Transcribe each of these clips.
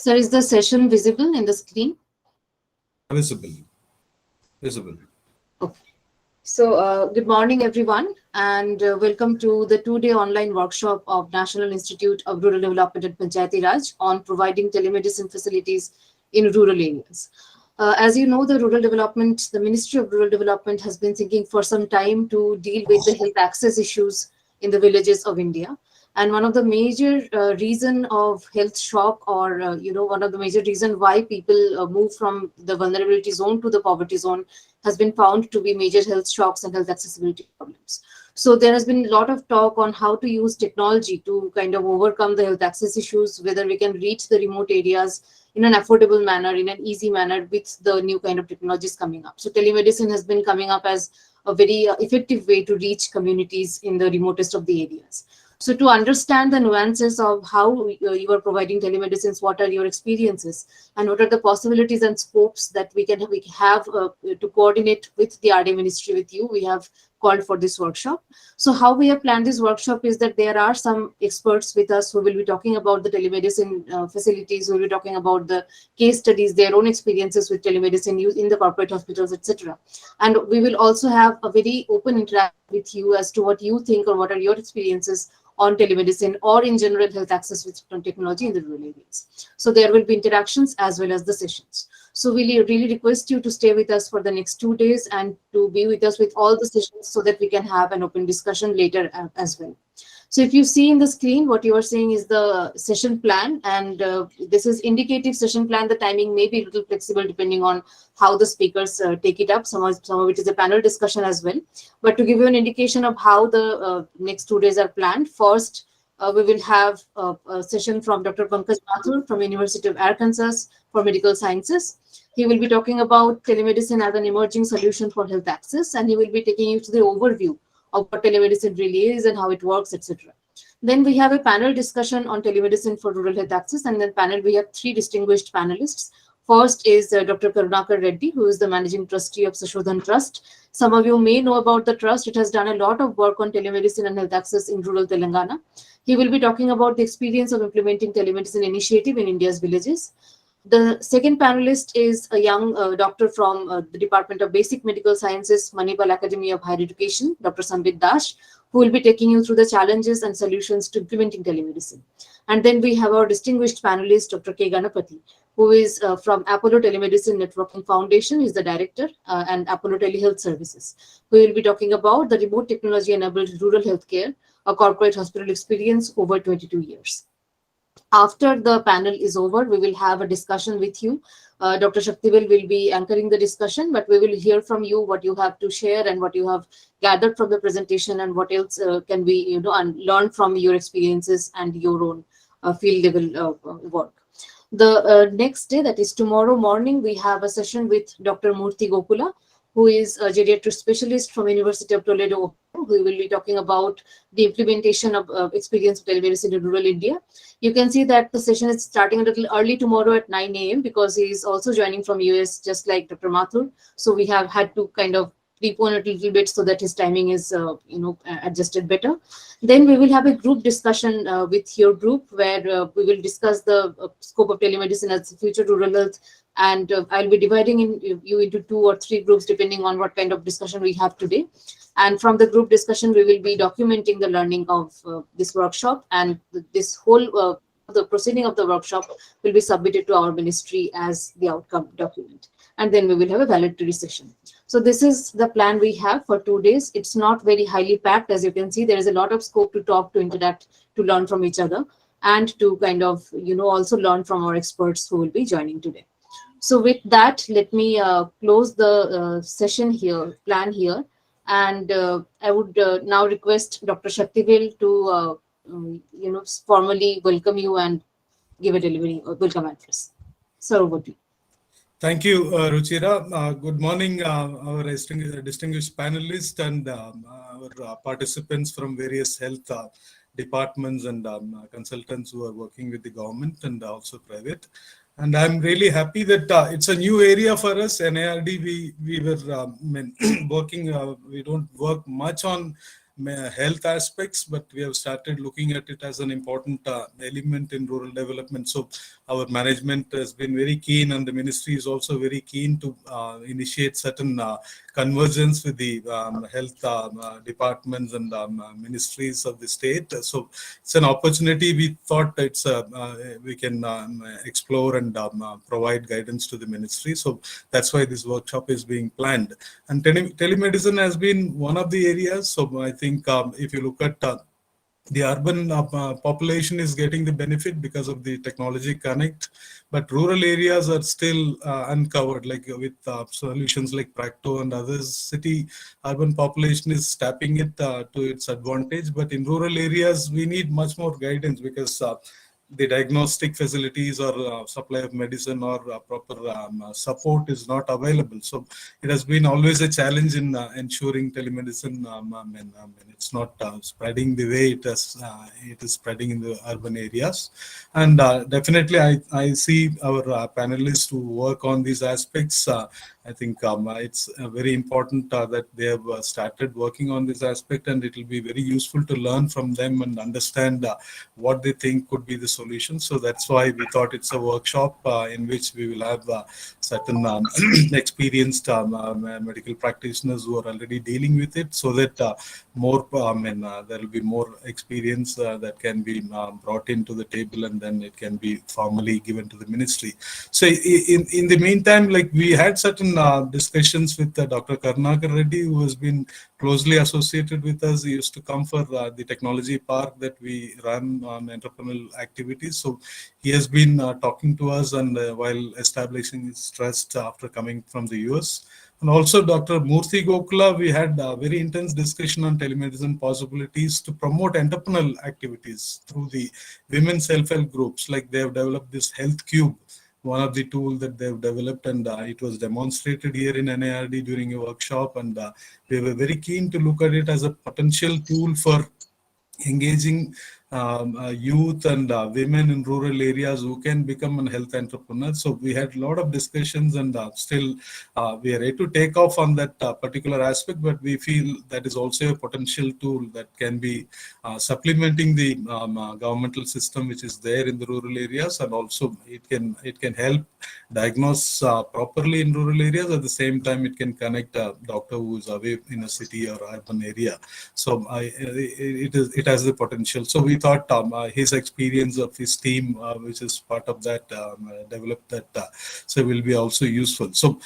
Sir, is the session visible in the screen? Visible. Visible. Okay. So, good morning, everyone, and welcome to the two-day online workshop of National Institute of Rural Development and Panchayati Raj on providing telemedicine facilities in rural areas. As you know, the Ministry of Rural Development has been thinking for some time to deal with the health access issues in the villages of India. And one of the major reason of health shock, or one of the major reason why people move from the vulnerability zone to the poverty zone has been found to be major health shocks and health accessibility problems. So there has been a lot of talk on how to use technology to kind of overcome the health access issues, whether we can reach the remote areas in an affordable manner, in an easy manner with the new kind of technologies coming up. So telemedicine has been coming up as a very effective way to reach communities in the remotest of the areas. So to understand the nuances of how you are providing telemedicines, what are your experiences, and what are the possibilities and scopes that we have to coordinate with the RD ministry with you, we have called for this workshop. So how we have planned this workshop is that there are some experts with us who will be talking about the telemedicine facilities, who will be talking about the case studies, their own experiences with telemedicine use in the corporate hospitals, etc. And we will also have a very open interaction with you as to what you think or what are your experiences on telemedicine or in general health access with technology in the rural areas. So there will be interactions as well as the sessions. So we really request you to stay with us for the next 2 days and to be with us with all the sessions so that we can have an open discussion later as well. So if you see in the screen, what you are seeing is the session plan, and this is indicative session plan. The timing may be a little flexible depending on how the speakers take it up. Some of it is a panel discussion as well. But to give you an indication of how the next 2 days are planned, first we will have a session from Dr. Pankaj Mathur from University of Arkansas for Medical Sciences. He will be talking about telemedicine as an emerging solution for health access, and he will be taking you to the overview of what telemedicine really is and how it works, etc. Then we have a panel discussion on telemedicine for rural health access, and then panel we have three distinguished panelists. First is Dr. Karunakar Reddy, who is the managing trustee of Sashodhan Trust. Some of you may know about the trust. It has done a lot of work on telemedicine and health access in rural Telangana. He will be talking about the experience of implementing telemedicine initiative in India's villages. The second panelist is a young doctor from the Department of Basic Medical Sciences, Manipal Academy of Higher Education, Dr. Sambit Dash, who will be taking you through the challenges and solutions to implementing telemedicine. And then we have our distinguished panelist, Dr. K. Ganapathy, who is from Apollo Telemedicine Networking Foundation, is the director, and Apollo Telehealth Services, who will be talking about the remote technology-enabled rural healthcare, a corporate hospital experience over 22 years. After the panel is over, we will have a discussion with you. Dr. Shaktivel will be anchoring the discussion, but we will hear from you what you have to share and what you have gathered from the presentation and what else can we learn from your experiences and your own field level work. The next day, that is tomorrow morning, we have a session with Dr. Murthy Gokula, who is a geriatric specialist from University of Toledo, who will be talking about the implementation of experience of telemedicine in rural India. You can see that the session is starting a little early tomorrow at 9 a.m. because he is also joining from US, just like Dr. Mathur. So we have had to kind of prepone it a little bit so that his timing is adjusted better. Then we will have a group discussion with your group where we will discuss the scope of telemedicine as future rural health, and I'll be dividing you into 2 or 3 groups depending on what kind of discussion we have today. And from the group discussion, we will be documenting the learning of this workshop, and this whole the proceeding of the workshop will be submitted to our ministry as the outcome document. And then we will have a valedictory session. So this is the plan we have for 2 days. It's not very highly packed. As you can see, there is a lot of scope to talk, to interact, to learn from each other, and to kind of, also learn from our experts who will be joining today. So with that, let me close the session here, plan here. And I would now request Dr. Shaktivel to, formally welcome you and give a welcome address. So over to you. Thank you, Ruchira. Good morning, our distinguished panelists and our participants from various health departments and consultants who are working with the government and also private. And I'm really happy that it's a new area for us. NIRD, we were working, we don't work much on health aspects, but we have started looking at it as an important element in rural development. So our management has been very keen, and the ministry is also very keen to initiate certain convergence with the health departments and ministries of the state. So it's an opportunity. We thought we can explore and provide guidance to the ministry. So that's why this workshop is being planned. And telemedicine has been one of the areas. So I think if you look at the urban population is getting the benefit because of the technology connect, but rural areas are still uncovered, like with solutions like Practo and others. City urban population is tapping it to its advantage, but in rural areas we need much more guidance because the diagnostic facilities or supply of medicine or proper support is not available. So it has been always a challenge in ensuring telemedicine. It's not spreading the way it is spreading in the urban areas. And definitely, I see our panelists who work on these aspects. I think it's very important that they have started working on this aspect, and it will be very useful to learn from them and understand what they think could be the solution. So that's why we thought it's a workshop in which we will have certain experienced medical practitioners who are already dealing with it, so that there will be more experience that can be brought into the table, and then it can be formally given to the ministry. So in the meantime, like we had certain discussions with Dr. Karnakar Reddy, who has been closely associated with us. He used to come for the technology park that we run on entrepreneurial activities. So he has been talking to us, and while establishing his trust after coming from the US. And also Dr. Murthy Gokula, we had a very intense discussion on telemedicine possibilities to promote entrepreneurial activities through the women self-help groups. Like they have developed this Health Cube, one of the tools that they've developed, and it was demonstrated here in NIRD during a workshop, and we were very keen to look at it as a potential tool for engaging youth and women in rural areas who can become a health entrepreneur. So we had a lot of discussions, and still we are ready to take off on that particular aspect, but we feel that is also a potential tool that can be supplementing the governmental system which is there in the rural areas, and also it can help diagnose properly in rural areas. At the same time, it can connect a doctor who is away in a city or urban area. So it has the potential. So we thought his experience of his team, which is part of that, developed that, so will be also useful. So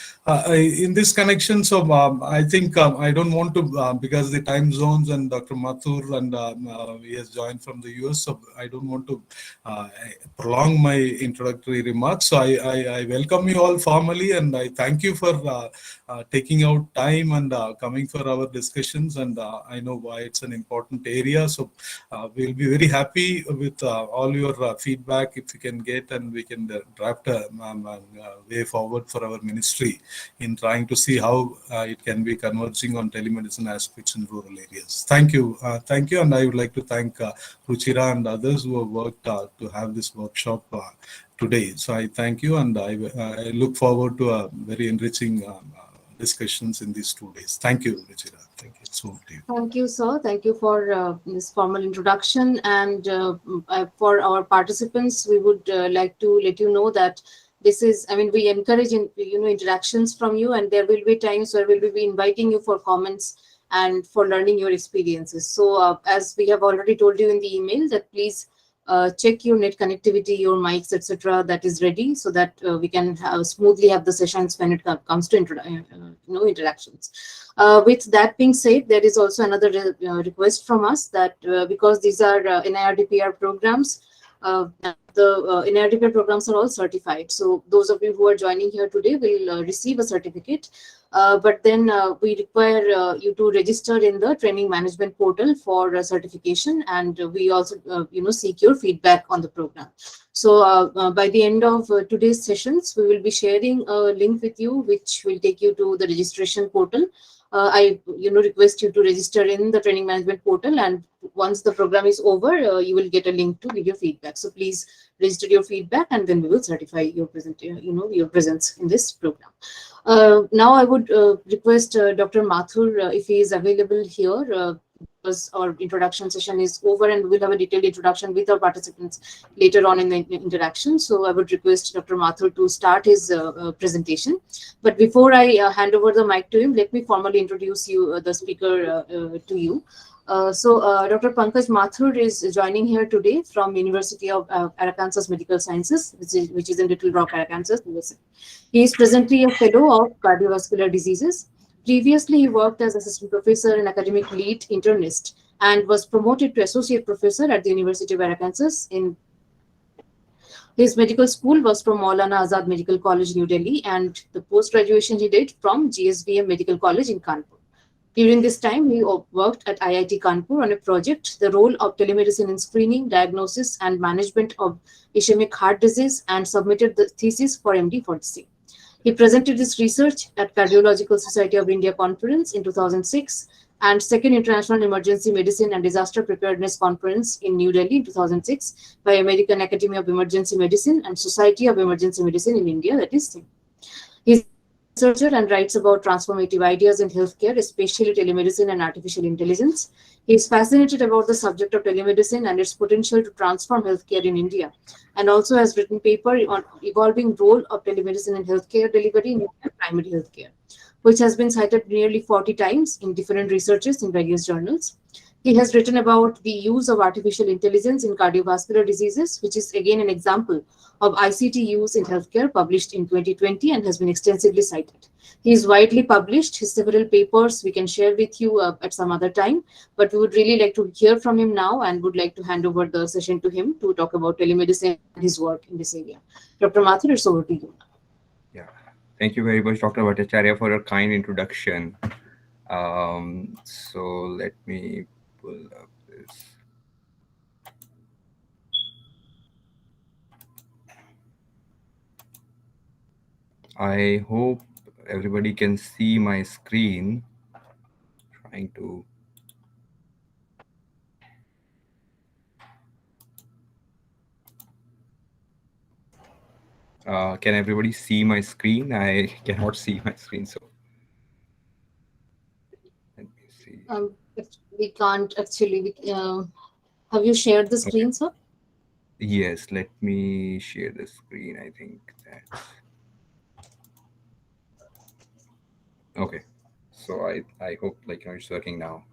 in this connection, so I think I don't want to, because the time zones and Dr. Mathur and he has joined from the US, so I don't want to prolong my introductory remarks. So I welcome you all formally, and I thank you for taking out time and coming for our discussions. And I know why it's an important area. So we'll be very happy with all your feedback if you can get, and we can draft a way forward for our ministry in trying to see how it can be converging on telemedicine aspects in rural areas. Thank you. Thank you. And I would like to thank Ruchira and others who have worked to have this workshop today. So I thank you, and I look forward to a very enriching discussions in these 2 days. Thank you, Ruchira. Thank you. So to you. Thank you, sir. Thank you for this formal introduction. And for our participants, we would like to let you know that this is, I mean, we encourage interactions from you, and there will be times where we will be inviting you for comments and for learning your experiences. So as we have already told you in the email, that please check your net connectivity, your mics, etc. that is ready, so that we can smoothly have the sessions when it comes to interactions. With that being said, there is also another request from us that because these are NIRDPR programs, the NIRDPR programs are all certified. So those of you who are joining here today will receive a certificate. But then we require you to register in the training management portal for certification, and we also seek your feedback on the program. So by the end of today's sessions, we will be sharing a link with you which will take you to the registration portal. I request you to register in the training management portal, and once the program is over, you will get a link to give your feedback. So please register your feedback, and then we will certify your your presence in this program. Now I would request Dr. Mathur, if he is available here, because our introduction session is over and we'll have a detailed introduction with our participants later on in the interaction. So I would request Dr. Mathur to start his presentation. But before I hand over the mic to him, let me formally introduce you, the speaker, to you. Dr. Pankaj Mathur is joining here today from University of Arkansas Medical Sciences, which is in Little Rock, Arkansas, USA. He is presently a fellow of cardiovascular diseases. Previously, he worked as assistant professor and academic lead internist and was promoted to associate professor at the University of Arkansas. In his medical school was from Maulana Azad Medical College, New Delhi, and the post graduation he did from GSVM Medical College in Kanpur. During this time, he worked at IIT Kanpur on a project, the role of telemedicine in screening, diagnosis, and management of ischemic heart disease, and submitted the thesis for MD for the same. He presented his research at Cardiological Society of India Conference in 2006 and Second International Emergency Medicine and Disaster Preparedness Conference in New Delhi in 2006 by American Academy of Emergency Medicine and Society of Emergency Medicine in India, that is SIM. He is a researcher and writes about transformative ideas in healthcare, especially telemedicine and artificial intelligence. He is fascinated about the subject of telemedicine and its potential to transform healthcare in India, and also has written paper on evolving role of telemedicine in healthcare delivery in primary healthcare, which has been cited nearly 40 times in different researches in various journals. He has written about the use of artificial intelligence in cardiovascular diseases, which is again an example of ICT use in healthcare, published in 2020 and has been extensively cited. He is widely published. His several papers we can share with you at some other time, but we would really like to hear from him now and would like to hand over the session to him to talk about telemedicine and his work in this area. Dr. Mathur, it's over to you. Yeah, thank you very much, Dr. Bhattacharya, for a kind introduction. So let me pull up this. I hope everybody can see my screen. Trying to. Can everybody see my screen? I cannot see my screen, so let me see. We can't actually. Have you shared the Okay. screen, sir? Yes, let me share the screen. I think that's okay. So I hope it's working now.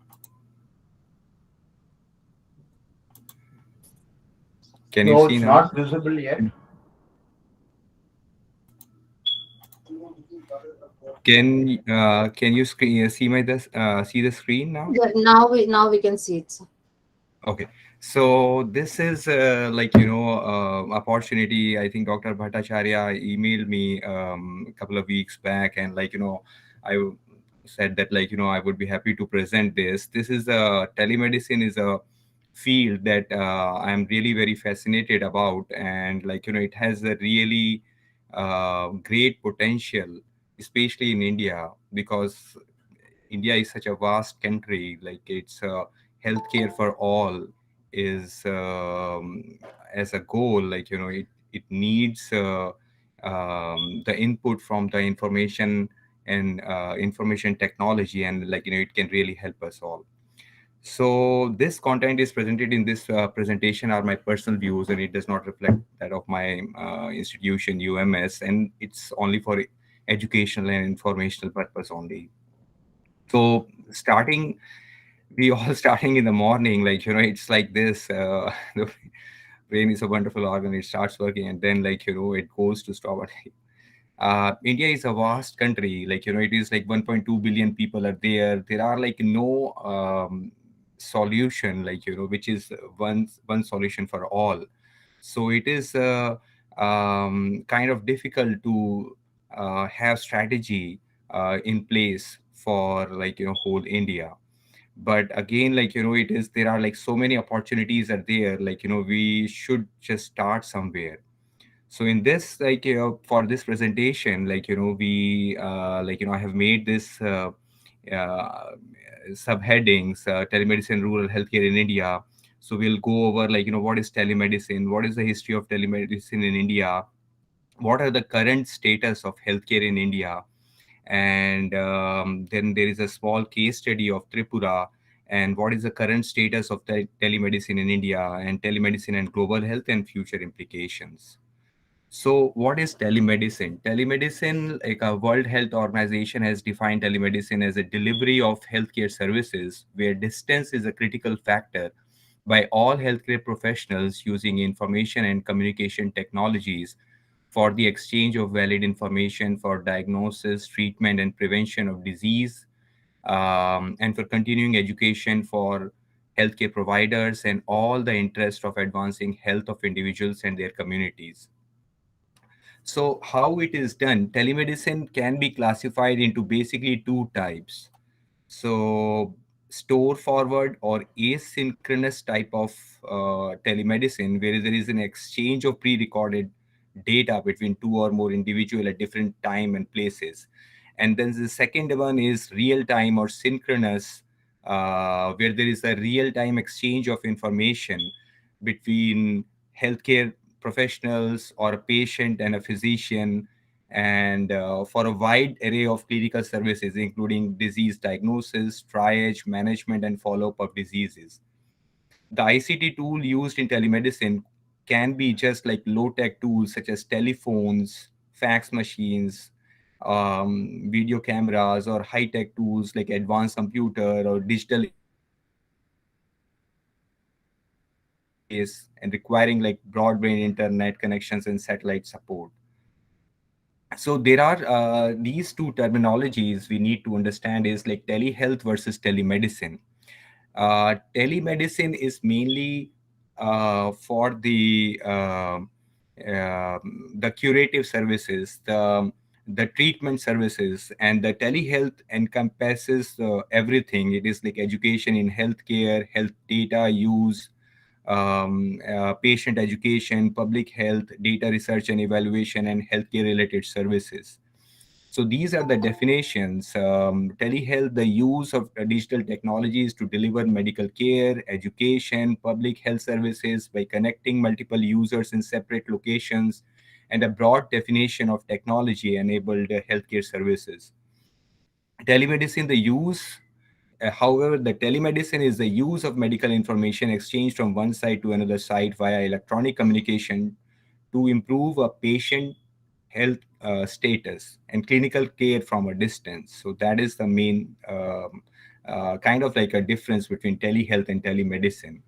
Can you No, see it's now? not visible yet. Can you see see the screen now? Yeah, now we can see it, sir. Okay, so this is opportunity. I think Dr. Bhattacharya emailed me a couple of weeks back, and I said that I would be happy to present this. This is telemedicine is a field that I'm really very fascinated about, and it has a really great potential, especially in India, because India is such a vast country. Like it's healthcare for all is as a goal. It needs the input from the information and information technology, and it can really help us all. So this content is presented in this presentation are my personal views, and it does not reflect that of my institution UMS, and it's only for educational and informational purpose only. So starting, we all starting in the morning, it's like this. The brain is a wonderful organ. It starts working, and then it goes to stop. India is a vast country. It is like 1.2 billion people are there. There are no solution, which is one solution for all. So it is kind of difficult to have strategy in place for whole India. But again, it is, there are so many opportunities are there. We should just start somewhere. So in this, for this presentation, we I have made this uh, subheadings: telemedicine, rural healthcare in India. So we'll go over what is telemedicine, what is the history of telemedicine in India, what are the current status of healthcare in India, and then there is a small case study of Tripura, and what is the current status of telemedicine in India, and telemedicine and global health and future implications. So, what is telemedicine? Telemedicine, like a World Health Organization has defined telemedicine as a delivery of healthcare services where distance is a critical factor by all healthcare professionals using information and communication technologies for the exchange of valid information for diagnosis, treatment, and prevention of disease, and for continuing education for healthcare providers and all the interest of advancing health of individuals and their communities. So, how it is done? Telemedicine can be classified into basically two types. So, store forward or asynchronous type of telemedicine, where there is an exchange of pre recorded data between two or more individual at different time and places. And then the second one is real time or synchronous, where there is a real time exchange of information between healthcare professionals or a patient and a physician, and for a wide array of clinical services, including disease diagnosis, triage, management, and follow up of diseases. The ICT tool used in telemedicine can be just like low tech tools such as telephones, fax machines, video cameras, or high tech tools like advanced computer or digital interface, and requiring like broadband internet connections and satellite support. So there are these two terminologies we need to understand is like telehealth versus telemedicine. Telemedicine is mainly for the curative services, the treatment services, and the telehealth encompasses everything. It is like education in healthcare, health data use, patient education, public health, data research and evaluation, and healthcare related services. So these are the definitions. Telehealth, the use of digital technologies to deliver medical care, education, public health services by connecting multiple users in separate locations, and a broad definition of technology enabled healthcare services. Telemedicine, the use however, the telemedicine is the use of medical information exchanged from one site to another site via electronic communication to improve a patient health status and clinical care from a distance. So that is the main kind of like a difference between telehealth and telemedicine.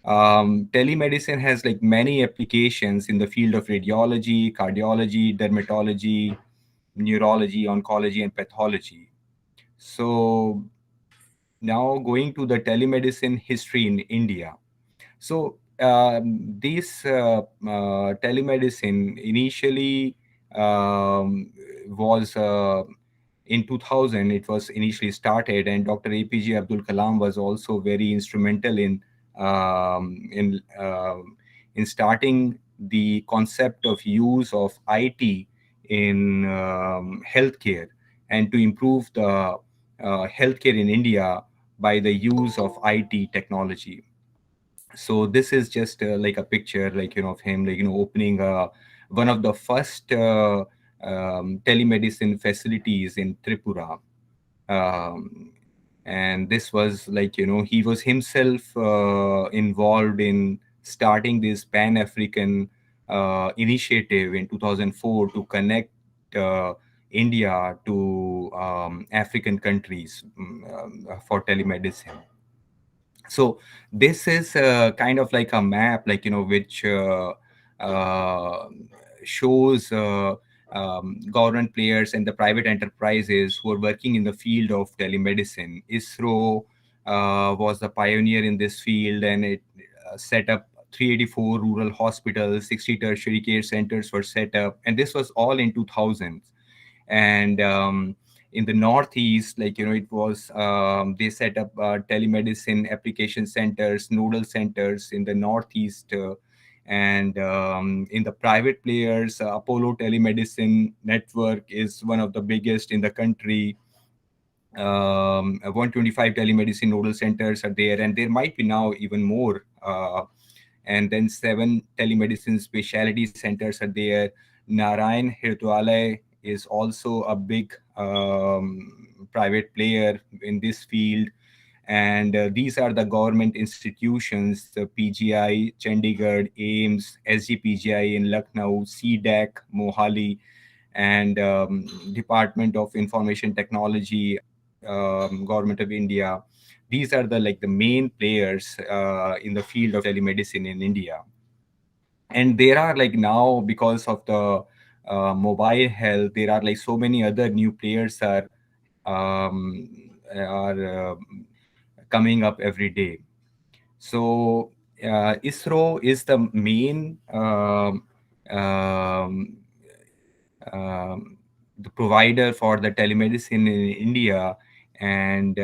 Telemedicine has like many applications in the field of radiology, cardiology, dermatology, neurology, oncology, and pathology. So now going to the telemedicine history in India. So this telemedicine initially was in 2000. It was initially started, and Dr. APJ Abdul Kalam was also very instrumental um, in um in starting the concept of use of IT in healthcare and to improve the healthcare in India by the use of IT technology. So this is just like a picture, like of him, like opening one of the first telemedicine facilities in Tripura. um, and this was like he was himself involved in starting this pan-African initiative in 2004 to connect uh, India to African countries for telemedicine. So this is kind of like a map, like which uh, shows government players and the private enterprises who are working in the field of telemedicine. ISRO was the pioneer in this field, and it set up 384 rural hospitals, 60 tertiary care centers were set up, and this was all in 2000. And in the northeast, like it was they set up telemedicine application centers, nodal centers in the northeast, and in the private players, Apollo Telemedicine Network is one of the biggest in the country. 125 telemedicine nodal centers are there, and there might be now even more. And then 7 telemedicine specialty centers are there. Narayan Hirtualay is also a big private player in this field. And these are the government institutions: the PGI, Chandigarh, AIMS, SGPGI in Lucknow, CDAC, Mohali, and Department of Information Technology, Government of India. These are the like the main players in the field of telemedicine in India. And there are like now, because of the mobile health, there are like so many other new players are coming up every day. So ISRO is the main um, the provider for the telemedicine in India, and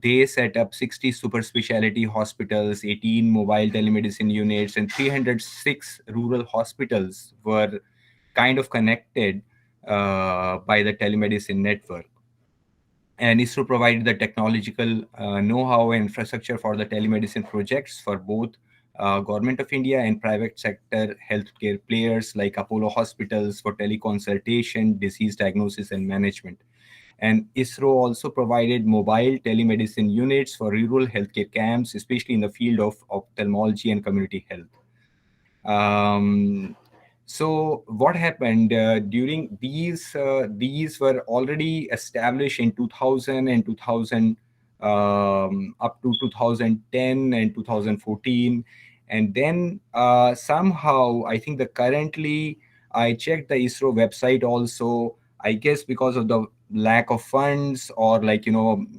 they set up 60 super specialty hospitals, 18 mobile telemedicine units, and 306 rural hospitals were kind of connected by the telemedicine network. And ISRO provided the technological know-how and infrastructure for the telemedicine projects for both government of India and private sector healthcare players like Apollo hospitals for teleconsultation, disease diagnosis, and management. And ISRO also provided mobile telemedicine units for rural healthcare camps, especially in the field of ophthalmology and community health. Um, so what happened during these were already established in 2000 and 2000, up to 2010 and 2014. And then somehow I think the currently, I checked the ISRO website also, I guess because of the lack of funds, or like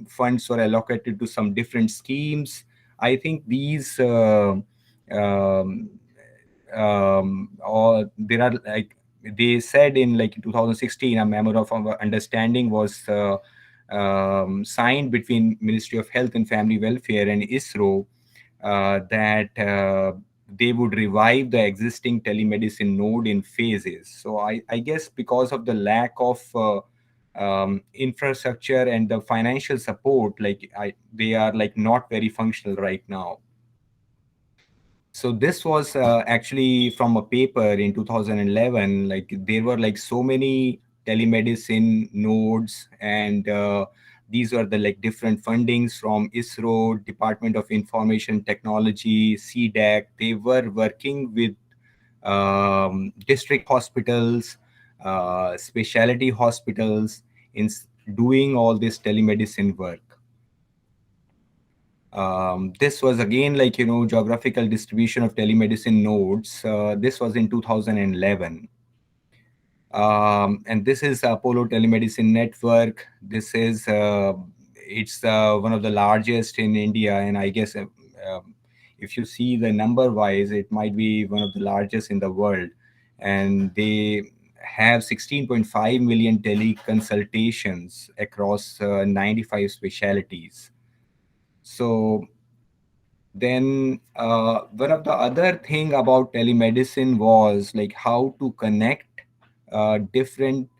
funds were allocated to some different schemes. I think these um, or there are like, they said in like 2016 a memorandum of understanding was signed between Ministry of Health and Family Welfare and ISRO, that they would revive the existing telemedicine node in phases. So I guess because of the lack of infrastructure and the financial support, like they are like not very functional right now. So this was actually from a paper in 2011. Like there were like so many telemedicine nodes, and these were the like different fundings from ISRO, Department of Information Technology, CDAC. They were working with district hospitals, specialty hospitals in doing all this telemedicine work. This was again like geographical distribution of telemedicine nodes. This was in 2011. And this is Apollo Telemedicine Network. This is it's one of the largest in India, and I guess if you see the number wise, it might be one of the largest in the world. And they have 16.5 million teleconsultations across 95 specialties. So then one of the other thing about telemedicine was like how to connect different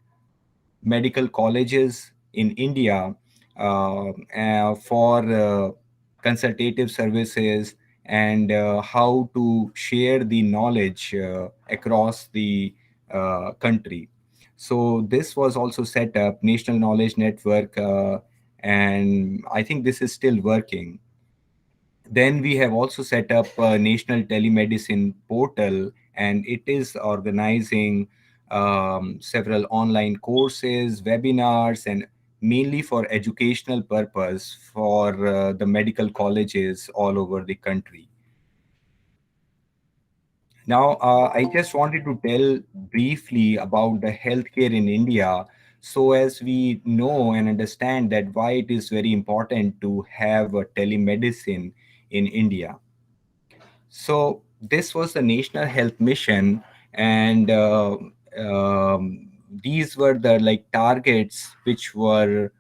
medical colleges in India for consultative services, and how to share the knowledge across the country. So this was also set up, National Knowledge Network, and I think this is still working. Then we have also set up a national telemedicine portal, and it is organizing several online courses, webinars, and mainly for educational purpose for the medical colleges all over the country. Now, I just wanted to tell briefly about the healthcare in India, so as we know and understand that why it is very important to have a telemedicine in India. So this was the National Health Mission, and these were the like targets which were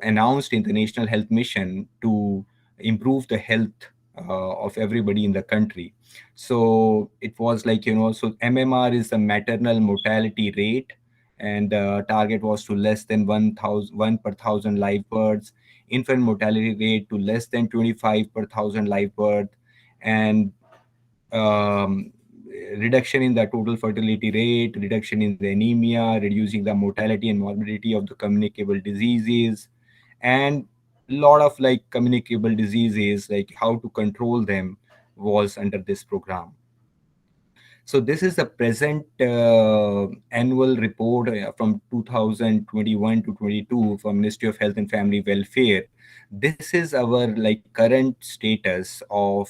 announced in the National Health Mission to improve the health of everybody in the country. So it was like so MMR is the maternal mortality rate, and the target was to less than 1,000 per thousand live births, infant mortality rate to less than 25 per thousand live birth, and um, reduction in the total fertility rate, reduction in the anemia, reducing the mortality and morbidity of the communicable diseases, and lot of like communicable diseases, like how to control them, was under this program. So this is the present annual report from 2021 to 22 from Ministry of Health and Family Welfare. This is our like current status of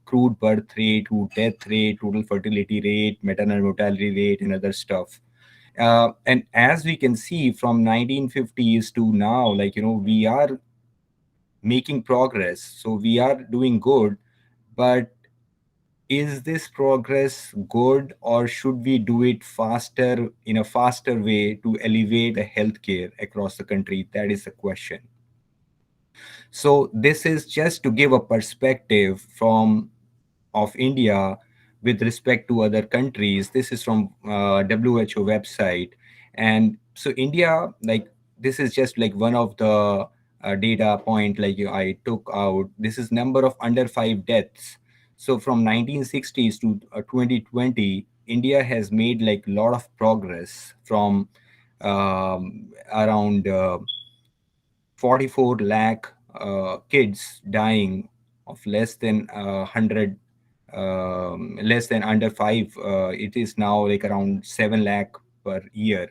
crude birth rate to death rate, total fertility rate, maternal mortality rate, and other stuff. And as we can see from 1950s to now, like, we are making progress. So we are doing good, but is this progress good, or should we do it faster, in a faster way, to elevate the healthcare across the country? That is the question. So this is just to give a perspective from of India with respect to other countries. This is from WHO website. And so India, like, this is just like one of the data point, like, I took out. This is number of under 5 deaths. So from 1960s to 2020, India has made like a lot of progress from around 44 lakh kids dying of less than 100, less than under 5. It is now like around 7 lakh per year.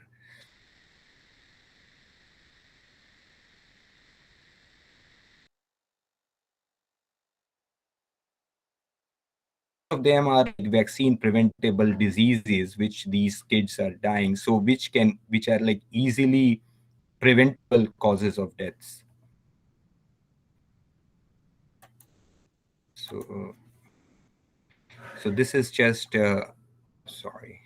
Most of them are like vaccine preventable diseases which these kids are dying, so which are like easily preventable causes of deaths. So this is just sorry.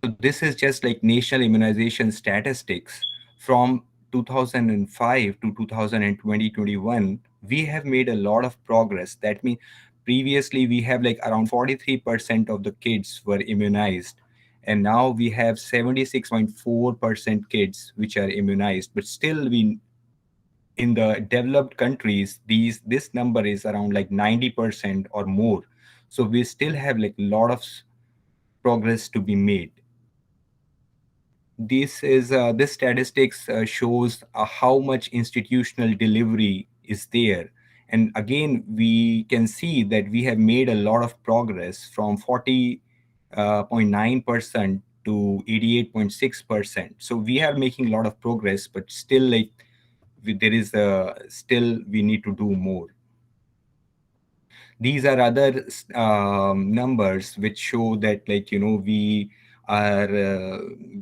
So this is just like national immunization statistics from 2005 to 2020-21. We have made a lot of progress. That means previously we have like around 43% of the kids were immunized, and now we have 76.4% kids which are immunized. But still, we in the developed countries, this number is around like 90% or more. So we still have like a lot of progress to be made. This statistics shows how much institutional delivery is there. And again, we can see that we have made a lot of progress from 40.9% to 88.6%. So we are making a lot of progress, but still, like, there is still we need to do more. These are other numbers which show that, like, are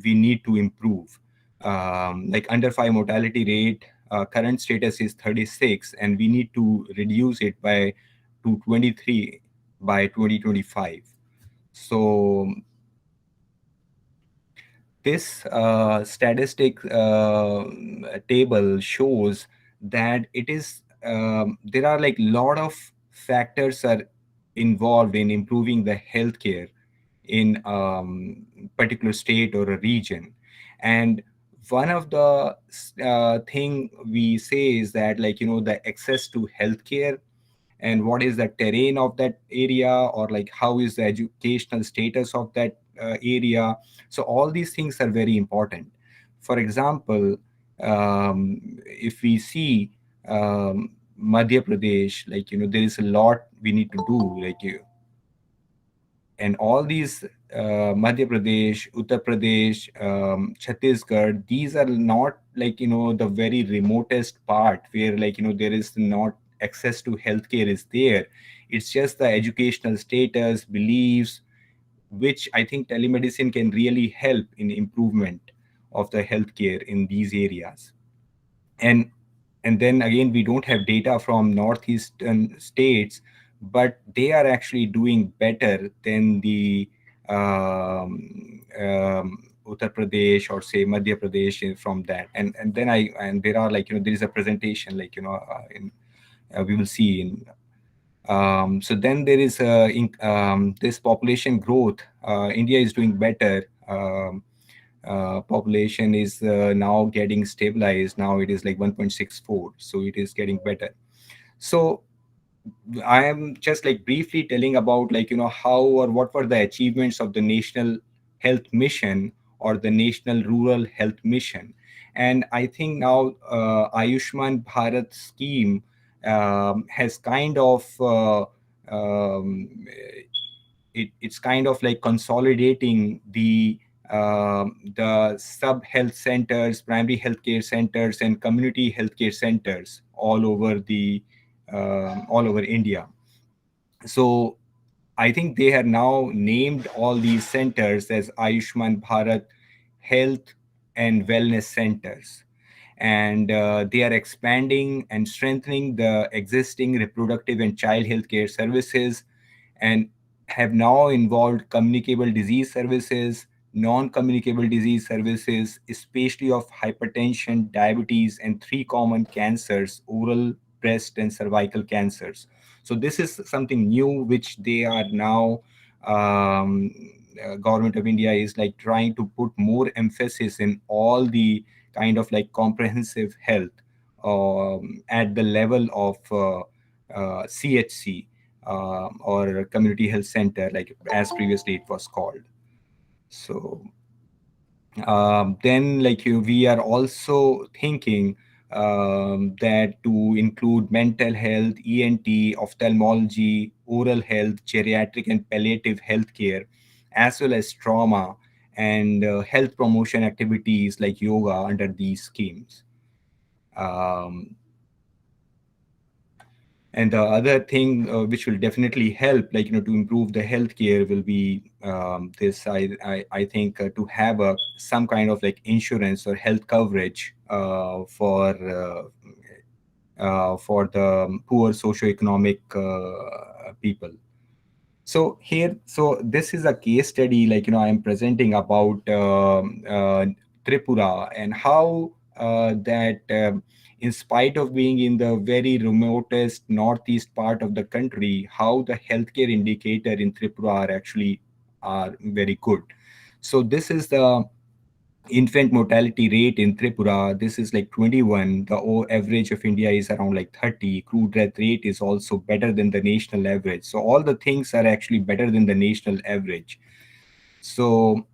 we need to improve. Like under 5 mortality rate, current status is 36, and we need to reduce it by to 23 by 2025. So this statistic table shows that it is there are like lot of factors are involved in improving the healthcare in particular state or a region. And one of the thing we say is that, like, the access to healthcare, and what is the terrain of that area, or like how is the educational status of that area. So all these things are very important. For example, if we see Madhya Pradesh, like, there is a lot we need to do, like, and all these Madhya Pradesh, Uttar Pradesh, Chhattisgarh, these are not like, the very remotest part where, like, there is not access to healthcare is there. It's just the educational status, beliefs, which I think telemedicine can really help in improvement of the healthcare in these areas. And then again, we don't have data from northeastern states, but they are actually doing better than the Uttar Pradesh, or say Madhya Pradesh, from that. And then and there are, like, there is a presentation, like, we will see in so then there is this population growth. India is doing better. Population is now getting stabilized. Now it is like 1.64, so it is getting better. So I am just like briefly telling about, like, how or what were the achievements of the national Health Mission or the National Rural Health Mission. And I think now Ayushman Bharat scheme has kind of um, it's kind of like consolidating the sub health centers, primary healthcare centers, and community healthcare centers all over India. So I think they have now named all these centers as Ayushman Bharat Health and Wellness Centers. And they are expanding and strengthening the existing reproductive and child healthcare services, and have now involved communicable disease services, non-communicable disease services, especially of hypertension, diabetes, and three common cancers: oral, breast, and cervical cancers. So this is something new which they are now, um, government of India is like trying to put more emphasis in all the kind of like comprehensive health at the level of CHC, or community health center, like as previously it was called. So then like we are also thinking that to include mental health, ENT, ophthalmology, oral health, geriatric and palliative health care, as well as trauma and health promotion activities like yoga under these schemes. Um, and the other thing which will definitely help, like to improve the healthcare, will be this. I think to have some kind of like insurance or health coverage for the poor socioeconomic people. So here, so this is a case study, like I am presenting about Tripura, and how that in spite of being in the very remotest northeast part of the country, how the healthcare indicator in Tripura are very good. So this is the infant mortality rate in Tripura. This is like 21. The average of India is around like 30. Crude death rate is also better than the national average. So all the things are actually better than the national average. So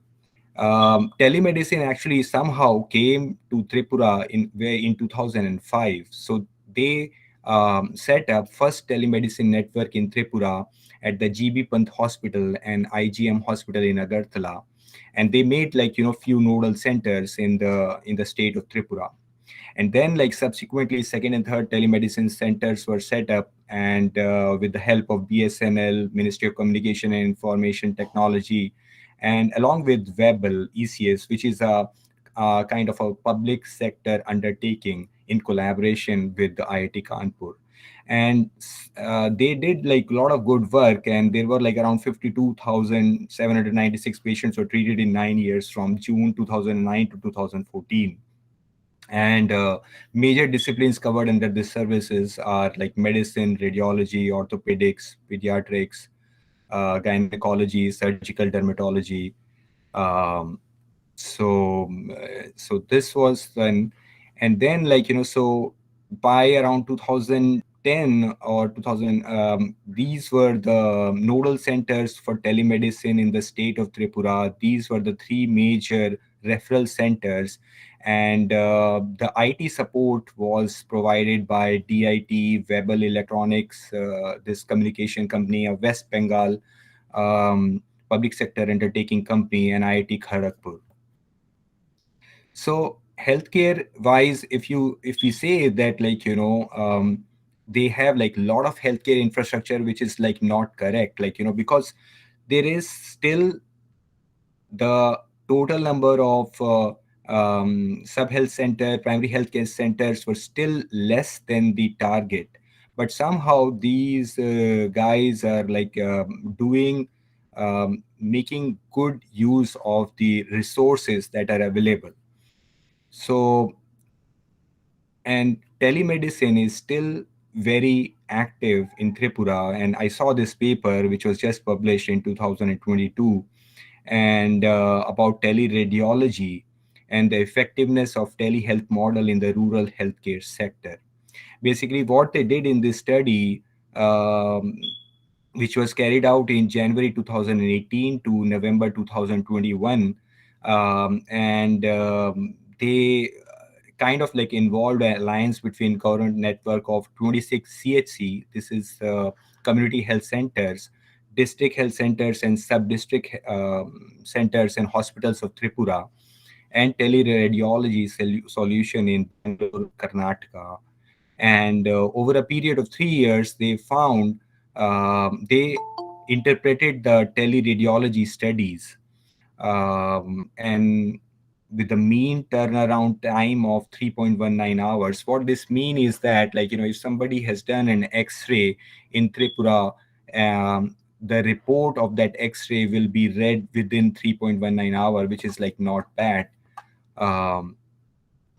telemedicine actually somehow came to Tripura in 2005. So they set up first telemedicine network in Tripura at the GB Pant Hospital and IGM Hospital in Agartala, and they made like few nodal centers in the state of Tripura. And then like subsequently second and third telemedicine centers were set up, and with the help of BSNL, Ministry of Communication and Information Technology, and along with WEBL ECS, which is a kind of a public sector undertaking in collaboration with the IIT Kanpur. And they did like a lot of good work, and there were like around 52,796 patients were treated in 9 years from June 2009 to 2014. And major disciplines covered under this services are like medicine, radiology, orthopedics, pediatrics, gynecology, surgical dermatology. um, so this was then. And then like so by around 2010 or 2000, these were the nodal centers for telemedicine in the state of Tripura. These were the three major referral centers, and the IT support was provided by DIT, Webel Electronics, this communication company of West Bengal, public sector undertaking company, and IIT Kharagpur. So healthcare wise, if we say that like they have like a lot of healthcare infrastructure, which is like not correct, like because there is still the total number of sub health center, primary healthcare centers were still less than the target. But somehow these guys are like doing making good use of the resources that are available. So, and telemedicine is still very active in Tripura. And I saw this paper, which was just published in 2022, and about teleradiology and the effectiveness of telehealth model in the rural healthcare sector. Basically, what they did in this study, which was carried out in January 2018 to November 2021. And they kind of like involved an alliance between current network of 26 CHC. This is community health centers, district health centers, and sub-district centers and hospitals of Tripura, and teleradiology solution in Bangalore, Karnataka. And over a period of 3 years, they found they interpreted the teleradiology studies, and with a mean turnaround time of 3.19 hours. What this means is that, like, if somebody has done an X-ray in Tripura, the report of that X-ray will be read within 3.19 hour, which is like not bad. Um,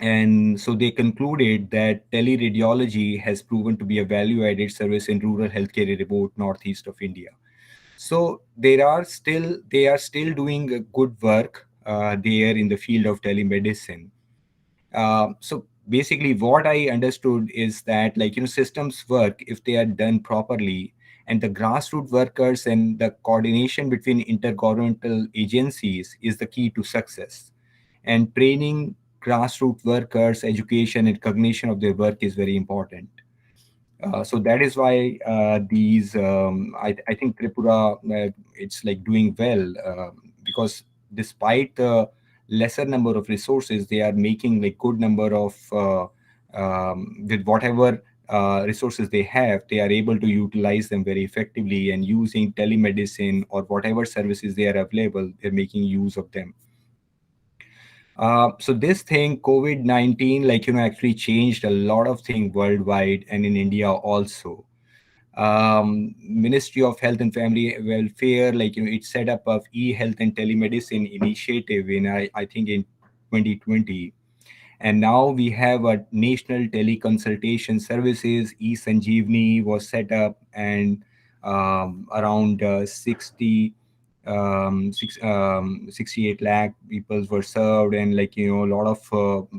and so they concluded that teleradiology has proven to be a value-added service in rural healthcare in remote northeast of India. So they are still doing a good work there in the field of telemedicine. So basically, what I understood is that, like, systems work if they are done properly, and the grassroots workers and the coordination between intergovernmental agencies is the key to success. And training grassroots workers, education, and recognition of their work is very important. So that is why I think Tripura, it's like doing well, because despite the lesser number of resources, they are making like good number of with whatever resources they have, they are able to utilize them very effectively, and using telemedicine or whatever services they are available, they're making use of them. So this thing, COVID-19, like, actually changed a lot of things worldwide and in India also. Ministry of Health and Family Welfare, like, it set up a e-health and telemedicine initiative in, I think in 2020. And now we have a national teleconsultation services. E-Sanjeevani was set up, and around 68 lakh people were served, and, like, a lot of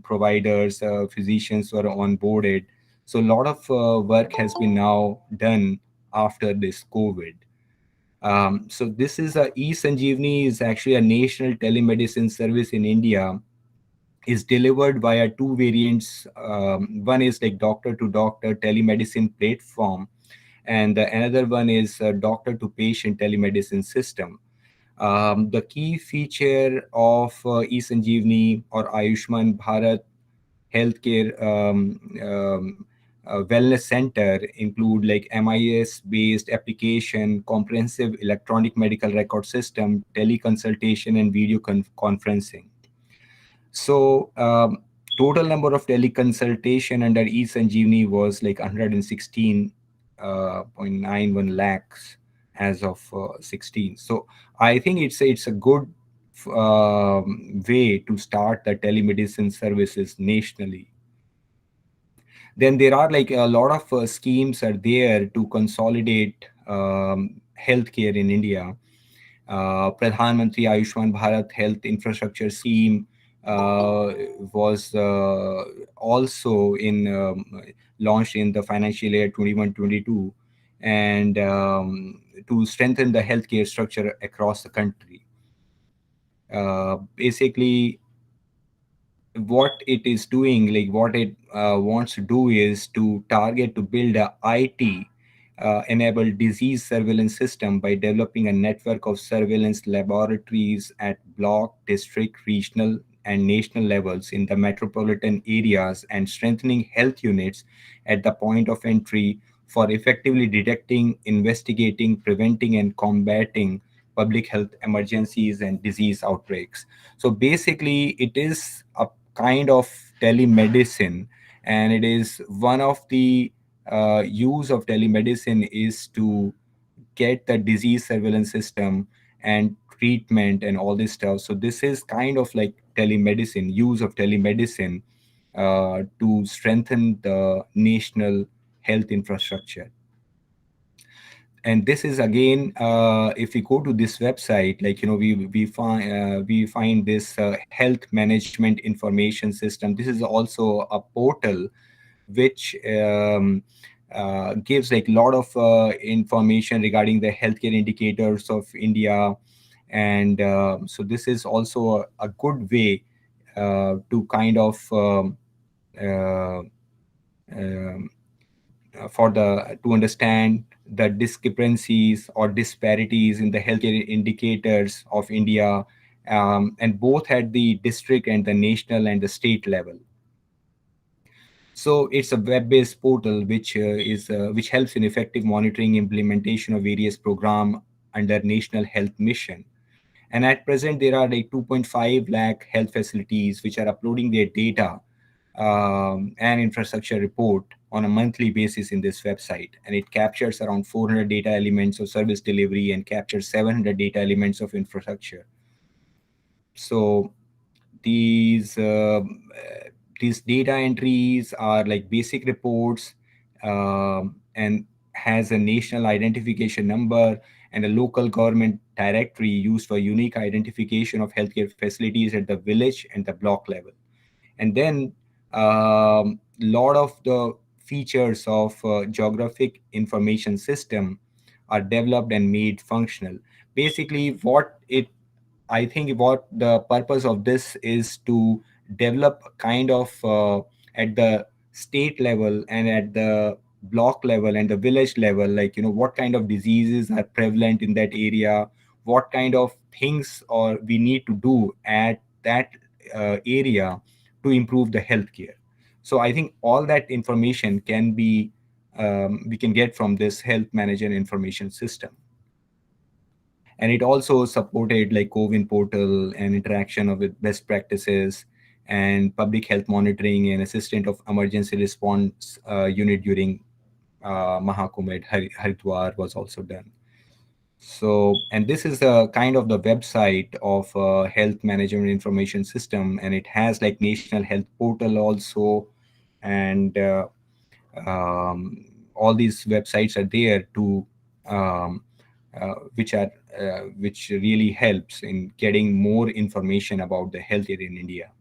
providers, physicians were onboarded. So a lot of work has been now done after this COVID. So this is a E-Sanjeevani is actually a national telemedicine service in India, is delivered via two variants. One is like doctor to doctor telemedicine platform, and the another one is a doctor to patient telemedicine system. The key feature of eSanjeevani or Ayushman Bharat healthcare wellness center include like MIS based application, comprehensive electronic medical record system, teleconsultation, and video conferencing. So total number of teleconsultation under eSanjeevani was like 116.91 lakhs as of 16. So I think it's a good way to start the telemedicine services nationally. Then there are like a lot of schemes are there to consolidate healthcare in India. Pradhan Mantri Ayushman Bharat Health Infrastructure Scheme was also in launched in the financial year 21-22, and to strengthen the healthcare structure across the country. Basically, what it is doing, like what it wants to do, is to target to build a IT enabled disease surveillance system by developing a network of surveillance laboratories at block, district, regional, and national levels in the metropolitan areas, and strengthening health units at the point of entry for effectively detecting, investigating, preventing, and combating public health emergencies and disease outbreaks. So basically, it is a kind of telemedicine, and it is one of the use of telemedicine is to get the disease surveillance system and treatment and all this stuff. So this is kind of like telemedicine, use of telemedicine to strengthen the national health infrastructure. And this is again, if we go to this website, like, we find this health management information system. This is also a portal which gives like a lot of information regarding the healthcare indicators of India. And so this is also a good way to kind of uh, um, for the to understand the discrepancies or disparities in the healthcare indicators of India, and both at the district and the national and the state level. So it's a web-based portal which helps in effective monitoring implementation of various program under National Health Mission. And at present, there are like 2.5 lakh health facilities which are uploading their data and infrastructure report on a monthly basis in this website. And it captures around 400 data elements of service delivery and captures 700 data elements of infrastructure. So these uh, these data entries are like basic reports, and has a national identification number and a local government directory used for unique identification of healthcare facilities at the village and the block level. And then lot of the features of geographic information system are developed and made functional. Basically what it I think what the purpose of this is to develop a kind of at the state level and at the block level and the village level, like what kind of diseases are prevalent in that area, what kind of things or we need to do at that area to improve the healthcare. So I think all that information can be we can get from this health manager information system. And it also supported like co-win portal and interaction of with best practices and public health monitoring and assistant of emergency response unit during Mahakumbh at Haridwar was also done. So, and this is the kind of the website of health management information system, and it has like national health portal also, and all these websites are there to um, which really helps in getting more information about the healthcare in India.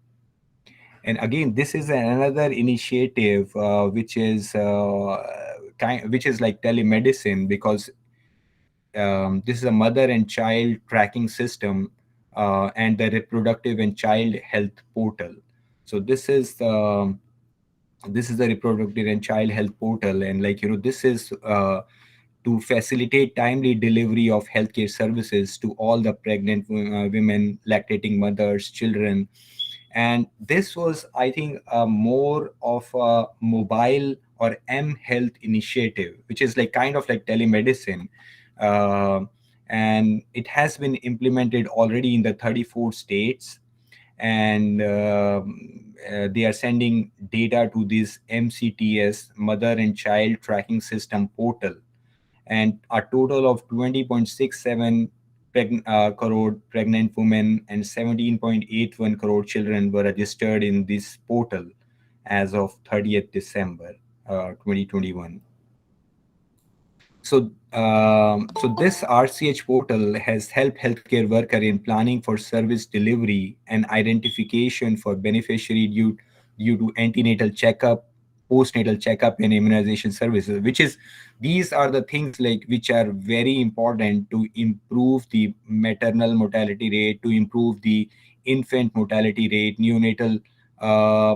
And again, this is another initiative which is like telemedicine, because this is a mother and child tracking system and the reproductive and child health portal. So this is the reproductive and child health portal, and this is to facilitate timely delivery of healthcare services to all the pregnant women, lactating mothers, children. And this was, I think, more of a mobile or health initiative, which is like kind of like telemedicine. Uh, and it has been implemented already in the 34 states. And they are sending data to this MCTS, Mother and Child Tracking System portal. And a total of 20.67 crore pregnant women and 17.81 crore children were registered in this portal as of 30th December 2021. So this RCH portal has helped healthcare worker in planning for service delivery and identification for beneficiary due to antenatal checkup, postnatal checkup, and immunization services. Which is these are the things like which are very important to improve the maternal mortality rate, to improve the infant mortality rate, neonatal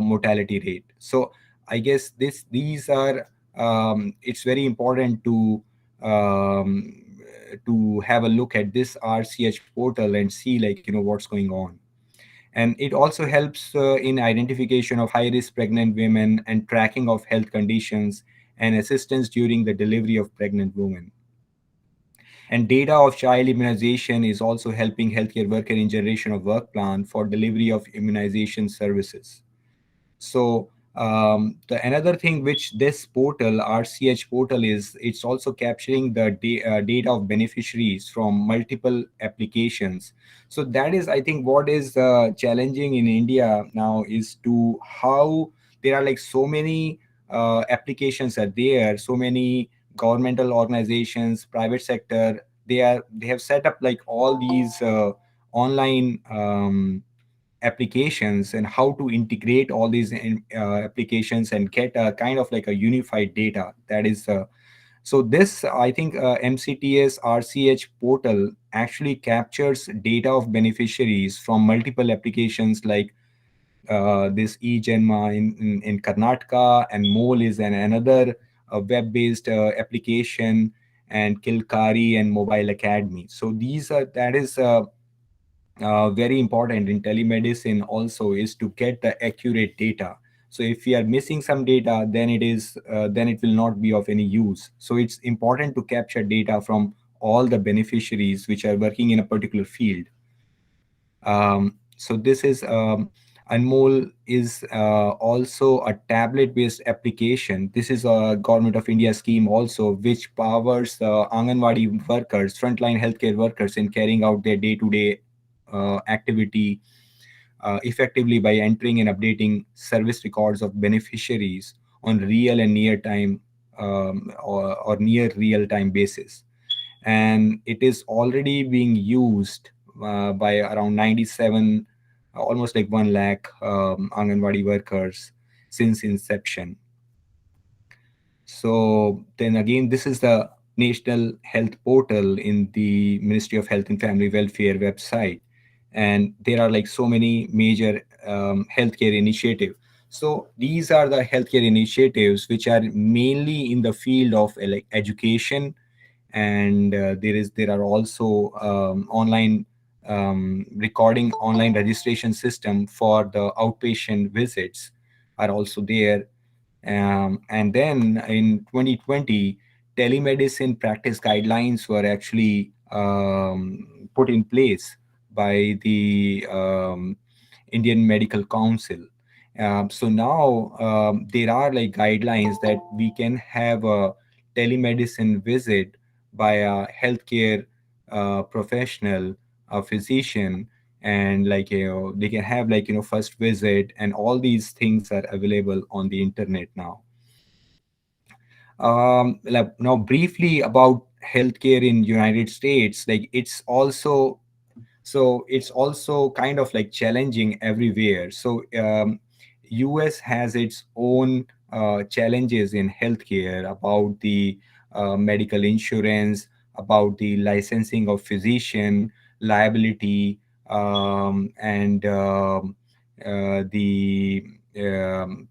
mortality rate. So I guess these are it's very important to have a look at this RCH portal and see what's going on. And it also helps in identification of high risk pregnant women and tracking of health conditions and assistance during the delivery of pregnant women. And data of child immunization is also helping healthcare worker in generation of work plan for delivery of immunization services. So the another thing which this portal, RCH portal, is it's also capturing the data of beneficiaries from multiple applications. So that is, I think, what is challenging in India now is to how there are like so many applications are there, so many governmental organizations, private sector. They have set up like all these online applications and how to integrate all these applications and get a kind of like a unified data. That is so this, I think, MCTS RCH portal actually captures data of beneficiaries from multiple applications like this eJanma in Karnataka, and Mole is another web-based application, and Kilkari and Mobile Academy. So these are that is very important in telemedicine also, is to get the accurate data. So if we are missing some data, then it will not be of any use. So it's important to capture data from all the beneficiaries which are working in a particular field. So this is Anmol is also a tablet-based application. This is a Government of India scheme also, which powers Anganwadi workers, frontline healthcare workers, in carrying out their day-to-day activity effectively by entering and updating service records of beneficiaries on real and near time or near real time basis. And it is already being used by around 97, almost like 1 lakh Anganwadi workers since inception. So then again, this is the National Health Portal in the Ministry of Health and Family Welfare website. And there are like so many major healthcare initiatives. So these are the healthcare initiatives which are mainly in the field of like education, and there are also online recording, online registration system for the outpatient visits are also there. And then in 2020, telemedicine practice guidelines were actually put in place by the Indian Medical Council. So now there are like guidelines that we can have a telemedicine visit by a healthcare professional, a physician, and like they can have like first visit, and all these things are available on the internet now. Now briefly about healthcare in United States, like it's also kind of like challenging everywhere. So US has its own challenges in healthcare about the medical insurance, about the licensing of physician, liability, and the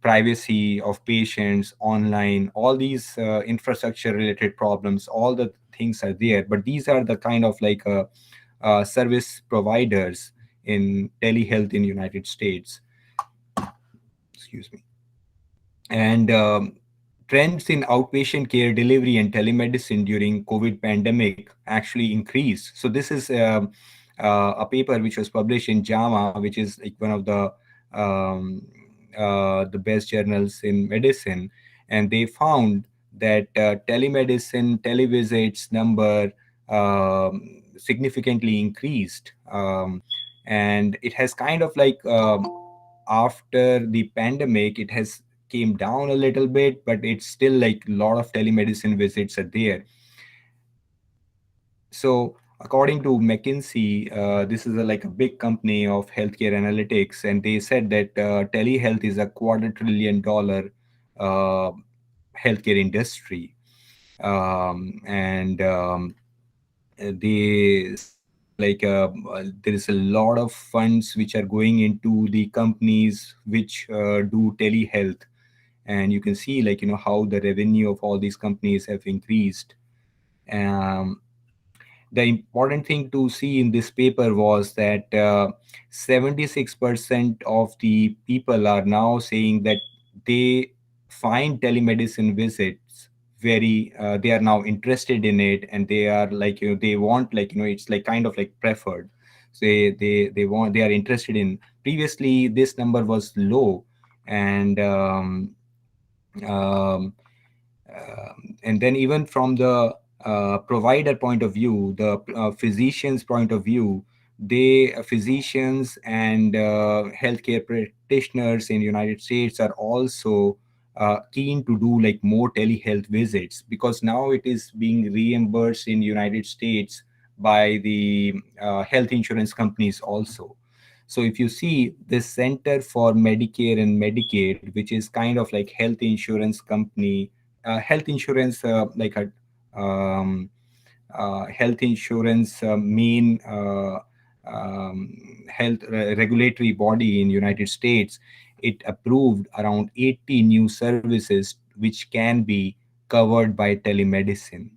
privacy of patients online. All these infrastructure related problems, all the things are there. But these are the kind of like service providers in telehealth in United States. Excuse me. And trends in outpatient care delivery and telemedicine during COVID pandemic actually increased. So this is a paper which was published in JAMA, which is like one of um, the best journals in medicine, and they found that telemedicine televisits number significantly increased, and it has kind of like after the pandemic it has came down a little bit, but it's still like a lot of telemedicine visits are there. So according to McKinsey, this is like a big company of healthcare analytics, and they said that telehealth is a $250 billion uh, healthcare industry. And They said that like there is a lot of funds which are going into the companies which do telehealth, and you can see like how the revenue of all these companies have increased. um, the important thing to see in this paper was that 76% of the people are now saying that they find telemedicine visits very they are now interested in it, and they are like they want like it's like kind of like preferred. So they are interested in. Previously this number was low, and um, and then even from the provider point of view, the physician's point of view, they physicians and healthcare practitioners in United States are also keen to do like more telehealth visits, because now it is being reimbursed in United States by the health insurance companies also. So if you see this Center for Medicare and Medicaid, which is kind of like health insurance company, health insurance like a health insurance main health regulatory body in United States, it approved around 80 new services which can be covered by telemedicine.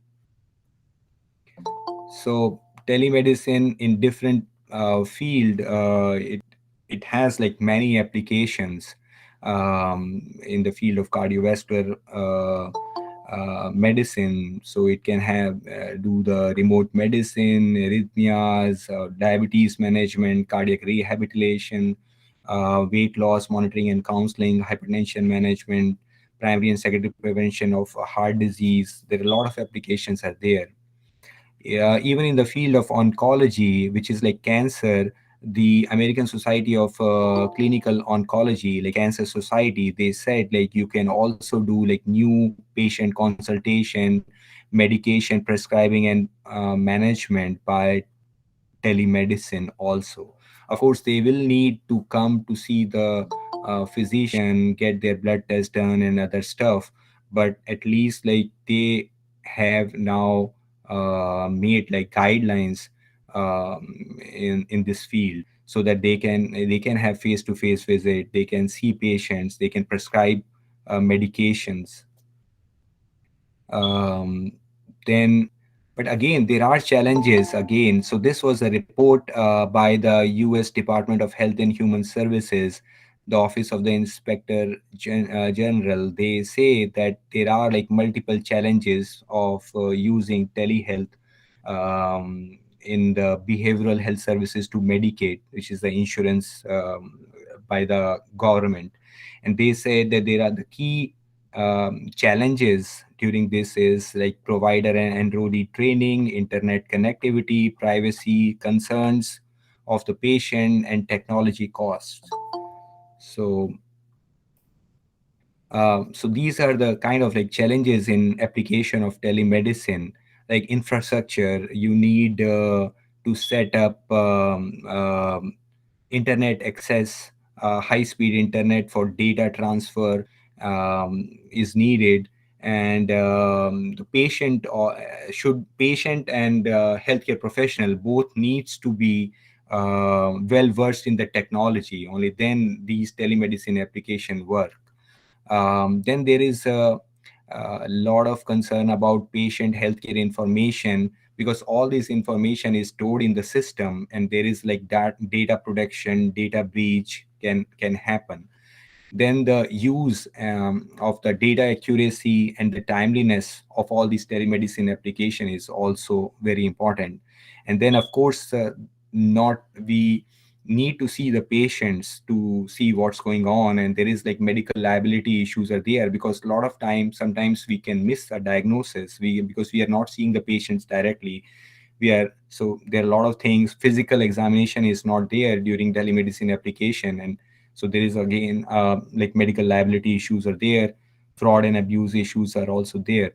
So telemedicine in different field, it has like many applications in the field of cardiovascular medicine. So it can have do the remote medicine, arrhythmias, diabetes management, cardiac rehabilitation, weight loss monitoring and counseling, hypertension management, primary and secondary prevention of heart disease. There are a lot of applications are there. Even in the field of oncology, which is like cancer, the American Society of Clinical Oncology, like Cancer Society, they said like you can also do like new patient consultation, medication prescribing, and management by telemedicine also. Of course, they will need to come to see the physician, get their blood test done and other stuff, but at least like they have now made like guidelines in this field, so that they can have face to face visit, they can see patients, they can prescribe medications. um, then But again, there are challenges again. So this was a report by the US Department of Health and Human Services, the Office of the Inspector General. They say that there are like multiple challenges of using telehealth in the behavioral health services to Medicaid, which is the insurance by the government. And they said that there are the key challenges during this is like provider and enrollee training, internet connectivity, privacy concerns of the patient, and technology costs. So so these are the kind of like challenges in application of telemedicine. Like infrastructure, you need to set up internet access, high speed internet for data transfer is needed. And the patient or should patient and healthcare professional both needs to be well versed in the technology. Only then these telemedicine application work. Then there is a lot of concern about patient healthcare information, because all this information is stored in the system, and there is like that data protection, data breach can happen. Then the use of the data accuracy and the timeliness of all these telemedicine application is also very important. And then of course, not we need to see the patients to see what's going on, and there is like medical liability issues are there, because a lot of times sometimes we can miss a diagnosis, because we are not seeing the patients directly. We are So there are a lot of things. Physical examination is not there during telemedicine application, and so there is again like medical liability issues are there. Fraud and abuse issues are also there.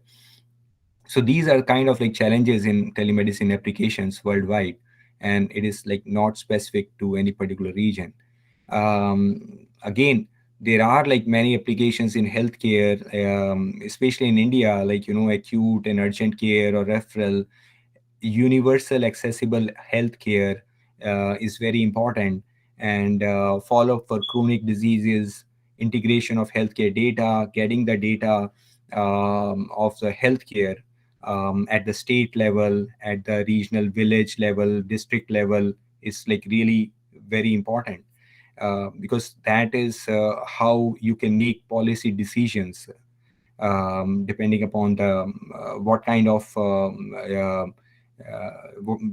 So these are kind of like challenges in telemedicine applications worldwide, and it is like not specific to any particular region. Again, there are like many applications in healthcare, especially in India, like acute and urgent care or referral. Universal accessible healthcare is very important. And follow-up for chronic diseases, integration of healthcare data, getting the data of the healthcare at the state level, at the regional village level, district level, is like really very important, because that is how you can make policy decisions, depending upon the what kind of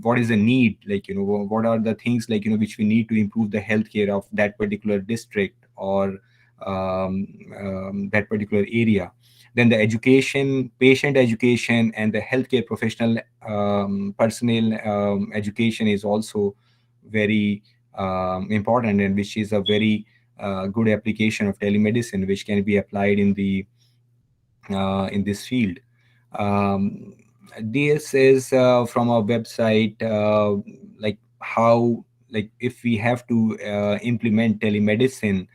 what is the need, like what are the things, like which we need to improve the healthcare of that particular district, or that particular area. Then the education, patient education, and the healthcare professional personnel education is also very important, and which is a very good application of telemedicine, which can be applied in this field. Um, this is from our website, like how like if we have to implement telemedicine,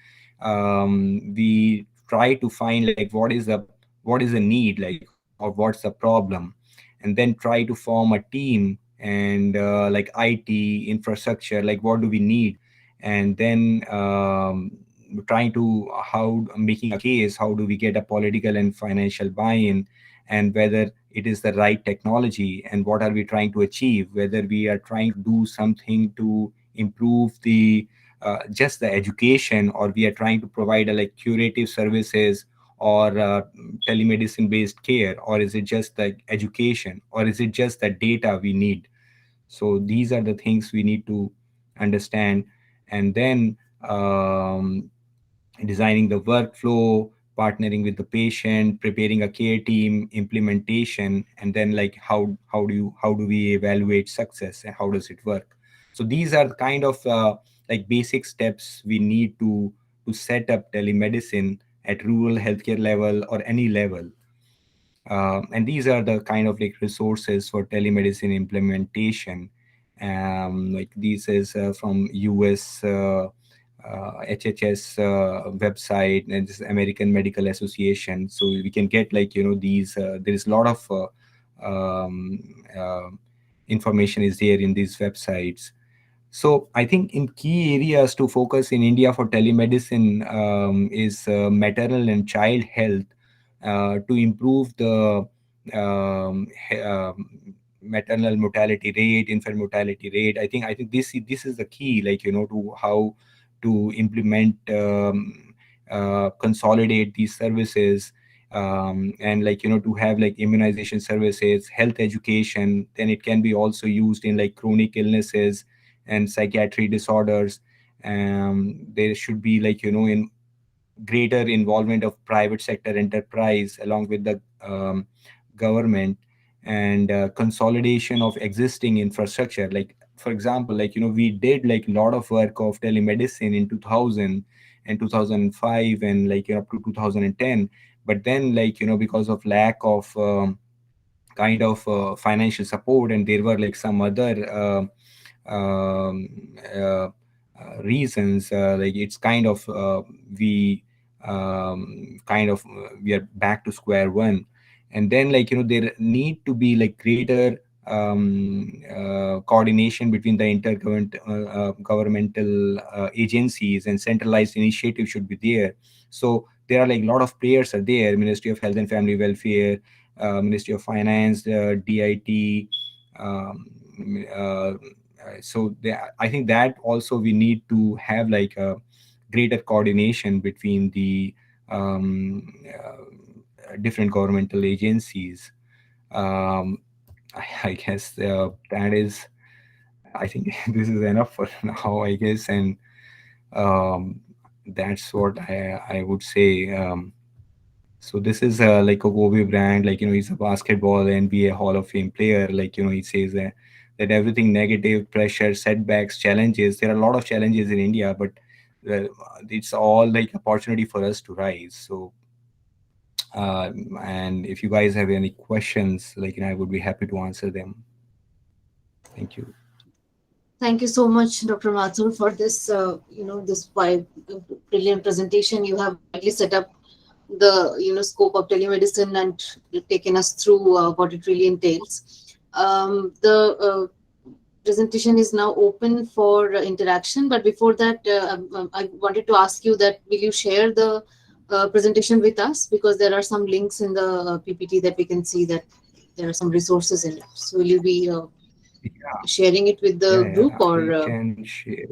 we try to find like what is the need, like, or what's the problem, and then try to form a team and like IT infrastructure, like what do we need, and then trying to how making a case, how do we get a political and financial buy-in, and whether it is the right technology, and what are we trying to achieve, whether we are trying to do something to improve the just the education, or we are trying to provide a, like curative services, or telemedicine based care, or is it just the education, or is it just the data we need. So these are the things we need to understand, and then designing the workflow, partnering with the patient, preparing a care team, implementation, and then like how do we evaluate success and how does it work. So these are kind of like basic steps we need to set up telemedicine at rural healthcare level or any level. And these are the kind of like resources for telemedicine implementation. Like this is from US HHS website, and this American Medical Association. So we can get like these. There is a lot of information is there in these websites. So I think in key areas to focus in India for telemedicine is maternal and child health, to improve the maternal mortality rate, infant mortality rate. I think this is the key, like to how to implement consolidate these services, and like to have like immunization services, health education. Then it can be also used in like chronic illnesses and psychiatry disorders. There should be like in greater involvement of private sector enterprise along with the government, and consolidation of existing infrastructure. Like for example, like we did like a lot of work of telemedicine in 2000 and 2005, and like up to 2010. But then like because of lack of kind of financial support, and there were like some other um, uh, reasons, like it's kind of we are back to square one. And then like there need to be like greater coordination between the governmental agencies, and centralized initiative should be there. So there are like a lot of players are there: Ministry of Health and Family Welfare, Ministry of Finance, DIT. um, uh, I think that also we need to have like a greater coordination between the different governmental agencies. Um, I guess that is. I think this is enough for now, I guess, and um, that's what I would say. So this is like a Kobe Bryant, like he's a basketball NBA Hall of Fame player. Like he says that everything negative, pressure, setbacks, challenges. There are a lot of challenges in India, but uh, it's all like opportunity for us to rise. So and if you guys have any questions, like I would be happy to answer them. Thank you. Thank you so much, Dr. Mathur, for this, this brilliant presentation. You have widely set up the, scope of telemedicine and taken us through what it really entails. The presentation is now open for interaction, but before that, I wanted to ask you that will you share the presentation with us, because there are some links in the PPT that we can see that there are some resources in it. So will you be Yeah, sharing it with the yeah, group, yeah. or I can share.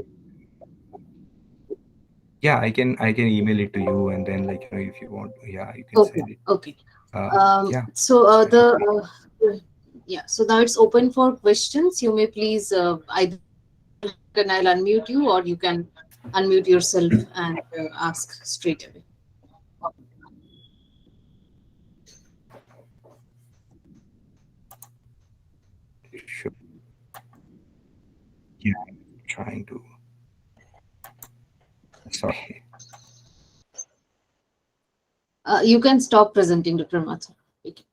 Yeah, I can email it to you, and then like if you want, yeah, you can okay, send it. okay. Yeah, So the definitely. yeah, so now it's open for questions. You may please either raise your hand and I'll unmute you, or you can unmute yourself and ask straight away. Sure. Yeah, trying to. Sorry. You can stop presenting, Dr. Mathur. Okay.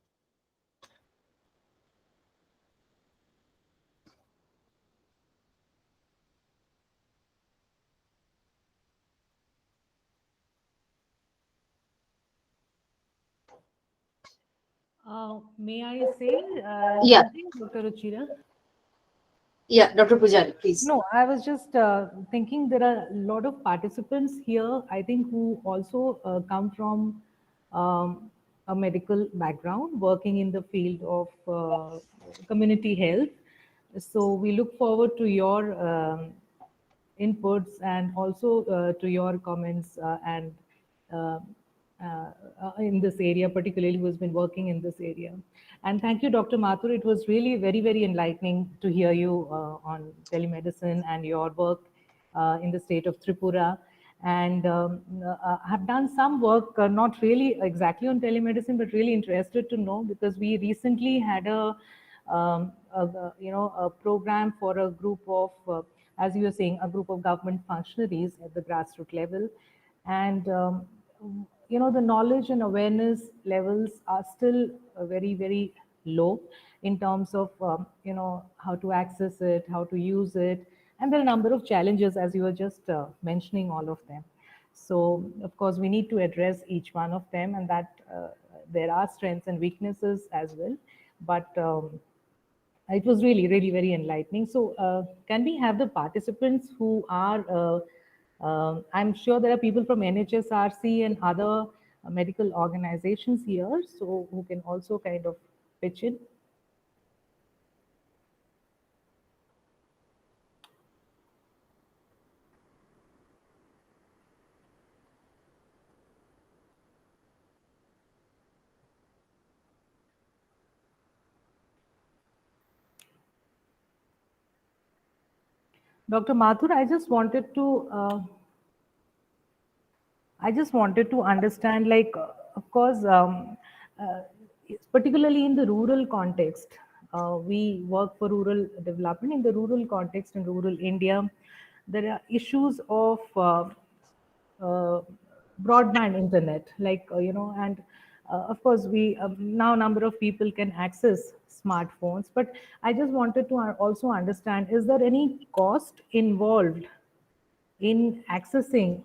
May I say Yeah, something, Dr. Ruchira? yeah, Dr. Pujari, please. No, I was just thinking there are a lot of participants here, I think, who also come from a medical background, working in the field of community health. So we look forward to your inputs and also to your comments and uh, in this area, particularly who's been working in this area. And thank you, Dr. Mathur. It was really very, very enlightening to hear you on telemedicine and your work in the state of Tripura. And have done some work, not really exactly on telemedicine, but really interested to know because we recently had a program for a group of, as you were saying, a group of government functionaries at the grassroots level, and the knowledge and awareness levels are still very, very low in terms of how to access it, how to use it, and there are a number of challenges as you were just mentioning all of them. So of course we need to address each one of them, and that there are strengths and weaknesses as well, but it was really, really very enlightening. So, can we have the participants who are, I'm sure there are people from NHSRC and other medical organizations here, so who can also kind of pitch in? Dr. Mathur, I just wanted to understand, like, of course, uh, particularly in the rural context, we work for rural development. In the rural context in rural India, there are issues of uh, broadband internet, like, and of course, we now number of people can access smartphones. But I just wanted to also understand: is there any cost involved in accessing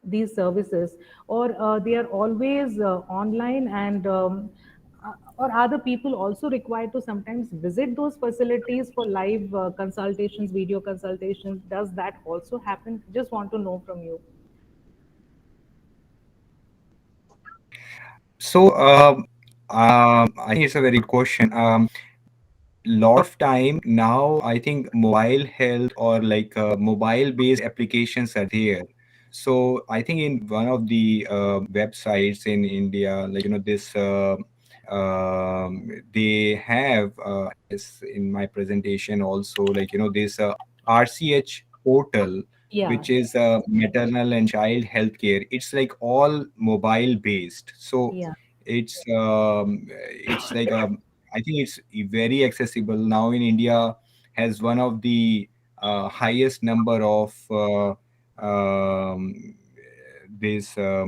these services, or they are always online, and or are the people also required to sometimes visit those facilities for live consultations, video consultations? Does that also happen? Just want to know from you. So, I think it's a very good question. Lot of time now, I think mobile health or like mobile based applications are there. So I think in one of the websites in India, like this they have this in my presentation also, like this RCH portal, Yeah, which is maternal and child healthcare. It's like all mobile based. So yeah, it's like I think it's very accessible now in India. Has one of the highest number of this uh,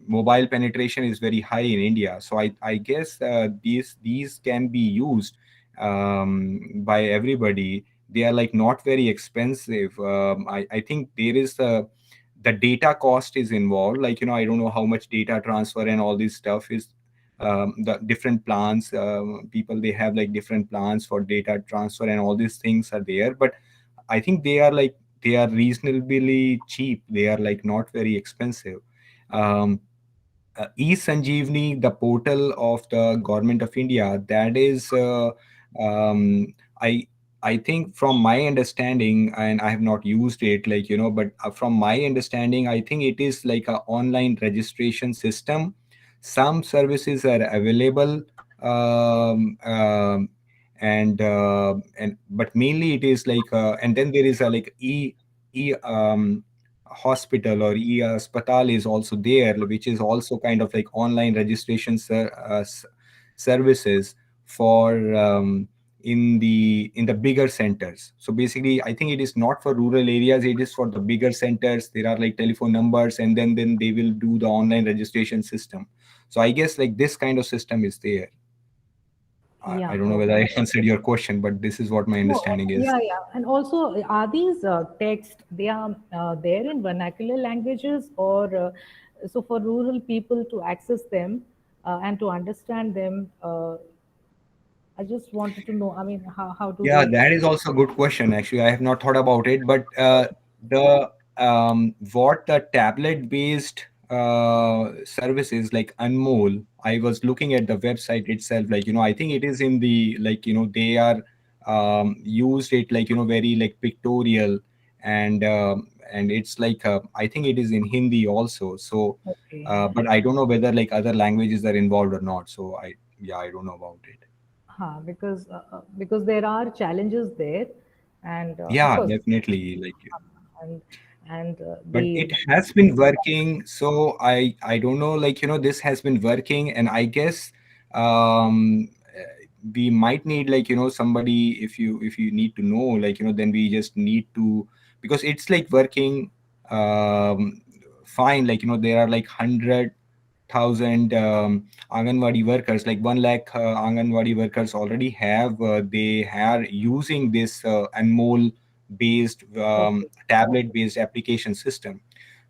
mobile penetration is very high in India. So I guess these can be used by everybody. They are like not very expensive. I think there is the data cost is involved. Like I don't know how much data transfer and all this stuff is. The different plans, people they have like different plans for data transfer and all these things are there. But I think they are reasonably cheap. They are like not very expensive. Um, e-Sanjeevani, the portal of the government of India, that is, um, I I think from my understanding, and I have not used it, like but from my understanding, I think it is like a online registration system. Some services are available, and but mainly it is like, and then there is a like e hospital or e-hospital is also there, which is also kind of like online registration services for in the bigger centers. So basically I think it is not for rural areas, it is for the bigger centers. There are like telephone numbers, and then they will do the online registration system. So I guess like this kind of system is there. I yeah. don't know whether I answered your question, but this is what my No, understanding is. yeah, yeah. And also, are these text, they are there in vernacular languages, or so for rural people to access them, and to understand them. I just wanted to know, I mean, how do Yeah, they? that is also a good question. Actually, I have not thought about it, but the what the tablet-based services like Anmol, I was looking at the website itself. Like, I think it is in the, like, they are used it like, very like pictorial, and it's like I think it is in Hindi also. So, Okay. but I don't know whether like other languages are involved or not. So I don't know about it. Because there are challenges there, and of Yeah, course, definitely. Like, and and but the it has been working. So I don't know, like, this has been working, and I guess we might need, like, somebody, if you need to know, like, then we just need to, because it's like working fine. Like, there are like 100,000 Anganwadi workers, like 1 lakh Anganwadi workers already have, they are using this Anmol based okay, tablet based application system.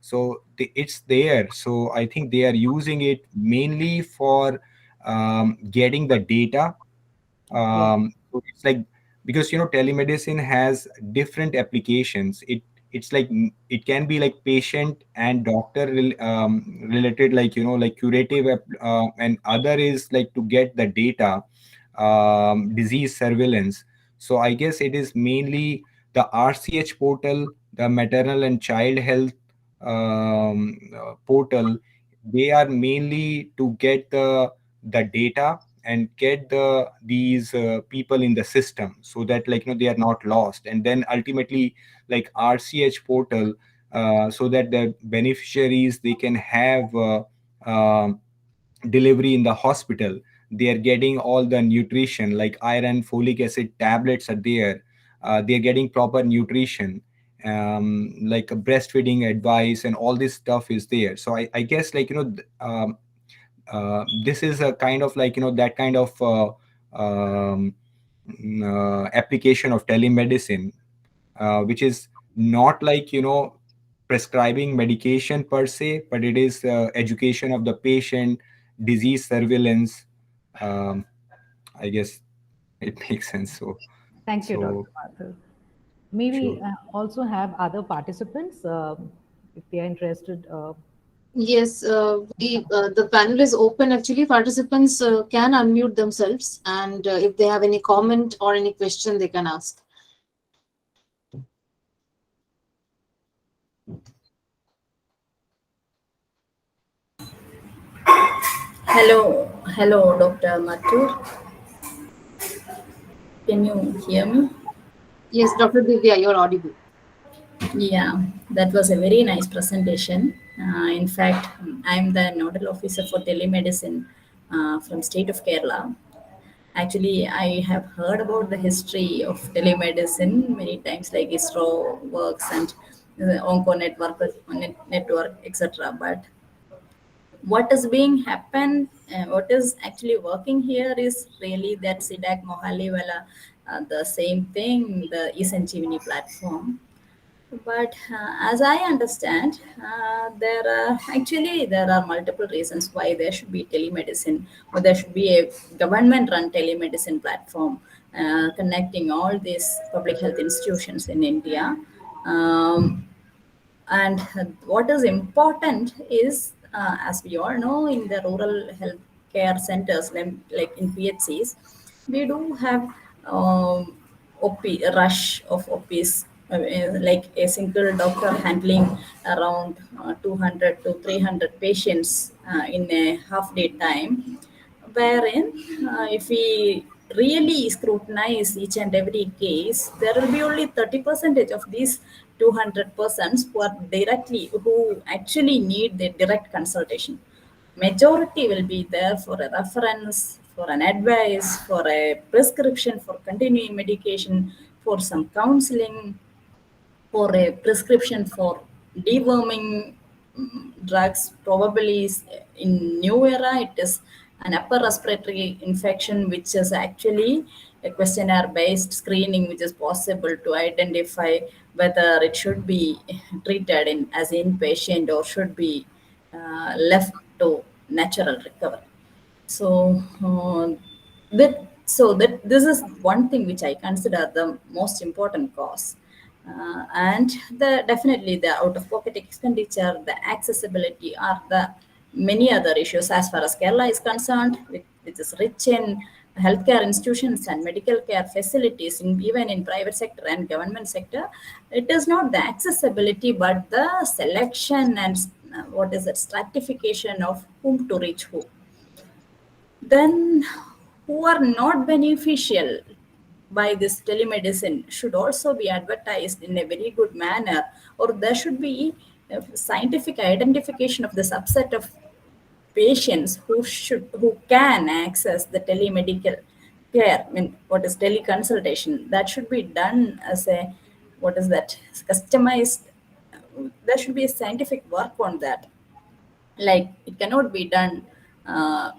So it's there. So I think they are using it mainly for getting the data. okay, So it's like, because telemedicine has different applications. It's like, it can be like patient and doctor related, like, like curative and other is like to get the data, disease surveillance. So I guess it is mainly the RCH portal, the maternal and child health portal. They are mainly to get the data and get these people in the system, so that, like, they are not lost, and then ultimately, like, RCH portal, so that the beneficiaries, they can have delivery in the hospital. They are getting all the nutrition, like iron, folic acid tablets are there. They are getting proper nutrition, like breastfeeding advice, and all this stuff is there. So I guess, like, this is a kind of, like, that kind of application of telemedicine, which is not like, prescribing medication per se, but it is education of the patient, disease surveillance. um, I guess it makes sense. So thank you, Dr. so Mathur. Maybe sure. also have other participants if they are interested. Yes, the panel is open. Actually, participants can unmute themselves, and if they have any comment or any question, they can ask. Hello, Dr. Mathur. Can you hear me? Yes, Dr. Divya, you're audible. Yeah, that was a very nice presentation. In fact, I'm the nodal officer for telemedicine from state of Kerala. Actually, I have heard about the history of telemedicine many times, like ISRO works and the Onco network, etc. But what is being happened, what is actually working here is really that Sidak Mohali Wala, the same thing, the eSanjeevani platform. But as I understand, there are multiple reasons why there should be telemedicine, or there should be a government-run telemedicine platform connecting all these public health institutions in India. Um, and what is important is, as we all know, in the rural health care centers, like in PHCs, we do have a rush of OPs, like a single doctor handling around 200 to 300 patients in a half day time, wherein if we really scrutinize each and every case, there will be only 30% of these 200 persons who actually need the direct consultation. Majority will be there for a reference, for an advice, for a prescription, for continuing medication, for some counseling, for a prescription for deworming drugs. Probably in new era, it is an upper respiratory infection, which is actually a questionnaire based screening, which is possible to identify whether it should be treated as inpatient or should be left to natural recovery. So that this is one thing which I consider the most important cause. And the definitely the out-of-pocket expenditure, the accessibility, are the many other issues as far as Kerala is concerned, which is rich in healthcare institutions and medical care facilities, even in private sector and government sector. It is not the accessibility, but the selection and what is it, stratification of whom to reach who. Then who are not beneficial by this telemedicine should also be advertised in a very good manner, or there should be a scientific identification of the subset of patients who can access the telemedical care. I mean, what is teleconsultation? That should be done as a, what is that, customized. There should be a scientific work on that. Like, it cannot be done uh,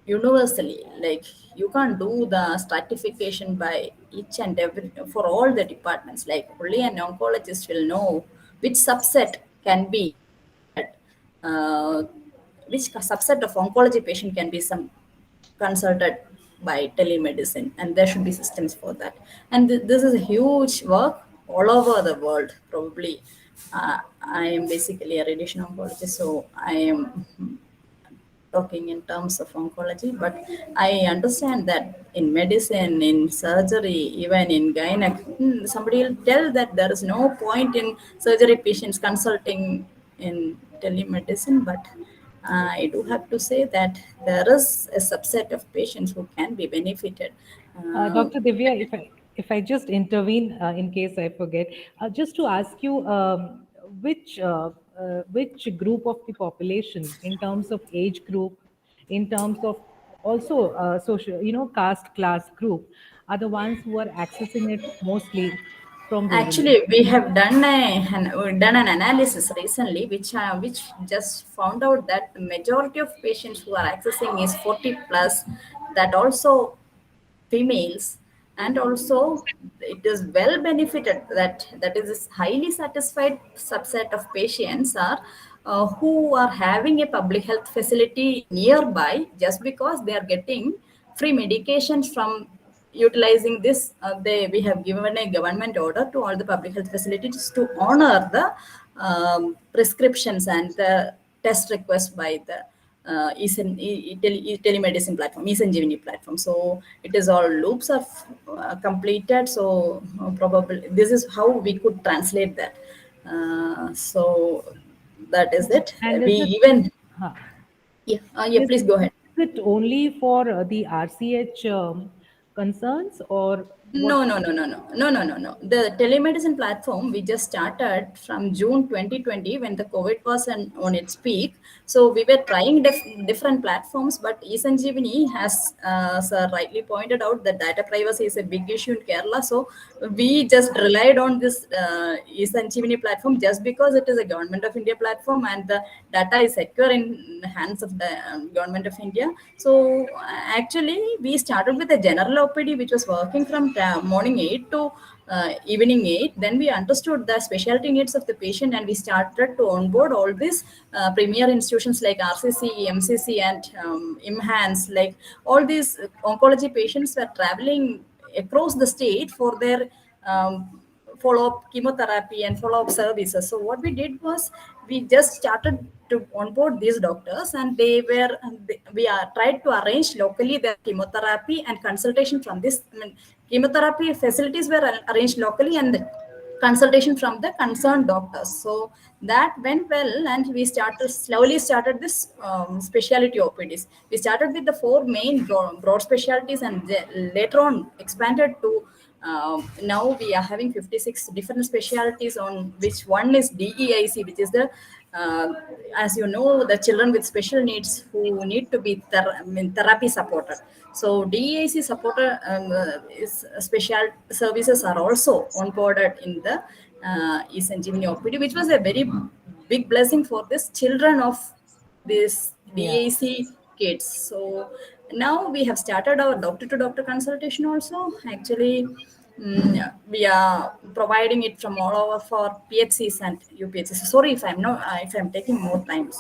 universally. Like, you can't do the stratification by each and every for all the departments. Like, only an oncologist will know which subset can be consulted, uh, which subset of oncology patient can be some consulted by telemedicine, and there should be systems for that. And this is a huge work all over the world. Probably I am basically a radiation oncologist, so I am talking in terms of oncology, but I understand that in medicine, in surgery, even in gynec, somebody will tell that there is no point in surgery patients consulting in telemedicine. But I do have to say that there is a subset of patients who can be benefited. Dr. Divya, if I just intervene in case I forget, just to ask you, which group of the population, in terms of age group, in terms of also social, caste class group, are the ones who are accessing it mostly from rural Actually, areas? we have done an analysis recently, which just found out that the majority of patients who are accessing is 40 plus. That also females, and also it is well benefited that is a highly satisfied subset of patients are who are having a public health facility nearby, just because they are getting free medications from utilizing this. We have given a government order to all the public health facilities to honor the prescriptions and the test request by the telemedicine platform, eSanjeevani platform. So it is all loops are completed. So probably this is how we could translate that. So that is it. And We is it, even, huh, yeah, please go ahead. is it only for the RCH concerns, or what? No, no, no, no, no, no, no, no, no. The telemedicine platform we just started from June 2020 when the COVID was on its peak. So we were trying different platforms, but eSanjeevani has, sir rightly pointed out, that data privacy is a big issue in Kerala. So we just relied on this eSanjeevani platform just because it is a Government of India platform and the data is secure in the hands of the Government of India. So actually, we started with a general OPD which was working from morning 8 to evening 8. Then we understood the specialty needs of the patient, and we started to onboard all these premier institutions like RCC, MCC, and IMHANS. Like, all these oncology patients were traveling across the state for their follow-up chemotherapy and follow-up services. So what we did was, we just started to onboard these doctors, and we are tried to arrange locally their chemotherapy and consultation from this. I mean, chemotherapy facilities were arranged locally, and the consultation from the concerned doctors. So that went well, and we slowly started this specialty OPDs. We started with the four main broad specialties, and later on expanded to now we are having 56 different specialties, on which one is DEIC, which is the as you know, the children with special needs who need to be therapy supported. So DEIC supported is special services are also onboarded in the eSanjeevani OPD, which was a very big blessing for these children of this Yeah. DAC kids. So now we have started our doctor to doctor consultation also. Actually, we are providing it from all over for PHCs and UPHCs. Sorry if I'm not if I'm taking more time.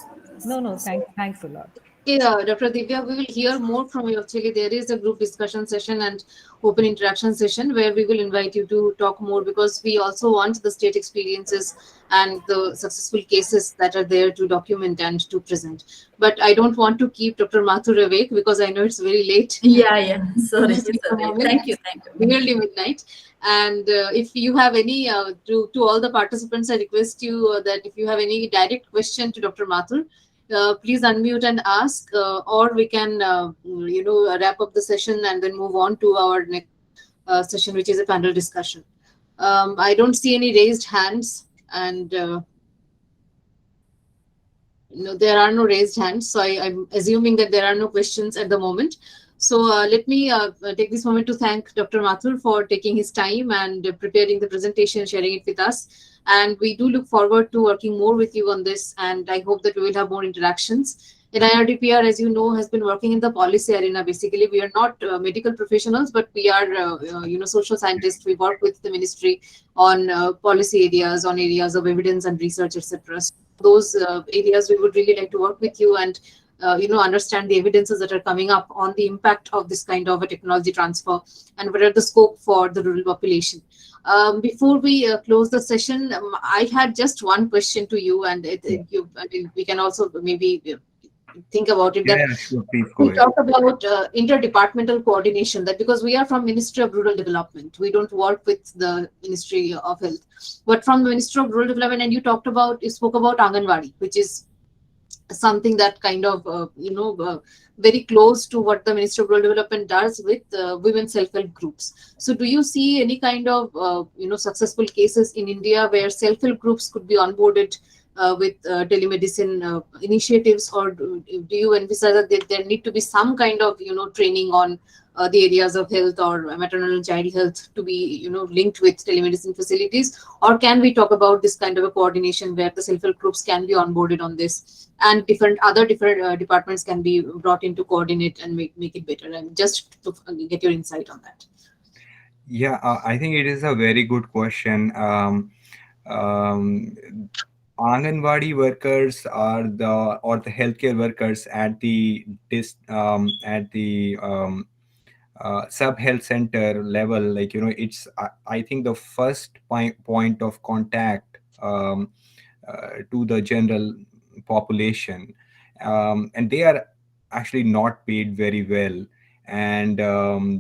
No, no, So thanks a lot. Okay, Dr. Divya, we will hear more from you. Actually, there is a group discussion session and open interaction session where we will invite you to talk more, because we also want the state experiences and the successful cases that are there to document and to present. But I don't want to keep Dr. Mathur awake because I know it's very late. Yeah, yeah. Sorry, At the sorry. moment, Thank you, it's thank you. nearly midnight. And if you have any, to all the participants, I request you that if you have any direct question to Dr. Mathur, please unmute and ask, or we can, wrap up the session and then move on to our next session, which is a panel discussion. I don't see any raised hands, and no, there are no raised hands, so I'm assuming that there are no questions at the moment. So let me take this moment to thank Dr. Mathur for taking his time and preparing the presentation, sharing it with us. And we do look forward to working more with you on this. And I hope that we will have more interactions. NIRDPR, as you know, has been working in the policy arena. Basically, we are not medical professionals, but we are, social scientists. We work with the ministry on policy areas, on areas of evidence and research, etc. Those areas we would really like to work with you and understand the evidences that are coming up on the impact of this kind of a technology transfer, and what are the scope for the rural population. Before we close the session, I had just one question to you, and I mean, we can also maybe think about it, Yeah, that yeah, sure. Please go we ahead. talk about interdepartmental coordination, that because we are from Ministry of Rural Development, we don't work with the Ministry of Health, but from the Ministry of Rural Development. And you spoke about Anganwadi, which is something that kind of very close to what the Ministry of Rural Development does with women self-help groups. So do you see any kind of successful cases in India where self-help groups could be onboarded with telemedicine initiatives, or do you envisage that there need to be some kind of training on the areas of health or maternal and child health to be linked with telemedicine facilities? Or can we talk about this kind of a coordination where the self-help groups can be onboarded on this, and different departments can be brought in to coordinate and make it better? And just to get your insight on that. Yeah, I think it is a very good question. Um, Anganwadi workers are the healthcare workers at the sub health center level. Like, it's I think the first point of contact to the general population, and they are actually not paid very well, and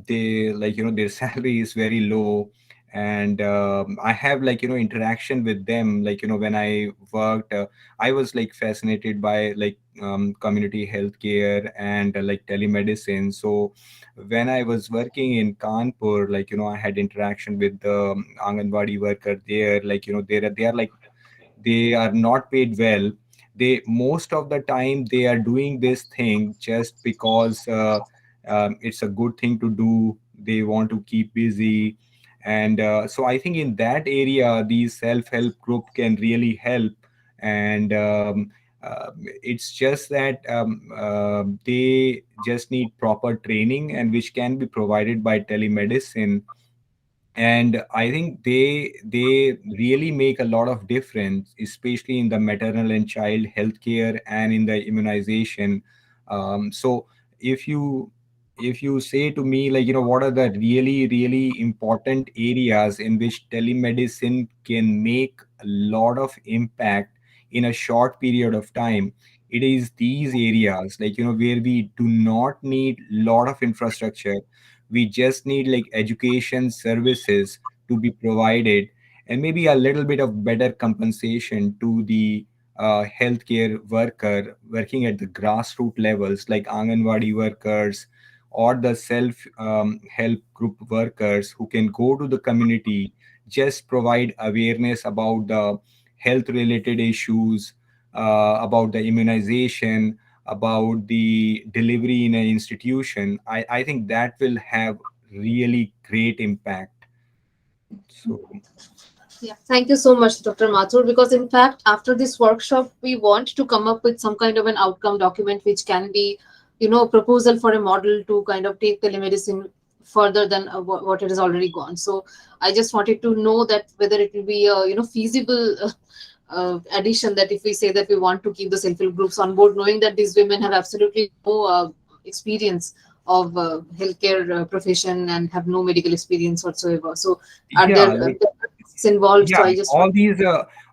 they, like, their salary is very low. And I have, like, interaction with them. Like, when I worked, I was like fascinated by, like, community healthcare and like telemedicine. So when I was working in Kanpur, like, I had interaction with the Anganwadi worker there. Like, they are like, they are not paid well. They, most of the time, they are doing this thing just because it's a good thing to do. They want to keep busy. And so I think in that area, these self-help group can really help. And it's just that they just need proper training, and which can be provided by telemedicine. And I think they really make a lot of difference, especially in the maternal and child healthcare and in the immunization. So if you if you say to me, like, what are the really important areas in which telemedicine can make a lot of impact in a short period of time, it is these areas, like, where we do not need lot of infrastructure. We just need like education services to be provided, and maybe a little bit of better compensation to the healthcare worker working at the grassroots levels, like Anganwadi workers or the self help group workers who can go to the community, just provide awareness about the health related issues, about the immunization, about the delivery in an institution. I think that will have really great impact. So Yeah, thank you so much, Dr. Mathur. Because in fact, after this workshop, we want to come up with some kind of an outcome document, which can be, a proposal for a model to kind of take telemedicine further than what it has already gone. So I just wanted to know that whether it will be, feasible addition that if we say that we want to keep the self-help groups on board, knowing that these women have absolutely no experience of healthcare profession and have no medical experience whatsoever. So are Yeah, there like involved? yeah, So I just all want. these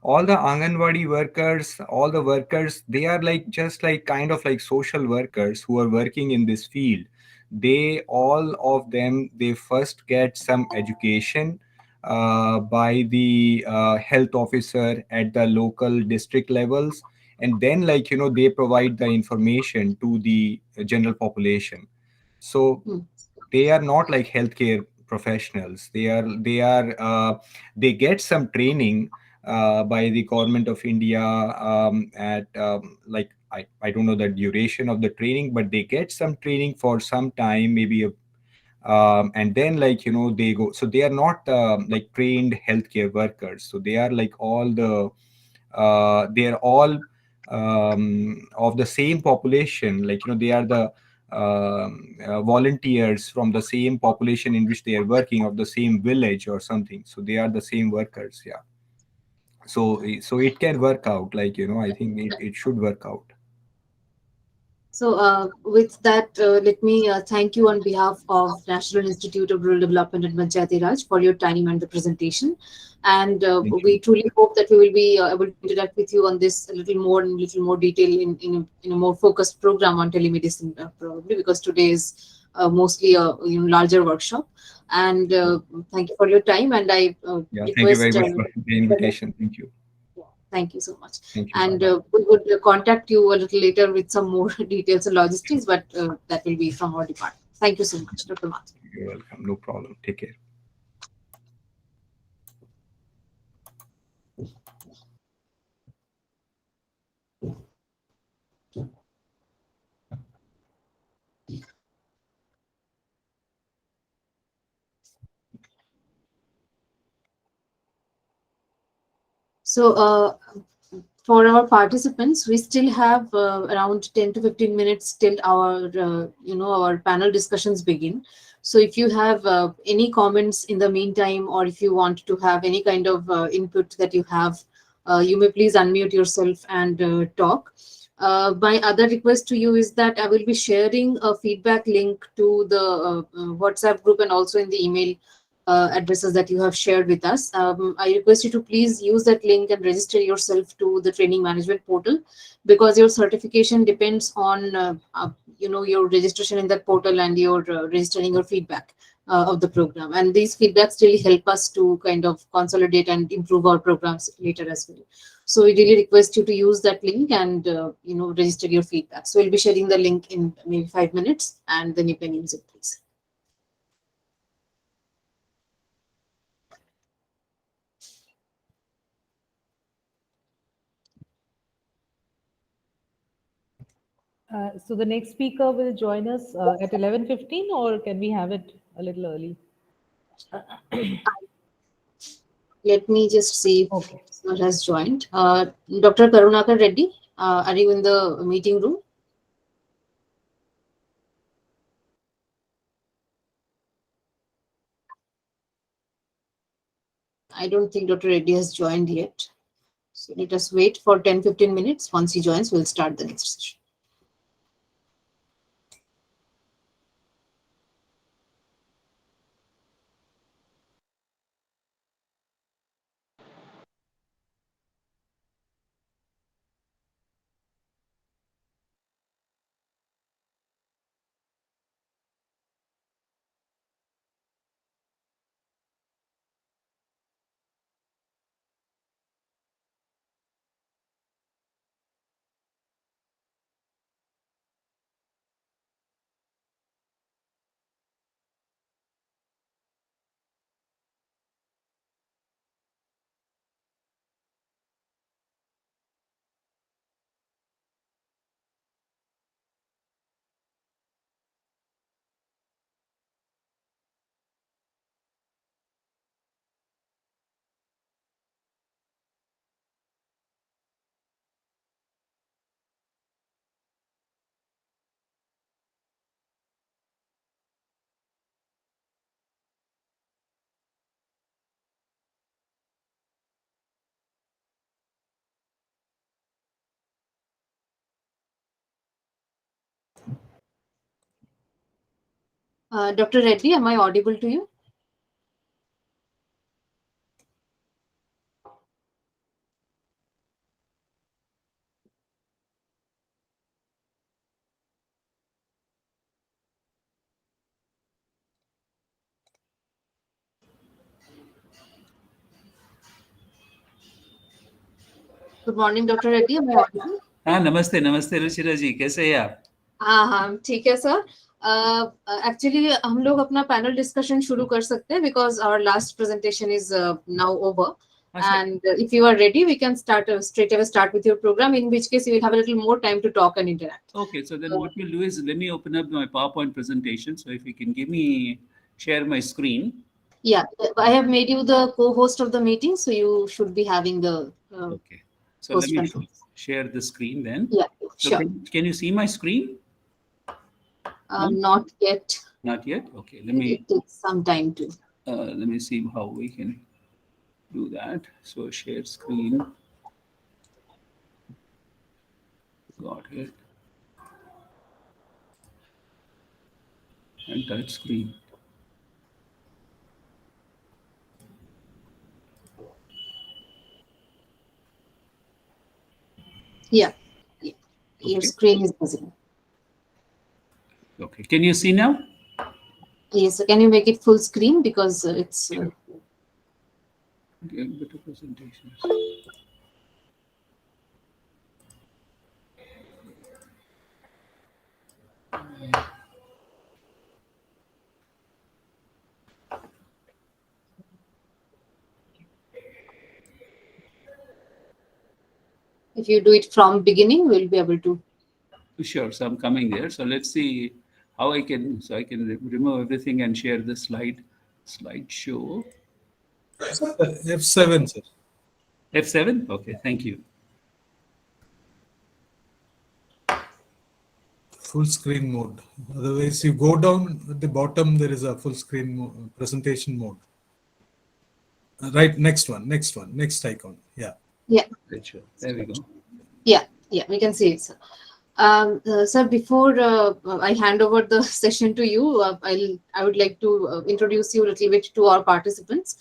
all the Anganwadi workers, all the workers, they are like just like kind of like social workers who are working in this field. They all of them, they first get some education by the health officer at the local district levels, and then like they provide the information to the general population. So Hmm. they are not like healthcare professionals. They get some training by the government of India at like I don't know the duration of the training, but they get some training for some time, maybe and then like they go. So they are not like trained healthcare workers. So they are like all the they are all of the same population. Like they are the volunteers from the same population in which they are working, of the same village or something. So they are the same workers. Yeah. So it can work out. Like I think it should work out. So, with that, let me thank you on behalf of National Institute of Rural Development and Panchayati Raj for your time and the presentation. And Thank you. we truly hope that we will be able to interact with you on this a little more in little more detail in a more focused program on telemedicine, probably because today is mostly a larger workshop. And thank you for your time. And I Yeah, thank you very request. much for the invitation. Thank you. Yeah, thank you so much. Thank you. Bye And bye. we would contact you a little later with some more details and logistics, but that will be from our department. Thank you so much, Dr. Mathur. You're welcome. No problem. Take care. So, for our participants, we still have around 10 to 15 minutes till our, our panel discussions begin. So, if you have any comments in the meantime, or if you want to have any kind of input that you have, you may please unmute yourself and talk. My other request to you is that I will be sharing a feedback link to the WhatsApp group and also in the email addresses that you have shared with us. I request you to please use that link and register yourself to the training management portal, because your certification depends on your registration in that portal and your registering your feedback of the program. And these feedbacks really help us to kind of consolidate and improve our programs later as well. So we really request you to use that link and register your feedback. So we'll be sharing the link in maybe 5 minutes, and then you can use it, please. So the next speaker will join us at 11:15, or can we have it a little early? Let me just see if Okay. someone has joined. Dr. Karunakar Reddy, are you in the meeting room? I don't think Dr. Reddy has joined yet. So let us wait for 10-15 minutes. Once he joins, we'll start the next session. Dr. Reddy, am I audible to you? Good morning, Dr. Reddy. Am I audible? हाँ नमस्ते नमस्ते रुचिरा जी कैसे हैं आप हाँ, ठीक है sir. Actually, हम लोग अपना पैनल डिस्कशन शुरू कर सकते हैं because our last presentation is now over. And if you are ready, we can start straight away start with your program. In which case, you will have a little more time to talk and interact. Okay, so then what we'll do is let me open up my PowerPoint presentation. So if you can give me share my screen. Yeah, I have made you the co-host of the meeting, so you should be having the Okay, so let me share the screen then. Yeah, so sure. Can you see my screen? No? Not yet. Not yet. Okay, let me. It takes some time to. Let me see how we can do that. So share screen. Got it. And touch screen. Yeah. Your screen is visible. Okay, can you see now? Yes, so can you make it full screen because it's. Okay, better presentations. If you do it from beginning, we'll be able to. Sure, so I'm coming there. So let's see how I can, so I can remove everything and share the slideshow. F7, sir. F7? Okay, thank you. Full screen mode. Otherwise, you go down at the bottom, there is a full screen presentation mode. Right, next one, next icon. Yeah. Yeah. Sure. There we go. Yeah, we can see it, sir. Sir, before I hand over the session to you, I would like to introduce you a little bit to our participants.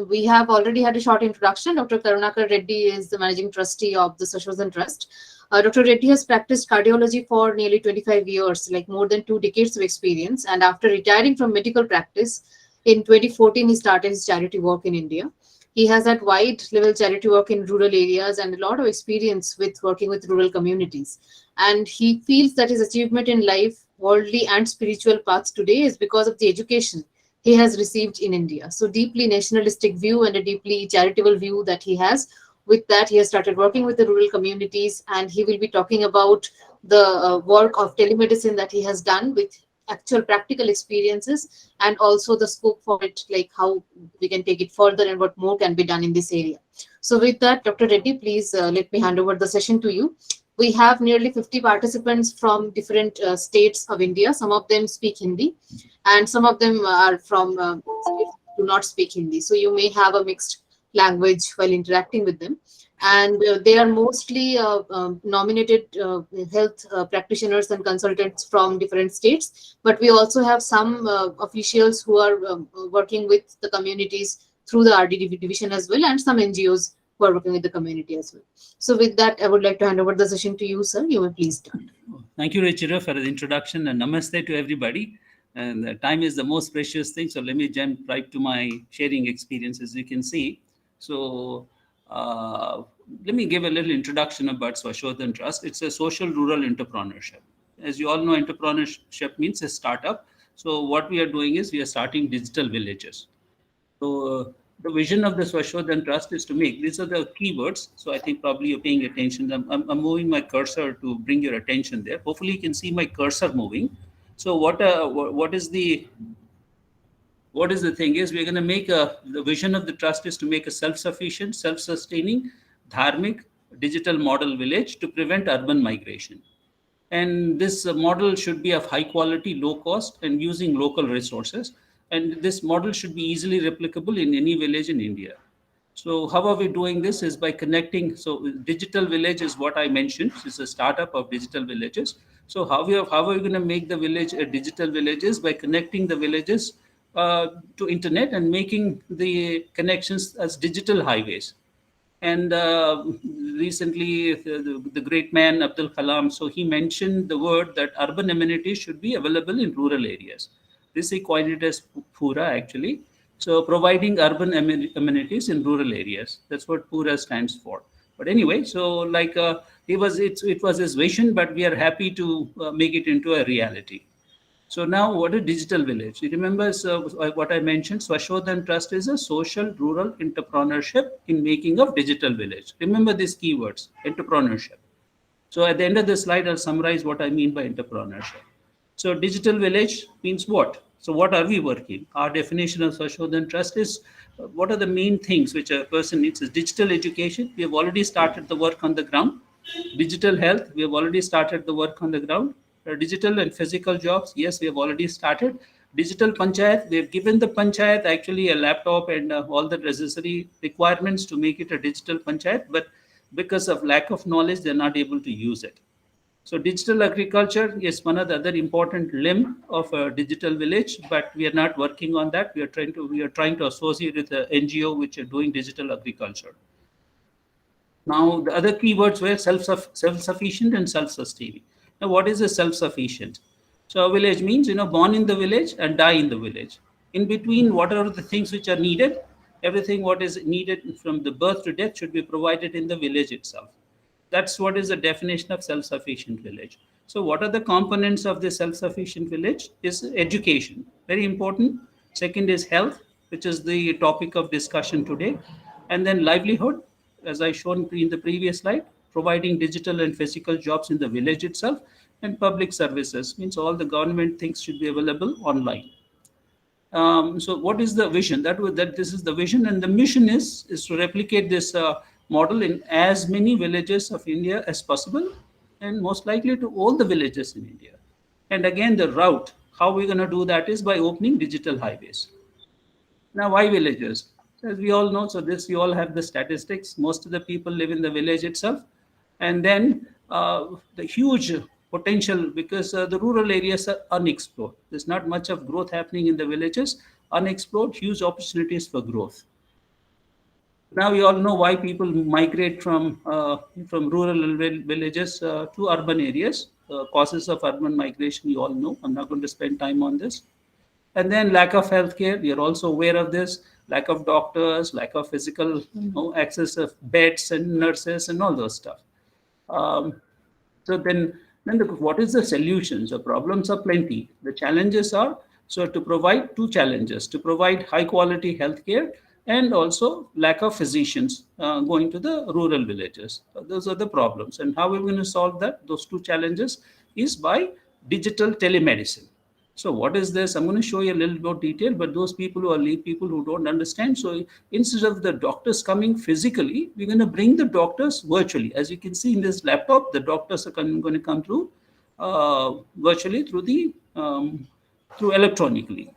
We have already had a short introduction. Dr. Karunakar Reddy is the managing trustee of the Sashwasan Trust. Dr. Reddy has practiced cardiology for nearly 25 years, like more than 2 decades of experience. And after retiring from medical practice in 2014, he started his charity work in India. He has had wide level charity work in rural areas and a lot of experience with working with rural communities. And he feels that his achievement in life, worldly and spiritual paths today is because of the education he has received in India. So deeply nationalistic view and a deeply charitable view that he has. With that, he has started working with the rural communities, and he will be talking about the work of telemedicine that he has done with actual practical experiences, and also the scope for it, like how we can take it further and what more can be done in this area. So with that, Dr. Reddy, please let me hand over the session to you. We have nearly 50 participants from different states of India. Some of them speak Hindi, and some of them are from states that do not speak Hindi. So you may have a mixed language while interacting with them. And they are mostly nominated health practitioners and consultants from different states. But we also have some officials who are working with the communities through the RD division as well, and some NGOs who are working with the community as well. So with that, I would like to hand over the session to you, sir. You may please start. Thank you, Ruchira, for the introduction, and namaste to everybody. And time is the most precious thing. So let me jump right to my sharing experience, as you can see. So let me give a little introduction about Swashodhan Trust. It's a social rural entrepreneurship. As you all know, entrepreneurship means a startup. So what we are doing is we are starting digital villages. So the vision of the Swashodhan Trust is to make, these are the keywords. So I think probably you're paying attention. I'm moving my cursor to bring your attention there. Hopefully you can see my cursor moving. So what is the thing is, we're going to make the vision of the trust is to make a self-sufficient, self-sustaining, dharmic digital model village to prevent urban migration. And this model should be of high quality, low cost, and using local resources. And this model should be easily replicable in any village in India. So how are we doing this is by connecting. So digital village is what I mentioned. It's a startup of digital villages. So how are we going to make the village a digital villages? By connecting the villages to internet and making the connections as digital highways. And recently, the great man Abdul Kalam, so he mentioned the word that urban amenities should be available in rural areas. This he coined it as Pura actually. So providing urban amenities in rural areas. That's what Pura stands for. But anyway, so like it was his vision, but we are happy to make it into a reality. So now, what is digital village? You remember what I mentioned? Swashodhan Trust is a social rural entrepreneurship in making of digital village. Remember these keywords: entrepreneurship. So at the end of the slide, I'll summarize what I mean by entrepreneurship. So digital village means what? So what are we working? Our definition of Swashodhan Trust is what are the main things which a person needs? Is digital education. We have already started the work on the ground. Digital health, we have already started the work on the ground. Digital and physical jobs, yes, we have already started. Digital panchayat, we have given the panchayat actually a laptop and all the necessary requirements to make it a digital panchayat, but because of lack of knowledge, they're not able to use it. So digital agriculture is one of the other important limb of a digital village, but we are not working on that. We are trying to associate with the NGO which are doing digital agriculture. Now, the other keywords were self-sufficient and self-sustaining. Now, what is a self-sufficient? So, a village means, born in the village and die in the village. In between, what are the things which are needed? Everything what is needed from the birth to death should be provided in the village itself. That's what is the definition of self-sufficient village. So, what are the components of the self-sufficient village? Is education, very important. Second is health, which is the topic of discussion today, and then livelihood, as I shown in the previous slide, providing digital and physical jobs in the village itself, and public services means all the government things should be available online. So what is the vision? That this is the vision, and the mission is to replicate this model in as many villages of India as possible, and most likely to all the villages in India. And again, the route, how we're going to do that is by opening digital highways. Now, why villages? As we all know, so this you all have the statistics. Most of the people live in the village itself, and then the huge potential because the rural areas are unexplored. There's not much of growth happening in the villages. Unexplored, huge opportunities for growth. Now we all know why people migrate from rural villages to urban areas. Causes of urban migration, you all know. I'm not going to spend time on this. And then lack of healthcare, we are also aware of this. Lack of doctors, lack of physical access of beds and nurses and all those stuff. So then what is the solution? So problems are plenty. The challenges are, so to provide two challenges, to provide high quality healthcare and also lack of physicians going to the rural villages. Those are the problems. And how are we going to solve that? Those two challenges is by digital telemedicine. So what is this? I'm going to show you a little more detail, but those people who are lay people who don't understand. So instead of the doctors coming physically, we're going to bring the doctors virtually. As you can see in this laptop, the doctors are going to come through virtually through electronically.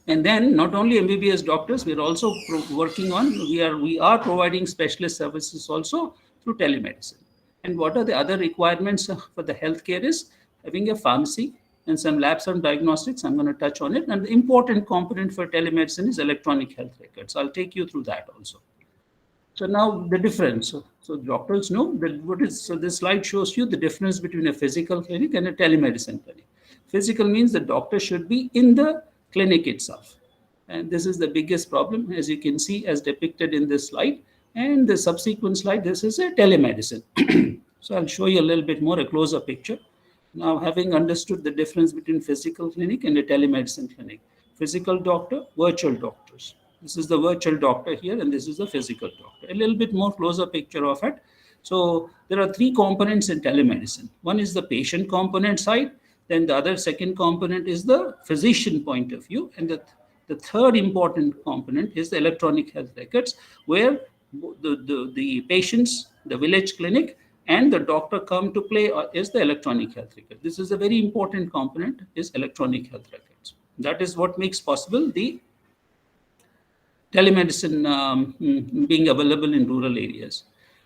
And then not only MBBS doctors, we're also working on, we are providing specialist services also through telemedicine. And what are the other requirements for the healthcare is having a pharmacy and some labs and diagnostics. I'm going to touch on it. And the important component for telemedicine is electronic health records. I'll take you through that also. So now the difference. So doctors know that so this slide shows you the difference between a physical clinic and a telemedicine clinic. Physical means the doctor should be in the clinic itself. And this is the biggest problem, as you can see, as depicted in this slide. And the subsequent slide, this is a telemedicine. So I'll show you a little bit more, a closer picture. Now, having understood the difference between physical clinic and a telemedicine clinic, physical doctor, virtual doctors. This is the virtual doctor here, and this is the physical doctor. A little bit more closer picture of it. So there are three components in telemedicine. One is the patient component side. Then the other second component is the physician point of view. And the third important component is the electronic health records, where the patients, the village clinic, and the doctor come to play is the electronic health record. This is a very important component, is electronic health records. That is what makes possible the telemedicine being available in rural areas.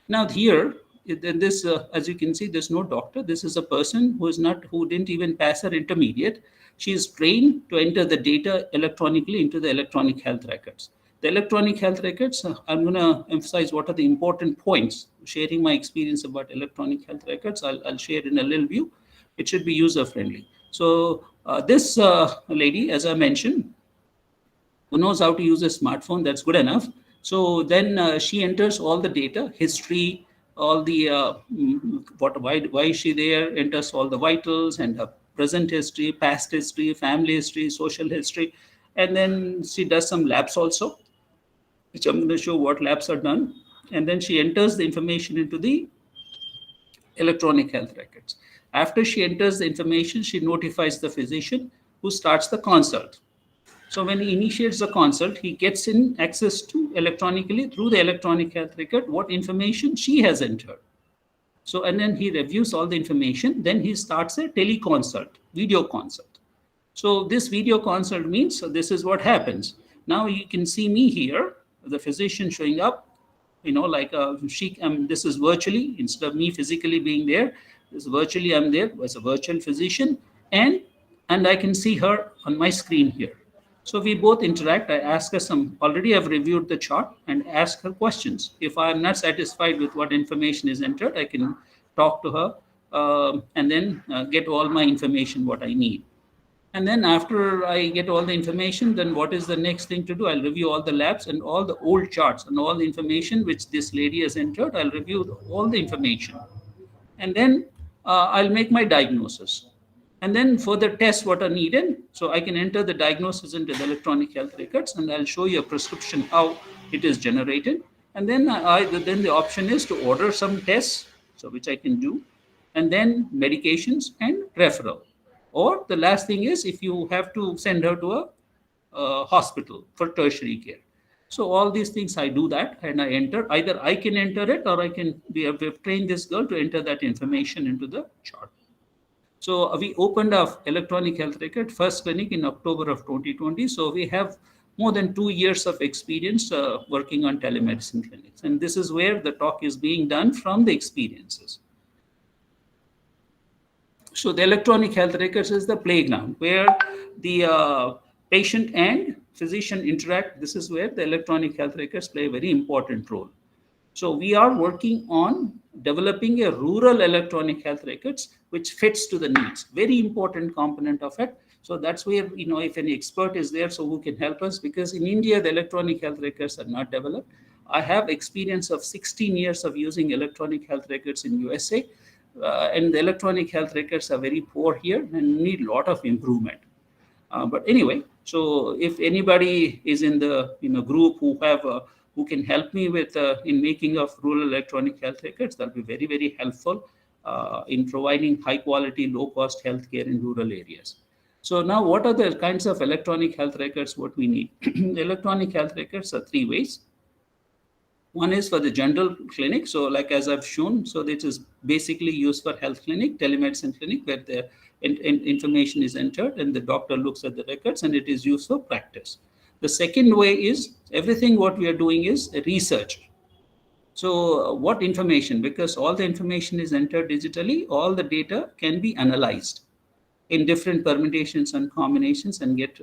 Now here then this, as you can see, there's no doctor. This is a person who didn't even pass her intermediate. She is trained to enter the data electronically into the electronic health records. The electronic health records, I'm going to emphasize what are the important points. Sharing my experience about electronic health records, I'll share in a little view. It should be user friendly. So this lady, as I mentioned, who knows how to use a smartphone, that's good enough. So then she enters all the data, history, all the why is she there, enters all the vitals and her present history, past history, family history, social history, and then she does some labs also, which I'm going to show what labs are done. And then she enters the information into the electronic health records. After she enters the information, she notifies the physician who starts the consult. So when he initiates the consult, he gets in access to electronically through the electronic health record what information she has entered. So, and then he reviews all the information. Then he starts a teleconsult, video consult. So this video consult means, so this is what happens. Now you can see me here, the physician showing up, like this is virtually, instead of me physically being there, this virtually I'm there as a virtual physician, and I can see her on my screen here. So we both interact. I ask her already I've reviewed the chart and ask her questions. If I'm not satisfied with what information is entered, I can talk to her and then get all my information, what I need. And then after I get all the information, then what is the next thing to do? I'll review all the labs and all the old charts and all the information which this lady has entered. I'll review all the information. And then I'll make my diagnosis. And then further tests what are needed. So I can enter the diagnosis into the electronic health records, and I'll show you a prescription, how it is generated. And then then the option is to order some tests, so which I can do, and then medications and referral. Or the last thing is if you have to send her to a hospital for tertiary care. So all these things I do that, and I enter. Either I can enter it, or we have trained this girl to enter that information into the chart. So we opened our electronic health record first clinic in October of 2020. So we have more than 2 years of experience working on telemedicine clinics. And this is where the talk is being done from the experiences. So the electronic health records is the playground where the patient and physician interact. This is where the electronic health records play a very important role. So we are working on developing a rural electronic health records which fits to the needs. Very important component of it. So that's where, if any expert is there, so who can help us, because in India, the electronic health records are not developed. I have experience of 16 years of using electronic health records in USA. And the electronic health records are very poor here and need a lot of improvement. But anyway, so if anybody is in the group who can help me with in making of rural electronic health records, that'll be very, very helpful in providing high quality, low cost healthcare in rural areas. So now what are the kinds of electronic health records what we need? Electronic health records are 3 ways. One is for the general clinic. So like as I've shown, so this is basically used for health clinic, telemedicine clinic, where the information is entered and the doctor looks at the records, and it is used for practice. The second way is everything what we are doing is research. So what information? Because all the information is entered digitally, all the data can be analyzed in different permutations and combinations and get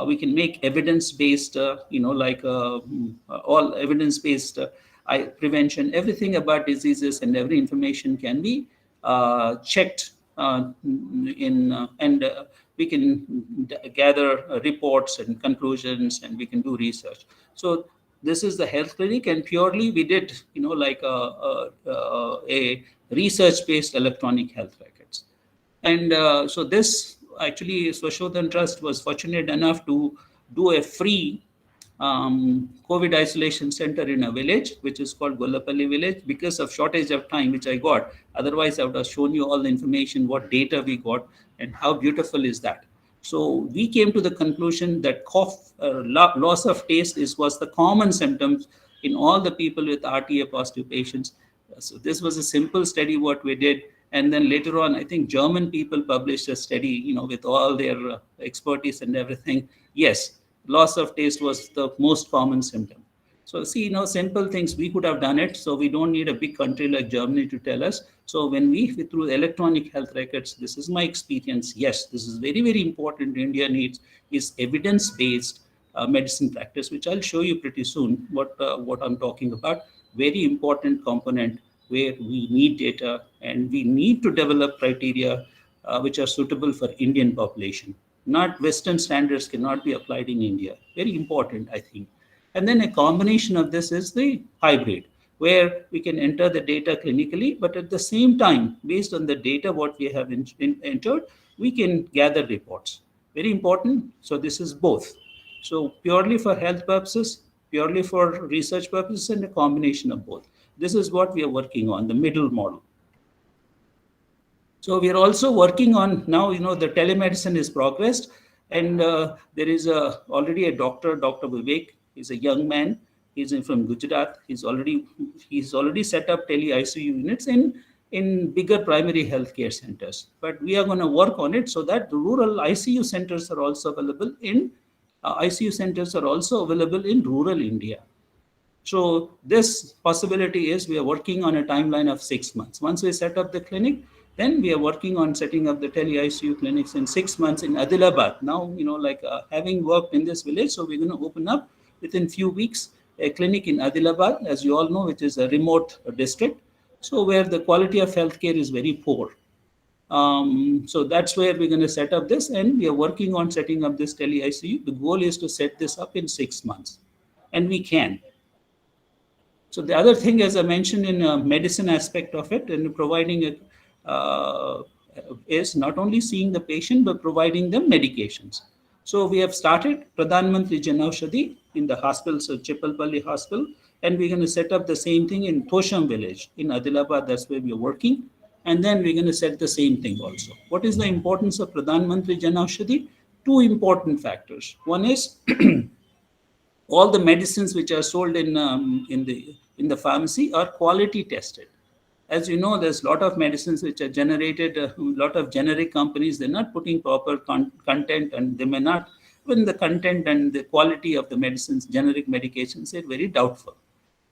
we can make evidence-based, all evidence-based prevention, everything about diseases and every information can be checked and we can gather reports and conclusions, and we can do research. So this is the health clinic, and purely we did, a research-based electronic health records. And so this actually, Swashodhan Trust was fortunate enough to do a free COVID isolation center in a village, which is called Gollapalli village, because of shortage of time, which I got. Otherwise, I would have shown you all the information, what data we got, and how beautiful is that. So we came to the conclusion that cough, loss of taste was the common symptoms in all the people with RTA positive patients. So this was a simple study what we did. And then later on, I think German people published a study, with all their expertise and everything. Yes, loss of taste was the most common symptom. So see, simple things, we could have done it. So we don't need a big country like Germany to tell us. So when we, through electronic health records, this is my experience. Yes, this is very, very important. India needs is evidence-based medicine practice, which I'll show you pretty soon. What I'm talking about, very important component where we need data and we need to develop criteria which are suitable for Indian population. Not Western standards cannot be applied in India. Very important, I think. And then a combination of this is the hybrid, where we can enter the data clinically, but at the same time, based on the data what we have entered, we can gather reports. Very important. So this is both. So purely for health purposes, purely for research purposes, and a combination of both. This is what we are working on, the middle model. So we are also working on now, the telemedicine is progressed, and there is already a doctor, Dr. Vivek. He's a young man. He's from Gujarat. He's already set up tele-ICU units in bigger primary healthcare centers. But we are going to work on it so that the rural ICU centers are also available in rural India. So this possibility is, we are working on a timeline of 6 months. Once we set up the clinic, then we are working on setting up the tele-ICU clinics in 6 months in Adilabad. Now, having worked in this village, so we're going to open up within few weeks a clinic in Adilabad, as you all know, which is a remote district. So where the quality of healthcare is very poor. So that's where we're going to set up this, and we are working on setting up this tele-ICU. The goal is to set this up in 6 months, and we can. So the other thing, as I mentioned, in medicine aspect of it, and providing it is not only seeing the patient, but providing them medications. So we have started Pradhan Mantri Jan Aushadhi in the hospital, so Chipalpalli Hospital, and we're going to set up the same thing in Tosham village in Adilabad. That's where we're working. And then we're going to set the same thing also. What is the importance of Pradhan Mantri Jan Aushadhi? Two important factors. One is all the medicines which are sold in the pharmacy are quality tested. As you know, there's a lot of medicines which are generated, a lot of generic companies, they're not putting proper content, and they may not, even the content and the quality of the medicines, generic medications, are very doubtful.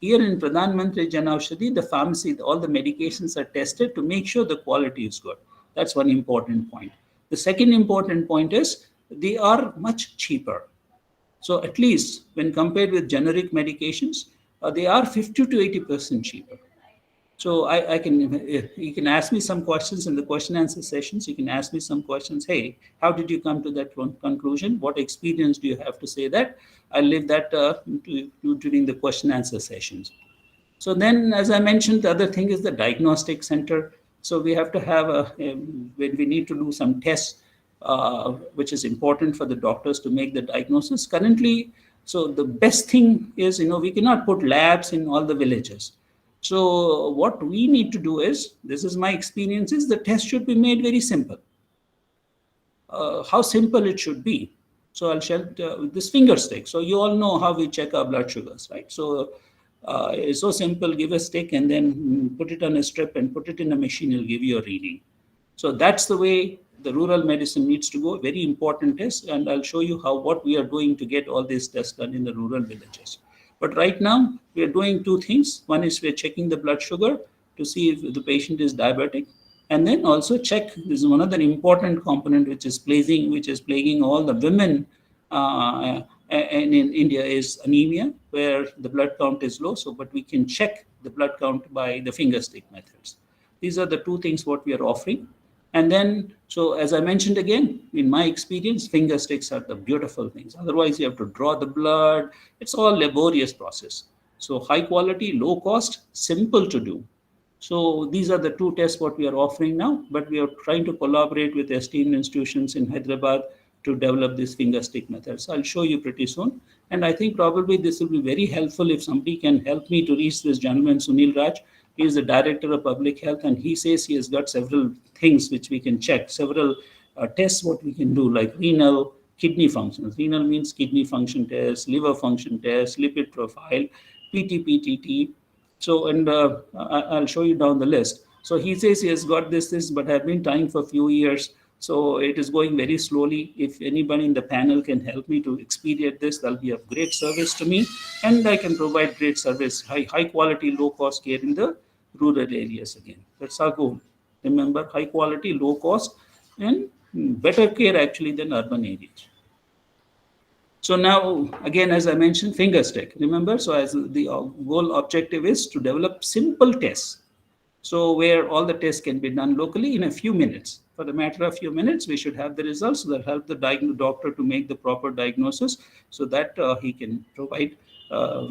Here in Pradhan Mantri Jan Aushadhi, the pharmacy, all the medications are tested to make sure the quality is good. That's one important point. The second important point is they are much cheaper. So at least when compared with generic medications, they are 50 to 80% cheaper. So you can ask me some questions in the question answer sessions. You can ask me some questions. Hey, how did you come to that conclusion? What experience do you have to say that? I'll leave that during the question answer sessions. So then, as I mentioned, the other thing is the diagnostic center. So we have to have when we need to do some tests, which is important for the doctors to make the diagnosis. Currently, so the best thing is, we cannot put labs in all the villages. So what we need to do is, this is my experience, is the test should be made very simple. How simple it should be. So I'll share this finger stick. So you all know how we check our blood sugars, right? So it's so simple. Give a stick and then put it on a strip and put it in a machine. It'll give you a reading. So that's the way the rural medicine needs to go. Very important test, and I'll show you what we are doing to get all these tests done in the rural villages. But right now, we are doing two things. One is we're checking the blood sugar to see if the patient is diabetic. And then also check, this is one other important component which is plaguing all the women and in India, is anemia, where the blood count is low. So, but we can check the blood count by the finger stick methods. These are the two things what we are offering. And then, so as I mentioned again, in my experience, finger sticks are the beautiful things. Otherwise, you have to draw the blood. It's all laborious process. So high quality, low cost, simple to do. So these are the two tests what we are offering now, but we are trying to collaborate with esteemed institutions in Hyderabad to develop this finger stick method. So I'll show you pretty soon. And I think probably this will be very helpful if somebody can help me to reach this gentleman, Sunil Raj. He is the director of public health, and he says he has got several things which we can check, several tests what we can do, like renal, kidney functions. Renal means kidney function test, liver function test, lipid profile, PT-PTT. So, and I'll show you down the list. So he says he has got this, but I've been trying for a few years. So it is going very slowly. If anybody in the panel can help me to expedite this, that'll be of great service to me, and I can provide great service, high quality, low cost care in the rural areas again. That's our goal. Remember, high quality, low cost, and better care actually than urban areas. So now, again, as I mentioned, finger stick. Remember, so as the goal objective is to develop simple tests. So where all the tests can be done locally in a few minutes. For the matter of few minutes, we should have the results that help the doctor to make the proper diagnosis so that he can provide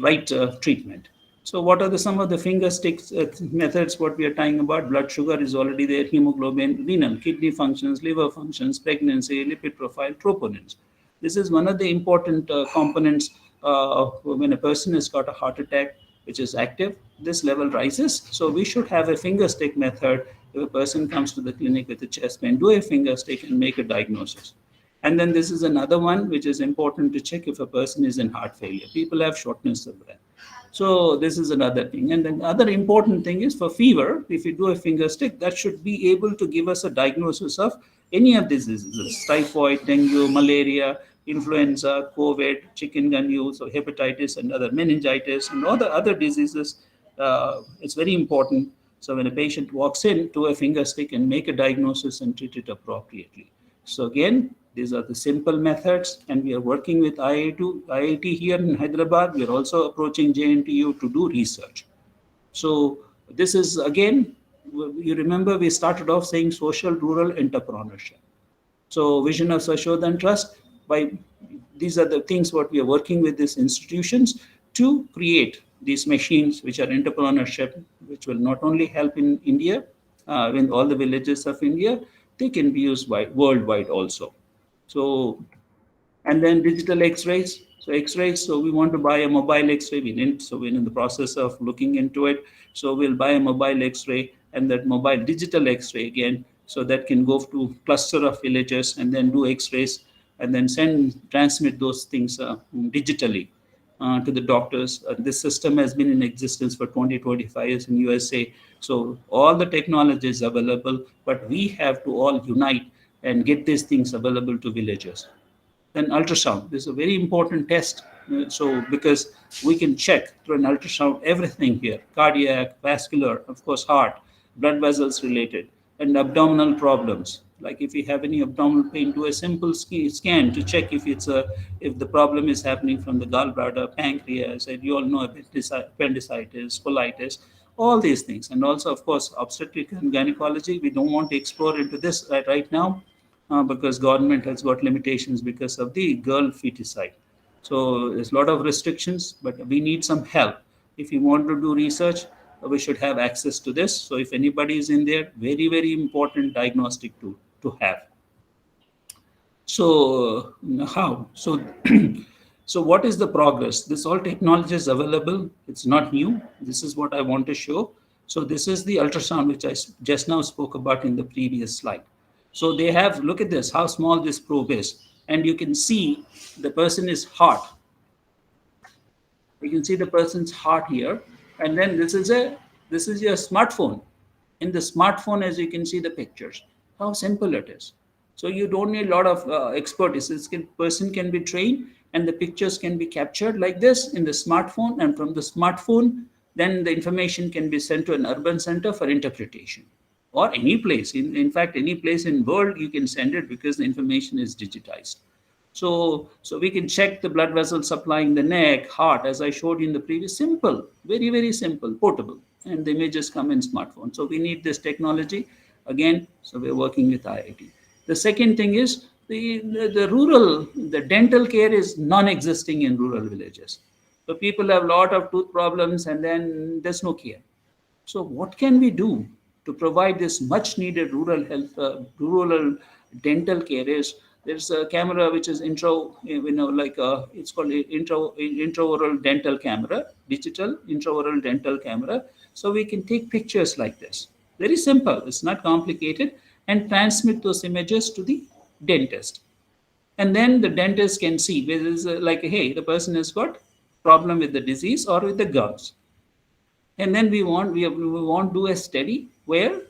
right treatment. So what are some of the finger sticks methods? What we are talking about? Blood sugar is already there, hemoglobin, renal, kidney functions, liver functions, pregnancy, lipid profile, troponins. This is one of the important components when a person has got a heart attack, which is active, this level rises. So we should have a finger stick method. If a person comes to the clinic with a chest pain, do a finger stick and make a diagnosis. And then this is another one which is important to check if a person is in heart failure. People have shortness of breath. So this is another thing. And then the other important thing is for fever, if you do a finger stick, that should be able to give us a diagnosis of any of these diseases: typhoid, dengue, malaria, influenza, COVID, chikungunya, so hepatitis and other meningitis and all the other diseases. It's very important. So when a patient walks in, do a finger stick and make a diagnosis and treat it appropriately. So again, these are the simple methods, and we are working with IIT here in Hyderabad. We are also approaching JNTU to do research. So this is, again, you remember we started off saying social rural entrepreneurship. So vision of Sashodhan Trust, these are the things what we are working with these institutions to create these machines which are entrepreneurship, which will not only help in India, in all the villages of India, they can be used worldwide also. So, and then digital X-rays. So X-rays, so we want to buy a mobile X-ray. We're in the process of looking into it. So we'll buy a mobile X-ray, and that mobile digital X-ray again, so that can go to cluster of villages and then do X-rays and then transmit those things digitally to the doctors. This system has been in existence for 25 years in USA. So all the technology is available, but we have to all unite and get these things available to villagers. Then ultrasound, this is a very important test. So because we can check through an ultrasound everything here: cardiac, vascular, of course, heart, blood vessels related, and abdominal problems. Like if you have any abdominal pain, do a simple scan to check if if the problem is happening from the gallbladder, pancreas, and you all know appendicitis, colitis, all these things. And also, of course, obstetric and gynecology. We don't want to explore into this right now because government has got limitations because of the girl feticide. So there's a lot of restrictions, but we need some help. If you want to do research, we should have access to this. So if anybody is in there, very, very important diagnostic tool to have. So how? So, so what is the progress? This all technology is available. It's not new. This is what I want to show. So this is the ultrasound, which I just now spoke about in the previous slide. So they have, look at this, how small this probe is. And you can see the person is heart. You can see the person's heart here. And then this is your smartphone. In the smartphone, as you can see the pictures, how simple it is. So you don't need a lot of expertise. This person can be trained, and the pictures can be captured like this in the smartphone. And from the smartphone, then the information can be sent to an urban center for interpretation, or any place. In fact, any place in world, you can send it because the information is digitized. So we can check the blood vessel supply in the neck, heart, as I showed you in the previous. Simple, very, very simple, portable. And the images come in smartphone. So we need this technology. Again, so we're working with IIT. The second thing is the dental care is non-existing in rural villages. So people have a lot of tooth problems and then there's no care. So what can we do to provide this much needed rural health, rural dental care? There's a camera which is it's called intraoral dental camera, digital intraoral dental camera. So we can take pictures like this. Very simple, it's not complicated, and transmit those images to the dentist. And then the dentist can see whether it's like, hey, the person has got problem with the disease or with the gums. And then we want to do a study where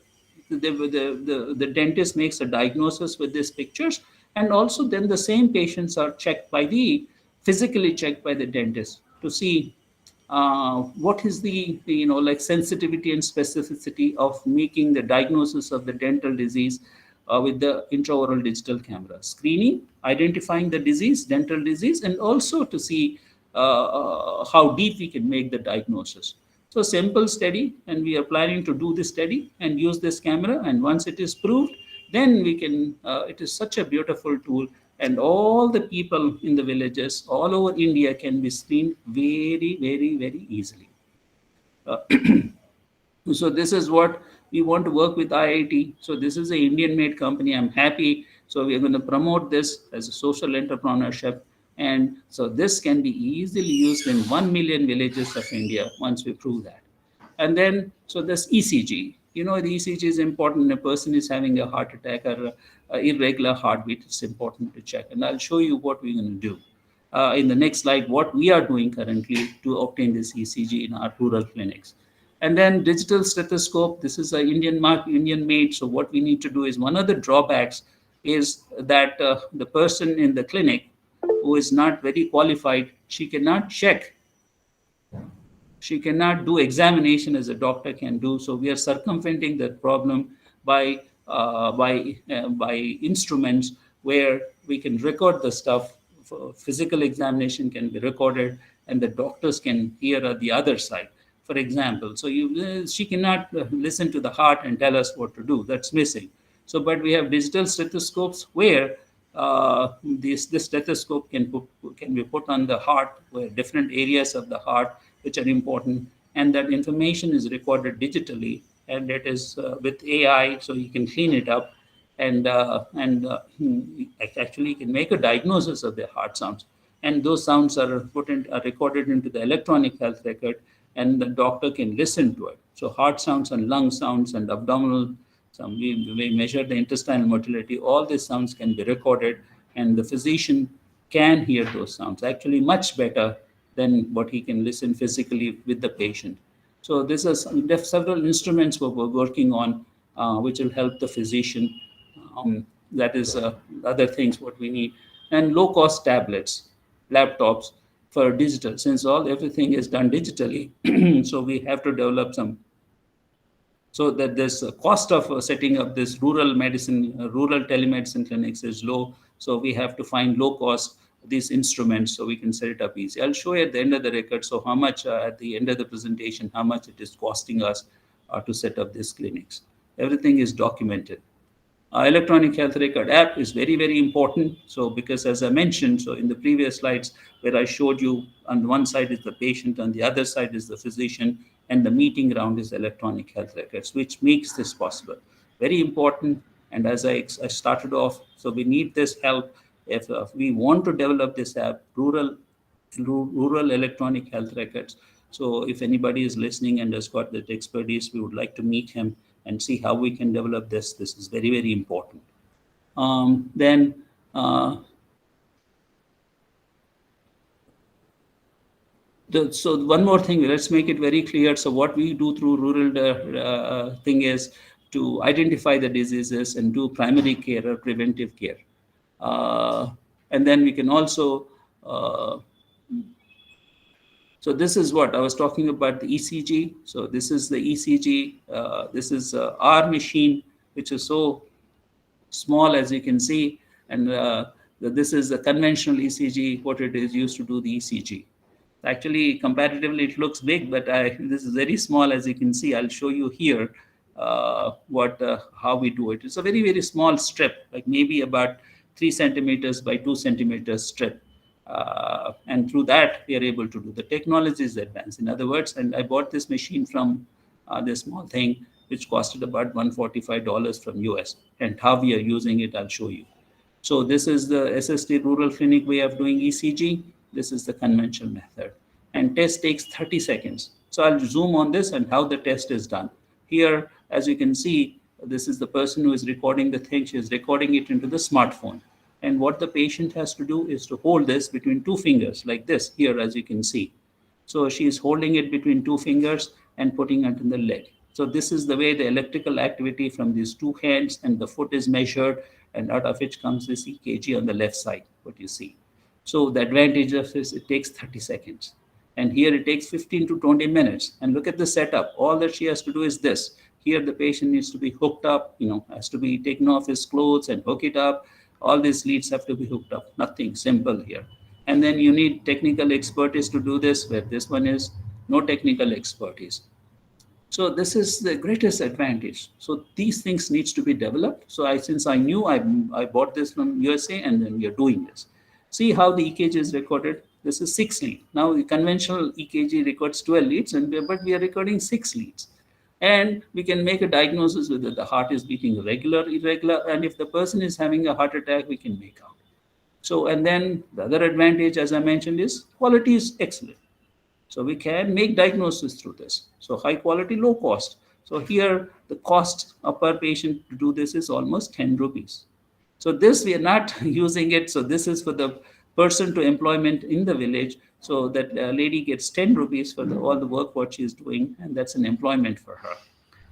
the dentist makes a diagnosis with these pictures, and also then the same patients are physically checked by the dentist to see what is the like sensitivity and specificity of making the diagnosis of the dental disease with the intraoral digital camera screening, identifying the disease, dental disease, and also to see how deep we can make the diagnosis. So simple study, and we are planning to do this study and use this camera. And once it is proved, then we can. It is such a beautiful tool, and all the people in the villages all over India can be screened very, very, very easily. Uh, so this is what we want to work with IIT. So this is an Indian-made company. I'm happy. So we're going to promote this as a social entrepreneurship. And so this can be easily used in 1 million villages of India once we prove that. And then, so this ECG, the ECG is important. A person is having a heart attack or irregular heartbeat. It's important to check. And I'll show you what we're going to do in the next slide, what we are doing currently to obtain this ECG in our rural clinics. And then digital stethoscope. This is an Indian made. So what we need to do is, one of the drawbacks is that the person in the clinic who is not very qualified, she cannot check. She cannot do examination as a doctor can do. So we are circumventing that problem by instruments where we can record the stuff. Physical examination can be recorded, and the doctors can hear at the other side. For example, so she cannot listen to the heart and tell us what to do. That's missing. So, but we have digital stethoscopes where this stethoscope can be put on the heart, where different areas of the heart which are important, and that information is recorded digitally, and it is with AI, so you can clean it up, and actually can make a diagnosis of the heart sounds, and those sounds are recorded into the electronic health record, and the doctor can listen to it. So heart sounds and lung sounds and abdominal sound, we measure the intestinal motility, all these sounds can be recorded, and the physician can hear those sounds actually much better than what he can listen physically with the patient. So this is several instruments we're working on, which will help the physician. That is other things what we need. And low-cost tablets, laptops for digital, since everything is done digitally. So we have to develop some. So that this cost of setting up this rural telemedicine clinics is low. So we have to find low cost these instruments so we can set it up easy. I'll show you at the end of the record. So how much at the end of the presentation, how much it is costing us to set up these clinics. Everything is documented. Electronic health record app is very, very important. So because as I mentioned, so in the previous slides where I showed you, on one side is the patient, on the other side is the physician, and the meeting ground is electronic health records, which makes this possible. Very important. And as I started off, so we need this help. If we want to develop this app, rural electronic health records. So if anybody is listening and has got that expertise, we would like to meet him and see how we can develop this. This is very, very important. So one more thing, let's make it very clear. So what we do through rural thing is to identify the diseases and do primary care or preventive care. And then we can also, so this is what I was talking about, the ECG. So this is the ECG. This is our machine, which is so small, as you can see. And this is the conventional ECG, what it is used to do the ECG. Actually, comparatively, it looks big, but this is very small, as you can see. I'll show you here how we do it. It's a very, very small strip, like maybe about 3 centimeters by 2 centimeters strip. And through that, we are able to do. The technology is advanced. In other words, and I bought this machine from this small thing, which costed about $145 from US. And how we are using it, I'll show you. So this is the SST rural clinic way of doing ECG. This is the conventional method. And test takes 30 seconds. So I'll zoom on this and how the test is done. Here, as you can see, this is the person who is recording the thing. She is recording it into the smartphone. And what the patient has to do is to hold this between 2 fingers, like this, here, as you can see. So she is holding it between 2 fingers and putting it in the leg. So this is the way the electrical activity from these two hands and the foot is measured, and out of which comes this EKG on the left side, what you see. So the advantage of this, it takes 30 seconds. And here it takes 15 to 20 minutes. And look at the setup. All that she has to do is this. Here the patient needs to be hooked up, has to be taken off his clothes and hook it up. All these leads have to be hooked up. Nothing simple here. And then you need technical expertise to do this, where this one is no technical expertise. So this is the greatest advantage. So these things needs to be developed. So since I knew, I bought this from USA, and then we are doing this. See how the EKG is recorded. This is 6 lead. Now the conventional EKG records 12 leads, but we are recording 6 leads. And we can make a diagnosis whether the heart is beating regular, irregular, and if the person is having a heart attack, we can make out. So, and then the other advantage, as I mentioned, is quality is excellent. So we can make diagnosis through this. So high quality, low cost. So here the cost per patient to do this is almost 10 rupees. So this we are not using it. So this is for the person to employment in the village. So that lady gets 10 rupees for all the work what she is doing, and that's an employment for her.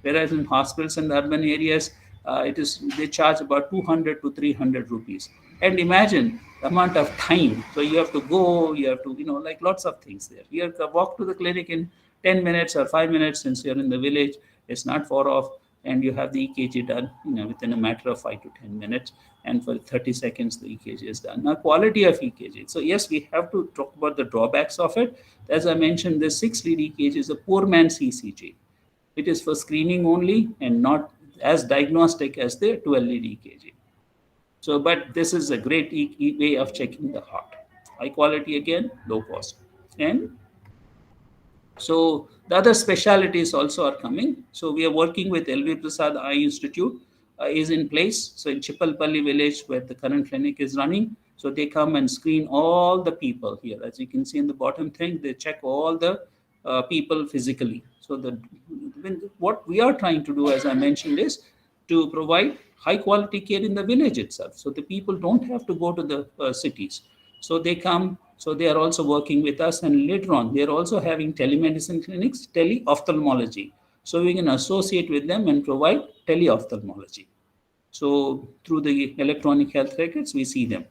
Whereas in hospitals and urban areas, they charge about 200 to 300 rupees. And imagine the amount of time. So you have to go, you have to, like lots of things there. You have to walk to the clinic in 10 minutes or 5 minutes since you're in the village. It's not far off, and you have the EKG done, within a matter of 5 to 10 minutes. And for 30 seconds, the EKG is done. Now, quality of EKG. So yes, we have to talk about the drawbacks of it. As I mentioned, the 6-lead EKG is a poor man's ECG. It is for screening only and not as diagnostic as the 12-lead EKG. So, but this is a great way of checking the heart. High quality again, low cost. And so the other specialties also are coming. So we are working with LV Prasad Eye Institute is in place. So in Chipalpalli village where the current clinic is running, so they come and screen all the people here. As you can see in the bottom thing, they check all the people physically. So what we are trying to do, as I mentioned, is to provide high quality care in the village itself. So the people don't have to go to the cities. So they come, so they are also working with us, and later on, they are also having telemedicine clinics, teleophthalmology. So we can associate with them and provide teleophthalmology. So through the electronic health records, we see them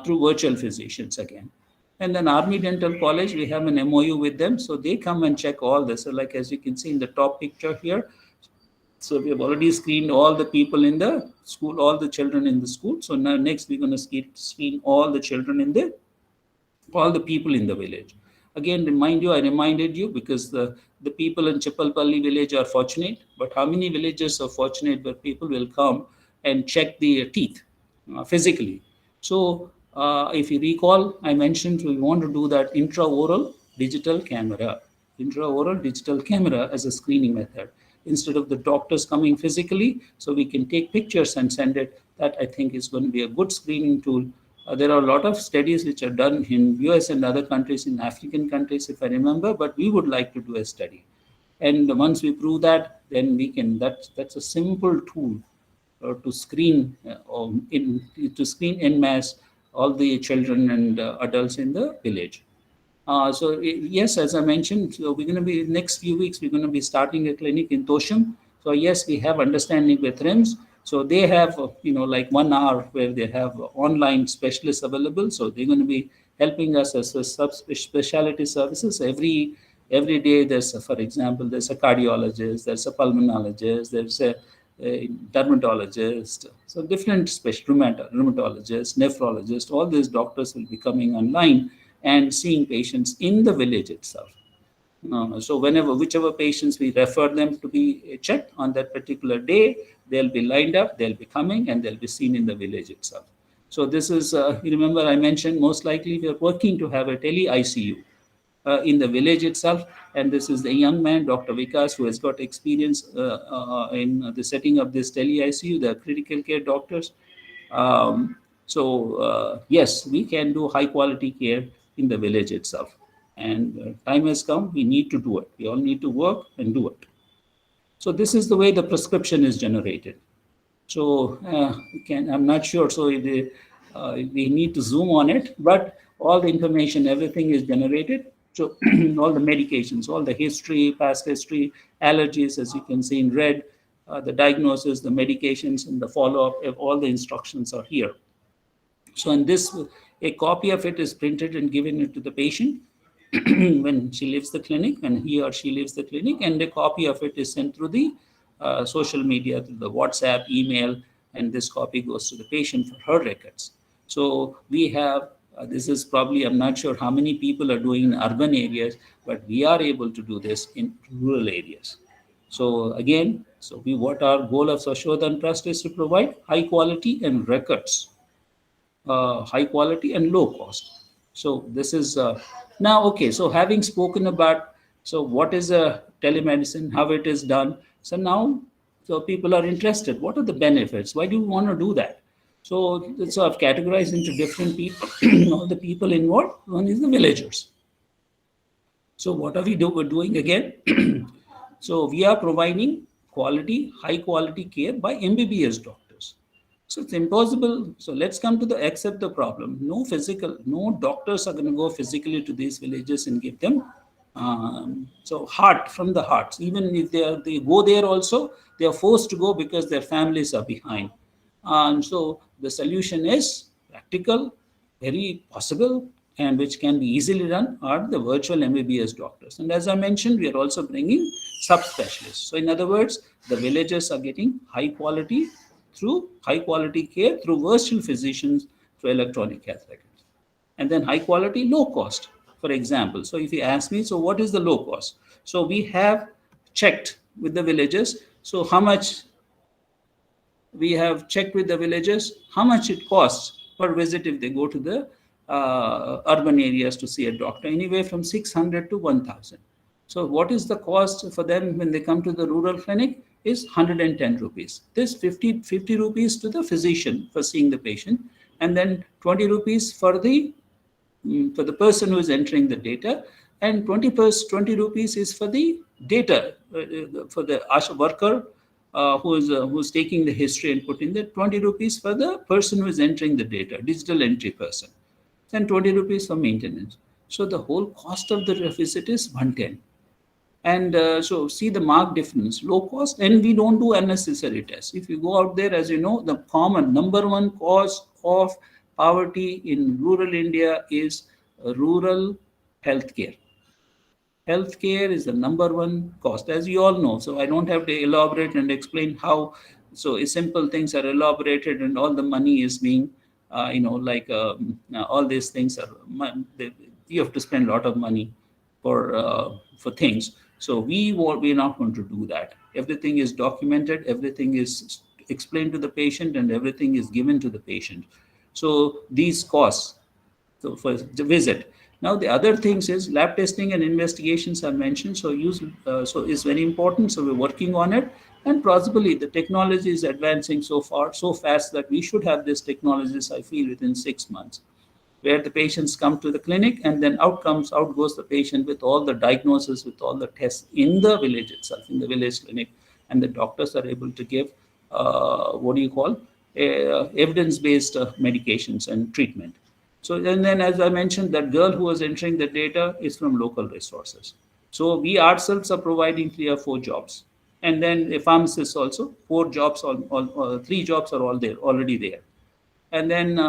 through virtual physicians again. And then Army Dental College, we have an MOU with them. So they come and check all this. So like, as you can see in the top picture here, so we have already screened all the people in the school, all the children in the school. So now next we're going to screen all the children in all the people in the village. Again, I reminded you because the people in Chipalpalli village are fortunate, but how many villages are fortunate where people will come and check the teeth physically? So if you recall, I mentioned we want to do that intraoral digital camera as a screening method. Instead of the doctors coming physically, so we can take pictures and send it. That I think is going to be a good screening tool. There are a lot of studies which are done in US and other countries, in African countries, if I remember, but we would like to do a study. And once we prove that, then we can, that's a simple tool to screen en masse all the children and adults in the village. So yes, as I mentioned, so we're going to be next few weeks, we're going to be starting a clinic in Tosham. So yes, we have understanding with RIMS. So they have, like 1 hour where they have online specialists available. So they're going to be helping us as a subspecialty services. Every day there's, for example, there's a cardiologist, there's a pulmonologist, there's a dermatologist. So different rheumatologists, nephrologists, all these doctors will be coming online and seeing patients in the village itself. So whichever patients we refer them to be checked on that particular day, they'll be lined up, they'll be coming, and they'll be seen in the village itself. So this is, you remember I mentioned most likely we are working to have a tele-ICU in the village itself. And this is the young man, Dr. Vikas, who has got experience in the setting of this tele-ICU, the critical care doctors. Yes, we can do high quality care in the village itself. And time has come, we need to do it. We all need to work and do it. So this is the way the prescription is generated. So I'm not sure, so we need to zoom on it, but all the information, everything is generated So all the medications, all the history, past history, allergies, as you can see in red, the diagnosis, the medications, and the follow-up, all the instructions are here. So in this, a copy of it is printed and given it to the patient when she leaves the clinic, when he or she leaves the clinic, and a copy of it is sent through the social media, through the WhatsApp, email, and this copy goes to the patient for her records. So we have, this is probably, I'm not sure how many people are doing in urban areas, but we are able to do this in rural areas. So again, what our goal of Sashodhan Trust is to provide high quality and records, high quality and low cost. So this is now okay. So having spoken about what is a telemedicine, how it is done. So now people are interested. What are the benefits? Why do you want to do that? So I've categorized into different people. All the people involved. One is the villagers. So what are we We're doing again. So we are providing quality, high quality care by MBBS doctors. So it's impossible. So let's come to accept the problem. No doctors are going to go physically to these villages and give them heart from the hearts. Even if they go there also, they are forced to go because their families are behind. And so the solution is practical, very possible, and which can be easily done are the virtual MBBS doctors. And as I mentioned, we are also bringing subspecialists. So in other words, the villagers are getting high quality care through virtual physicians through electronic health records. And then high quality, low cost, for example. So if you ask me, so what is the low cost? So we have checked with the villagers. So we have checked with the villagers how much it costs per visit if they go to the urban areas to see a doctor, anywhere from 600 to 1,000. So what is the cost for them when they come to the rural clinic is 110 rupees. This 50 rupees to the physician for seeing the patient, and then 20 rupees for the person who is entering the data, and 20 rupees is for the data, for the ASHA worker who's taking the history and putting the 20 rupees for the person who is entering the data, digital entry person, and 20 rupees for maintenance. So the whole cost of the visit is 110. And so see the marked difference, low cost, and we don't do unnecessary tests. If you go out there, as you know, the common number one cause of poverty in rural India is rural healthcare. Healthcare is the number one cost, as you all know. So I don't have to elaborate and explain how. So simple things are elaborated, and all the money is being, all these things are. You have to spend a lot of money for things. So we're not going to do that. Everything is documented. Everything is explained to the patient, and everything is given to the patient. So these costs. So for the visit. Now the other things is lab testing and investigations are mentioned. So is very important. So we're working on it, and possibly the technology is advancing so fast that we should have this technologies, I feel, within 6 months, where the patients come to the clinic, and then out goes the patient with all the diagnosis, with all the tests in the village itself, in the village clinic, and the doctors are able to give evidence-based medications and treatment. So and then, as I mentioned, that girl who was entering the data is from local resources. So we ourselves are providing 3 or 4 jobs, and then a pharmacist also 4 jobs, 3 jobs are already there, and then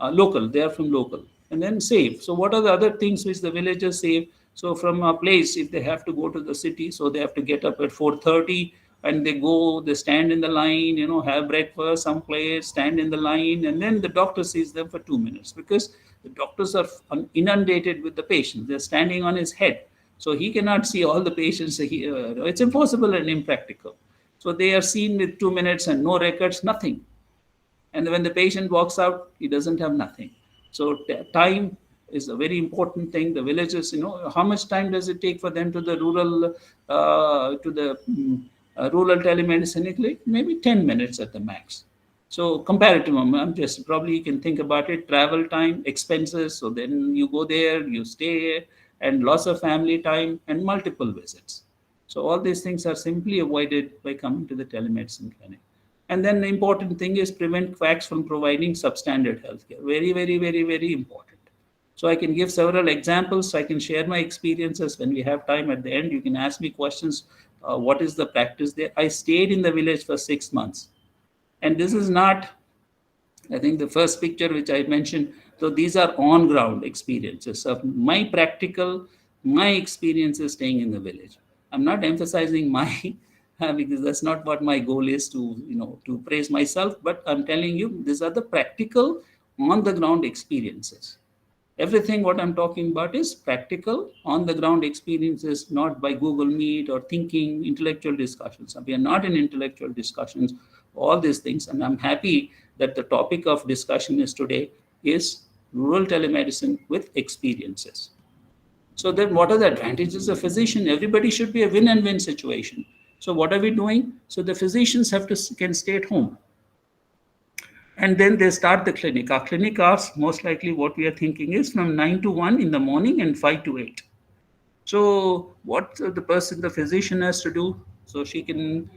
local, they are from local, and then save. So what are the other things which the villagers save? So from a place, if they have to go to the city, so they have to get up at 4:30, and they stand in the line, have breakfast someplace, stand in the line, and then the doctor sees them for 2 minutes, because the doctors are inundated with the patients. They're standing on his head, so he cannot see all the patients. It's impossible and impractical. So they are seen with 2 minutes and no records, nothing. And when the patient walks out, he doesn't have nothing. So time is a very important thing. The villagers, how much time does it take for them to the rural rural telemedicine clinic? Maybe 10 minutes at the max. So comparative, just probably you can think about it, travel time, expenses. So then you go there, you stay, and loss of family time and multiple visits. So all these things are simply avoided by coming to the telemedicine clinic. And then the important thing is prevent quacks from providing substandard healthcare. Very, very, very, very important. So I can give several examples. I can share my experiences. When we have time at the end, you can ask me questions. What is the practice there? I stayed in the village for 6 months. And this is not, I think, the first picture which I mentioned. So these are on ground experiences of my practical, my experiences staying in the village. I'm not emphasizing my because that's not what my goal is to, to praise myself, but I'm telling you these are the practical on the ground experiences. Everything what I'm talking about is practical on the ground experiences, not by Google Meet or thinking intellectual discussions. We are not in intellectual discussions, all these things. And I'm happy that the topic of discussion is today is rural telemedicine with experiences. So then what are the advantages of physician? Everybody should be a win and win situation. So what are we doing? So the physicians can stay at home, and then they start the clinic. Our clinic hours, most likely what we are thinking is from 9 to 1 in the morning and 5 to 8. So what the physician has to do, so she can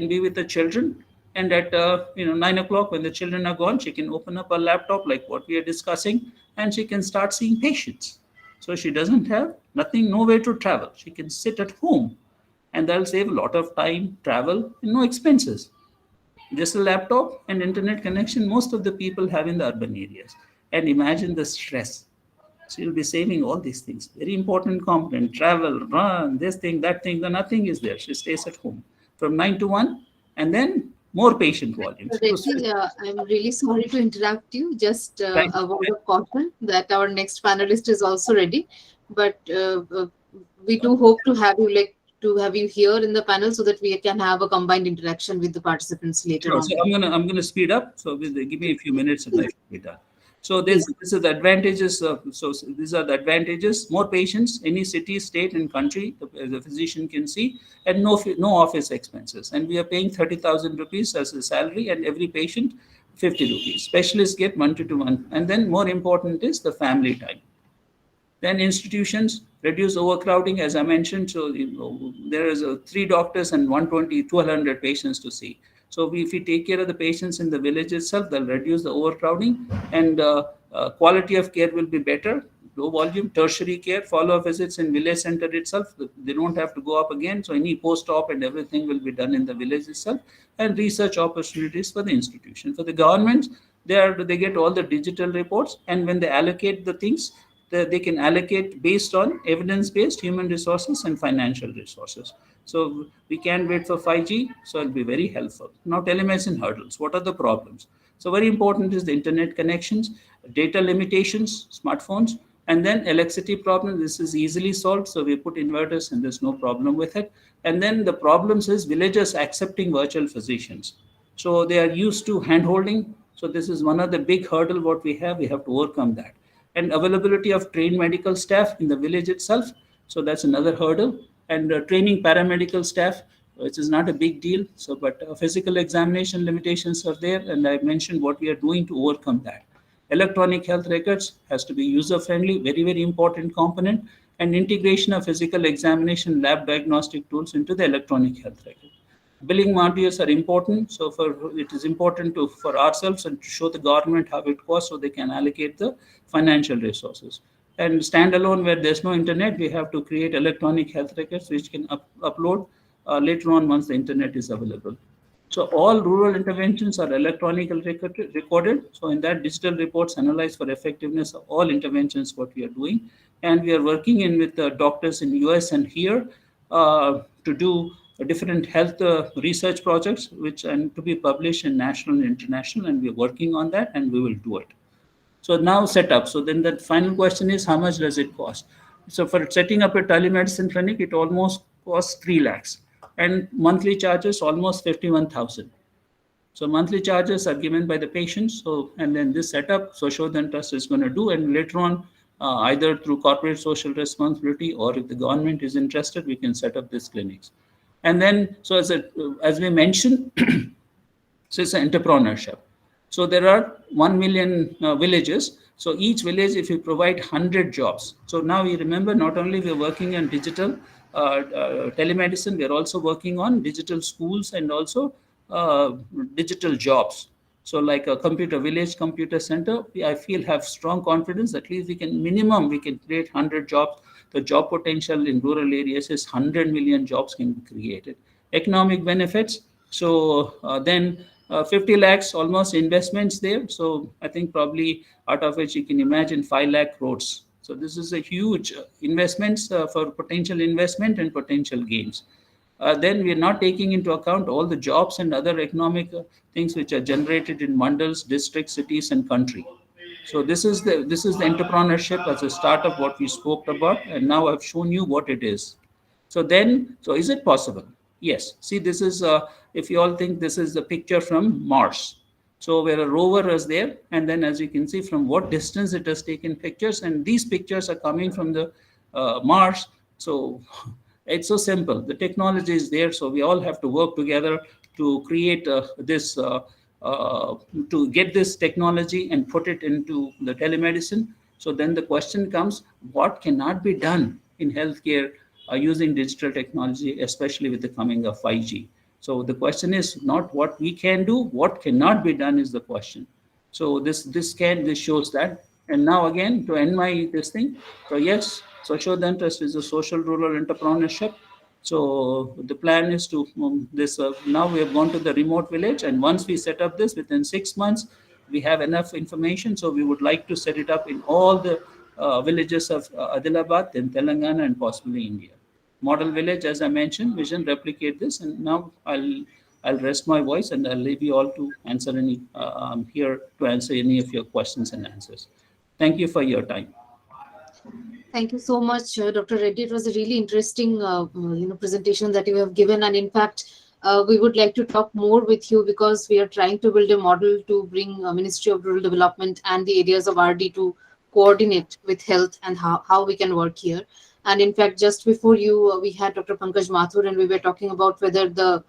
be with the children, and at 9 o'clock when the children are gone, she can open up a laptop like what we are discussing, and she can start seeing patients. So she doesn't have nowhere to travel. She can sit at home, and that'll save a lot of time, travel, and no expenses. Just a laptop and internet connection, most of the people have in the urban areas. And imagine the stress. So you'll be saving all these things. Very important component: travel, run, this thing, that thing. The nothing is there. She stays at home from 9 to 1, and then more patient volumes. Reddy, I'm really sorry to interrupt you. Just Right. a word of caution that our next panelist is also ready, but we do hope to have you here in the panel so that we can have a combined interaction with the participants later Sure. on. So I'm gonna speed up. So give me a few minutes and I should be done. So this is the advantages. These are the advantages. More patients, any city, state, and country, the physician can see, and no office expenses. And we are paying 30,000 rupees as a salary, and every patient 50 rupees. Specialists get 1-to-1, and then more important is the family time. Then institutions reduce overcrowding, as I mentioned. So there is 3 doctors and 120, 1,200 patients to see. So if we take care of the patients in the village itself, they'll reduce the overcrowding, and quality of care will be better. Low volume tertiary care, follow-up visits in village center itself. They don't have to go up again. So any post-op and everything will be done in the village itself, and research opportunities for the institution. For the government, they get all the digital reports, and when they allocate the things, they can allocate based on evidence-based human resources and financial resources. So we can't wait for 5G, so it'll be very helpful. Now, telemedicine hurdles. What are the problems? So very important is the internet connections, data limitations, smartphones, and then electricity problem. This is easily solved. So we put inverters and there's no problem with it. And then the problems is villagers accepting virtual physicians. So they are used to hand-holding. So this is one of the big hurdle what we have. We have to overcome that. And availability of trained medical staff in the village itself. So that's another hurdle. And training paramedical staff, which is not a big deal. So, but physical examination limitations are there. And I mentioned what we are doing to overcome that. Electronic health records has to be user-friendly, very, very important component. And integration of physical examination lab diagnostic tools into the electronic health record. Billing modules are important. So it is important for ourselves and to show the government how it costs so they can allocate the financial resources. And standalone, where there's no internet, we have to create electronic health records which can upload later on once the internet is available. So all rural interventions are electronically recorded. So in that, digital reports analyze for effectiveness of all interventions what we are doing. And we are working in with the doctors in US and here to do different health research projects, which and to be published in national and international. And we're working on that, and we will do it. So now set up. So then the final question is, how much does it cost? So for setting up a telemedicine clinic, it almost costs 3 lakhs, and monthly charges almost 51,000. So monthly charges are given by the patients. So, and then this setup, Social Trust is going to do, and later on, either through corporate social responsibility or if the government is interested, we can set up these clinics. And then, so as we mentioned, so it's an entrepreneurship. So there are 1 million villages. So each village, if you provide 100 jobs. So now you remember, not only we're working on digital telemedicine, we're also working on digital schools and also digital jobs. So like a computer village, computer center, I feel have strong confidence. At least we can minimum we can create 100 jobs. The job potential in rural areas is 100 million jobs can be created. Economic benefits. So then 50 lakhs almost investments there. So I think probably out of which you can imagine 5 lakh crores. So this is a huge investments for potential investment and potential gains. Then we are not taking into account all the jobs and other economic things which are generated in mandals, districts, cities, and country. So this is the entrepreneurship as a startup what we spoke about, and now I've shown you what it is. So is it possible? Yes. See, this is if you all think this is the picture from Mars. So where a rover is there, and then as you can see from what distance it has taken pictures, and these pictures are coming from the Mars. So it's so simple. The technology is there, so we all have to work together to create this, to get this technology and put it into the telemedicine. So then the question comes, what cannot be done in healthcare using digital technology, especially with the coming of 5G? So the question is not what we can do, what cannot be done is the question. So this shows that. And now again to end my this thing. So yes, social interest is a social rural entrepreneurship. So the plan is to this. Now we have gone to the remote village, and once we set up this within 6 months, we have enough information. So we would like to set it up in all the villages of Adilabad, then Telangana, and possibly India. Model village, as I mentioned, vision replicate this, and now I'll rest my voice and I'll leave you all to answer any. I'm here to answer any of your questions and answers. Thank you for your time. Thank you so much, Dr. Reddy. It was a really interesting, presentation that you have given, and in fact, we would like to talk more with you because we are trying to build a model to bring Ministry of Rural Development and the areas of RD to coordinate with health and how we can work here. And in fact, just before you, we had Dr. Pankaj Mathur, and we were talking about whether the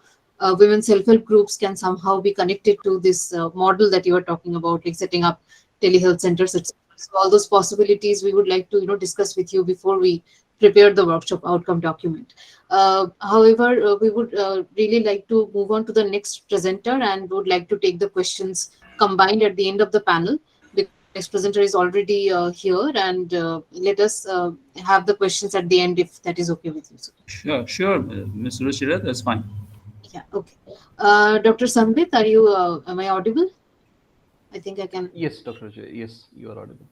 women self-help groups can somehow be connected to this model that you are talking about, like setting up telehealth centers, etc. So all those possibilities we would like to discuss with you before we prepare the workshop outcome document. However, we would really like to move on to the next presenter and would like to take the questions combined at the end of the panel, because the next presenter is already here, and let us have the questions at the end if that is okay with you. Sure, Ms. Ruchira, that's fine. Yeah, okay. Dr. Sambit, am I audible? I think I can. Yes, Dr. J. Yes, you are audible.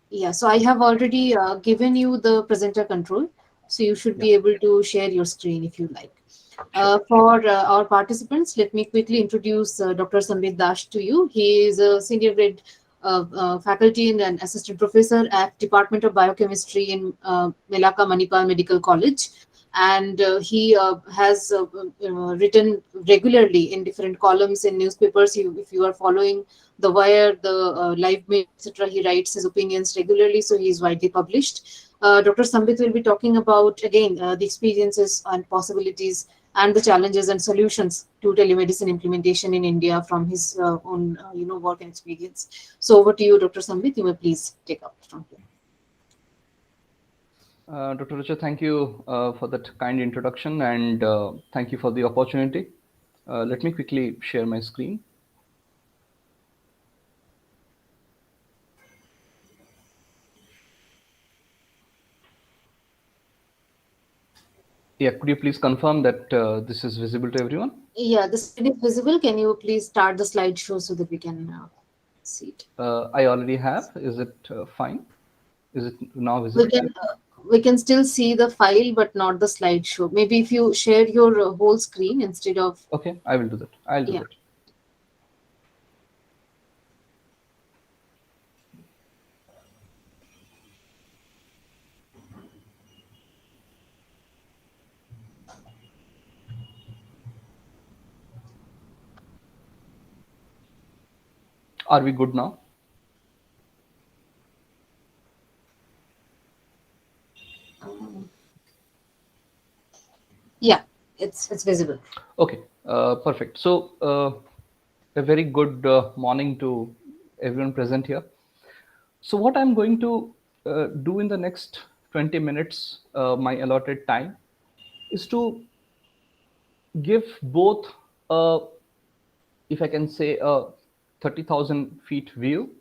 Yeah, so I have already given you the presenter control, so you should be able to share your screen if you like. For our participants, let me quickly introduce Dr. Sambit Dash to you. He is a senior grade faculty and an assistant professor at Department of Biochemistry in Melaka Manipal Medical College. And he has written regularly in different columns in newspapers. If you are following The Wire, the Live Mail, etc., he writes his opinions regularly, so he is widely published. Dr. Sambit will be talking about, again, the experiences and possibilities and the challenges and solutions to telemedicine implementation in India from his own, work and experience. So over to you, Dr. Sambit. You may please take up from here. Dr. Richa, thank you for that kind introduction, and thank you for the opportunity. Let me quickly share my screen. Yeah, could you please confirm that this is visible to everyone? Yeah, the slide is visible. Can you please start the slideshow so that we can see it? I already have. Is it fine? Is it now visible? We can still see the file, but not the slideshow. Maybe if you share your whole screen instead of. Okay, I will do that. I'll do that. Are we good now? Yeah, it's visible. Okay, perfect. So a very good morning to everyone present here. So what I'm going to do in the next 20 minutes, my allotted time, is to give both, if I can say, 30,000 feet view,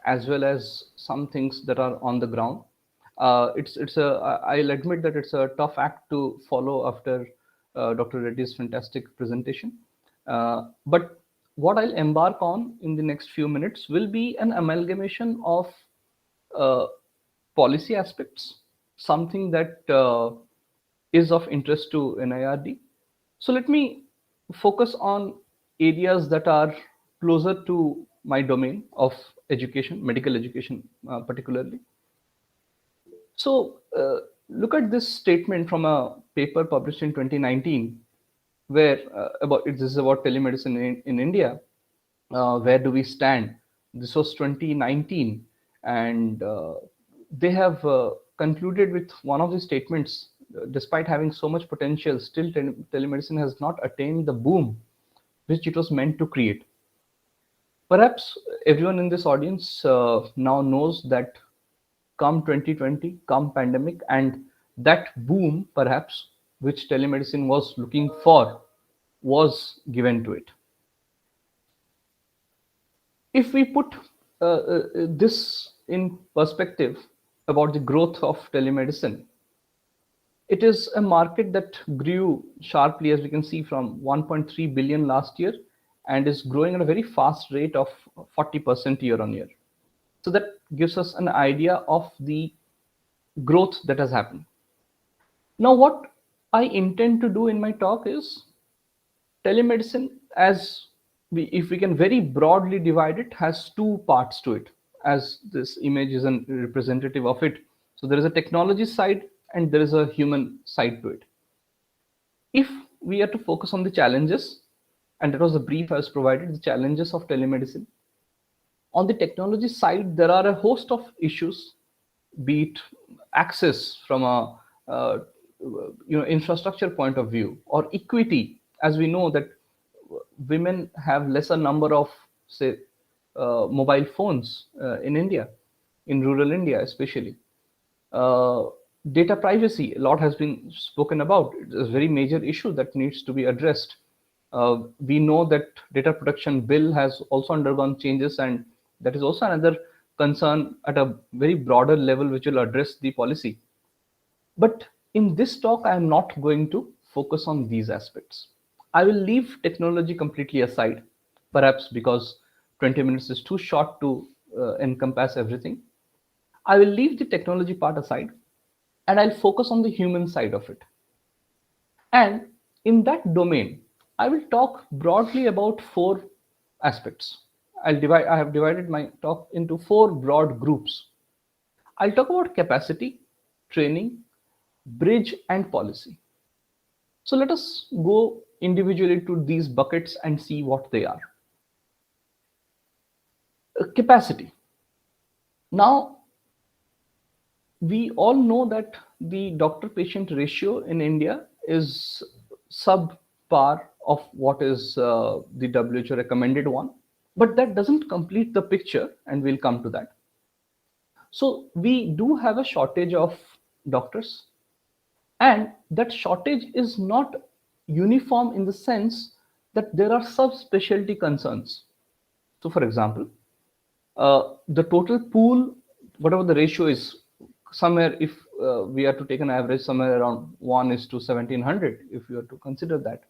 as well as some things that are on the ground. I'll admit that it's a tough act to follow after Dr. Reddy's fantastic presentation. But what I'll embark on in the next few minutes will be an amalgamation of uh, policy aspects, something that is of interest to NIRD. So let me focus on areas that are closer to my domain of education, medical education particularly. So look at this statement from a paper published in 2019, where this is about telemedicine in India. Where do we stand? This was 2019, and they have concluded with one of the statements. Despite having so much potential, still telemedicine has not attained the boom which it was meant to create. Perhaps everyone in this audience now knows that come 2020, come pandemic, and that boom, perhaps, which telemedicine was looking for, was given to it. If we put this in perspective about the growth of telemedicine, it is a market that grew sharply, as we can see, from 1.3 billion last year and is growing at a very fast rate of 40% year on year. So that gives us an idea of the growth that has happened. Now, what I intend to do in my talk is telemedicine, if we can very broadly divide it, has two parts to it, as this image is a representative of it. So there is a technology side and there is a human side to it. If we are to focus on the challenges, and that was the brief I was provided, the challenges of telemedicine. On the technology side, there are a host of issues, be it access from a infrastructure point of view, or equity, as we know that women have lesser number of, say, mobile phones in India, in rural India especially. Data privacy, a lot has been spoken about. It's a very major issue that needs to be addressed. We know that data protection bill has also undergone changes, and that is also another concern at a very broader level which will address the policy. But in this talk, I am not going to focus on these aspects. I will leave technology completely aside, perhaps because 20 minutes is too short to encompass everything. I will leave the technology part aside and I'll focus on the human side of it. And in that domain, I will talk broadly about four aspects. I have divided my talk into four broad groups. I'll talk about capacity, training, bridge, and policy. So let us go individually to these buckets and see what they are. Capacity. Now, we all know that the doctor-patient ratio in India is subpar of what is the WHO recommended one, but that doesn't complete the picture, and we'll come to that. So we do have a shortage of doctors, and that shortage is not uniform in the sense that there are subspecialty concerns. So for example, the total pool, whatever the ratio is, somewhere, if we are to take an average, somewhere around 1:1700, if you are to consider that.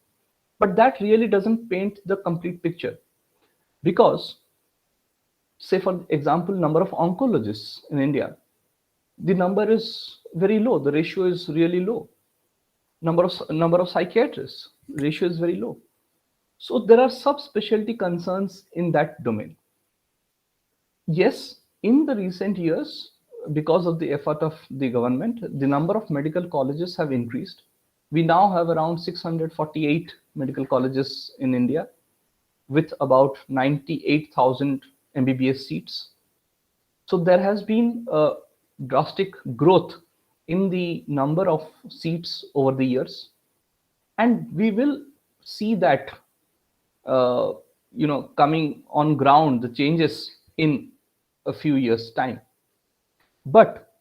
But that really doesn't paint the complete picture, because, say for example, number of oncologists in India, the number is very low. The ratio is really low. Number of psychiatrists, ratio is very low. So there are subspecialty concerns in that domain. Yes, in the recent years, because of the effort of the government, the number of medical colleges have increased. We now have around 648 medical colleges in India, with about 98,000 MBBS seats. So there has been a drastic growth in the number of seats over the years, and we will see that coming on ground, the changes in a few years' time. But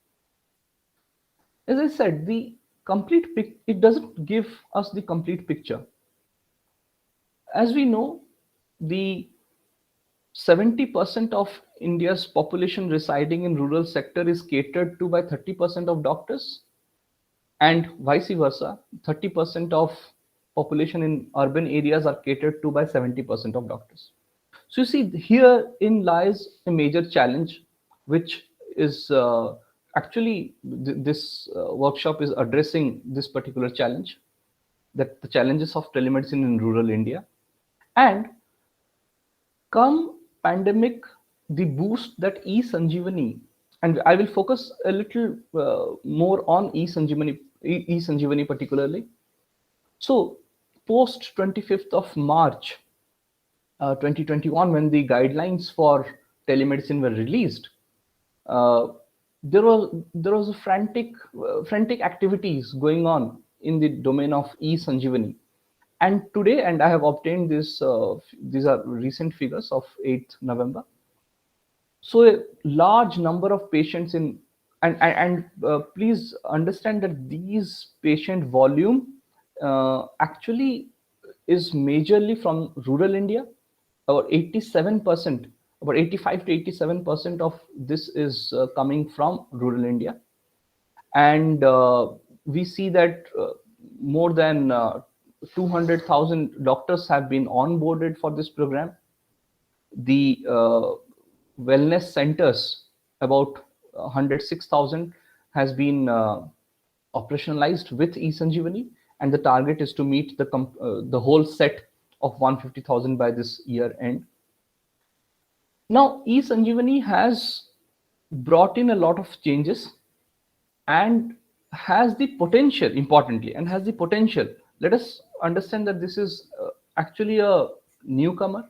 as I said, the complete it doesn't give us the complete picture. As we know, the 70% of India's population residing in rural sector is catered to by 30% of doctors, and vice versa, 30% of population in urban areas are catered to by 70% of doctors. So you see, herein lies a major challenge, which is actually this workshop is addressing this particular challenge, that the challenges of telemedicine in rural India. And come pandemic, the boost that e-Sanjeevani, and I will focus a little more on e-Sanjeevani particularly. So post 25th of March 2021, when the guidelines for telemedicine were released, uh, there was a frantic activities going on in the domain of e-Sanjeevani. And today, and I have obtained this, these are recent figures of 8th November. So a large number of patients in, and please understand that these patient volume actually is majorly from rural India. About 87%, about 85 to 87% of this is coming from rural India. And we see that more than 200,000 doctors have been onboarded for this program. The wellness centers, about 106,000 has been operationalized with eSanjeevani, and the target is to meet the whole set of 150,000 by this year end. Now, eSanjeevani has brought in a lot of changes and has the potential, importantly, and has the potential. Let us understand that this is actually a newcomer,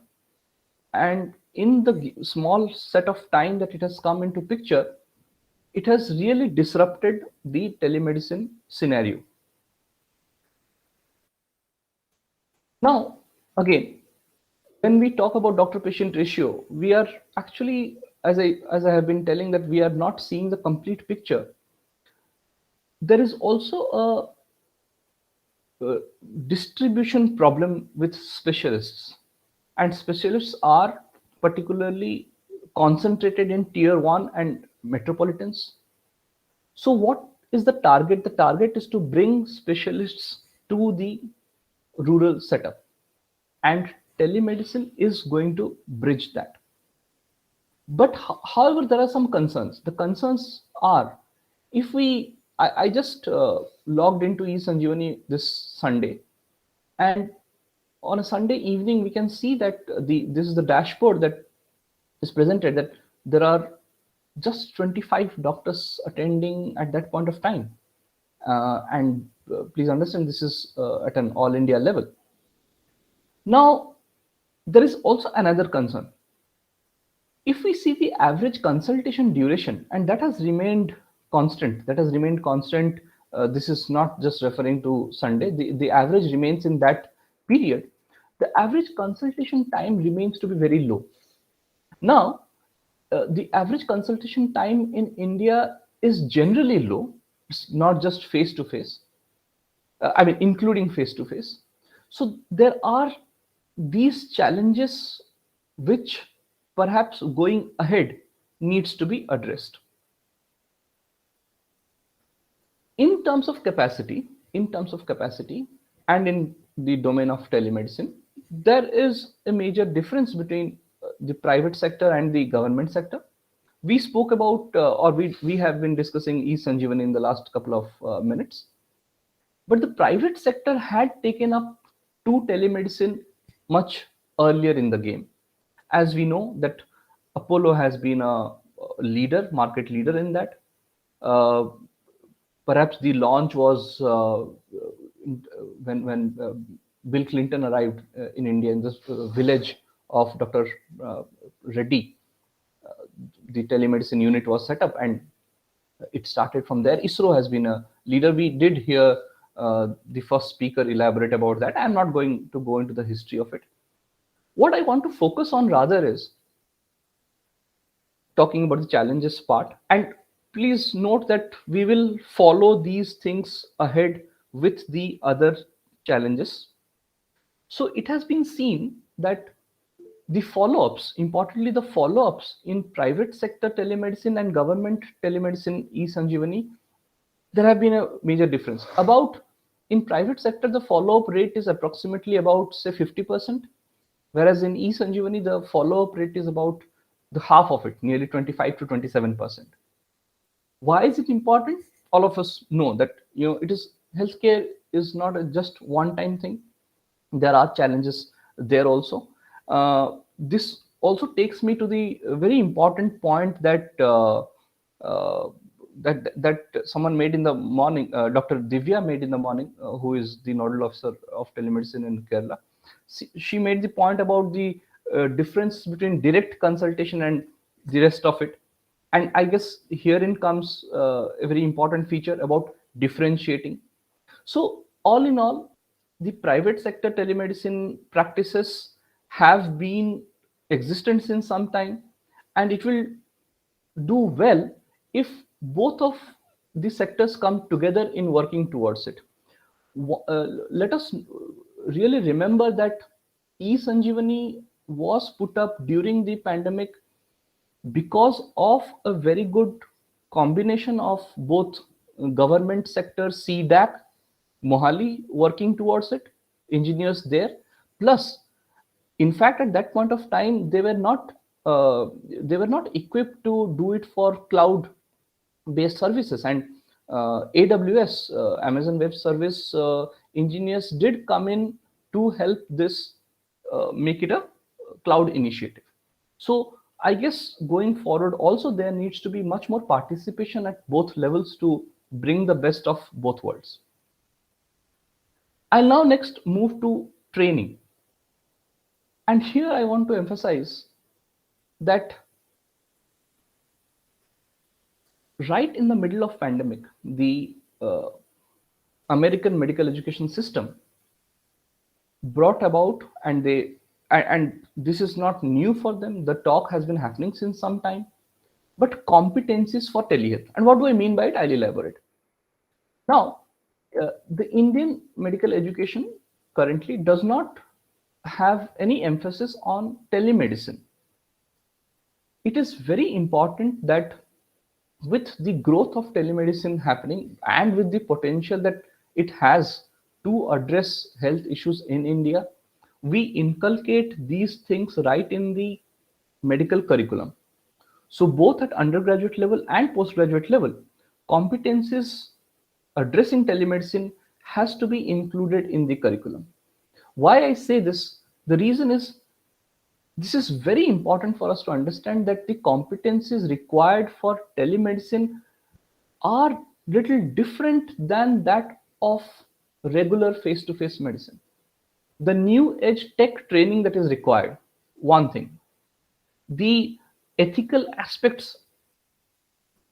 and in the small set of time that it has come into picture, it has really disrupted the telemedicine scenario. Now, again, when we talk about doctor-patient ratio, we are actually, as I have been telling, that we are not seeing the complete picture. There is also a distribution problem with specialists, and specialists are particularly concentrated in tier 1 and metropolitans. So what is the target? The target is to bring specialists to the rural setup, and telemedicine is going to bridge that. But however, there are some concerns. The concerns are, if I just logged into eSanjeevani this Sunday, and on a Sunday evening, we can see that this is the dashboard that is presented, that there are just 25 doctors attending at that point of time. And please understand, this is at an all India level. Now, there is also another concern. If we see the average consultation duration, and that has remained constant, this is not just referring to Sunday, the average remains in that period. The average consultation time remains to be very low. Now, the average consultation time in India is generally low. It's not just face-to-face, including face-to-face. So there are these challenges which perhaps going ahead needs to be addressed. In terms of capacity, and in the domain of telemedicine, there is a major difference between the private sector and the government sector. We spoke about, or we have been discussing eSanjeevani in the last couple of minutes. But the private sector had taken up to telemedicine much earlier in the game. As we know that Apollo has been a market leader in that. Perhaps the launch was when Bill Clinton arrived in India, in this village of Dr. Reddy. The telemedicine unit was set up, and it started from there. ISRO has been a leader. We did hear the first speaker elaborate about that. I'm not going to go into the history of it. What I want to focus on rather is talking about the challenges part. And please note that we will follow these things ahead with the other challenges. So it has been seen that the follow-ups, importantly, the follow-ups in private sector telemedicine and government telemedicine e-Sanjeevani, there have been a major difference. About in private sector, the follow-up rate is approximately about say 50%, whereas in e-Sanjeevani, the follow-up rate is about the half of it, nearly 25 to 27%. Why is it important? All of us know that it is healthcare is not a just one-time thing. There are challenges there also. This also takes me to the very important point that that someone made in the morning, Dr. Divya made in the morning, who is the nodal officer of telemedicine in Kerala. She made the point about the difference between direct consultation and the rest of it. And I guess herein comes a very important feature about differentiating. So all in all, the private sector telemedicine practices have been existent since some time, and it will do well if both of the sectors come together in working towards it. Let us really remember that e-Sanjeevani was put up during the pandemic because of a very good combination of both government sector, CDAC, Mohali working towards it, engineers there, plus, in fact, at that point of time, they were not equipped to do it for cloud-based services, and AWS, Amazon Web Service engineers did come in to help this make it a cloud initiative. So I guess going forward also there needs to be much more participation at both levels to bring the best of both worlds. I'll now next move to training. And here I want to emphasize that right in the middle of pandemic, the American medical education system brought about, and this is not new for them, the talk has been happening since some time, but competencies for telehealth. And what do I mean by it? I'll elaborate. Now, the Indian medical education currently does not have any emphasis on telemedicine. It is very important that with the growth of telemedicine happening and with the potential that it has to address health issues in India, we inculcate these things right in the medical curriculum. So both at undergraduate level and postgraduate level, competencies addressing telemedicine has to be included in the curriculum. Why I say this? The reason is this is very important for us to understand that the competencies required for telemedicine are little different than that of regular face-to-face medicine. The new age tech training that is required, one thing. The ethical aspects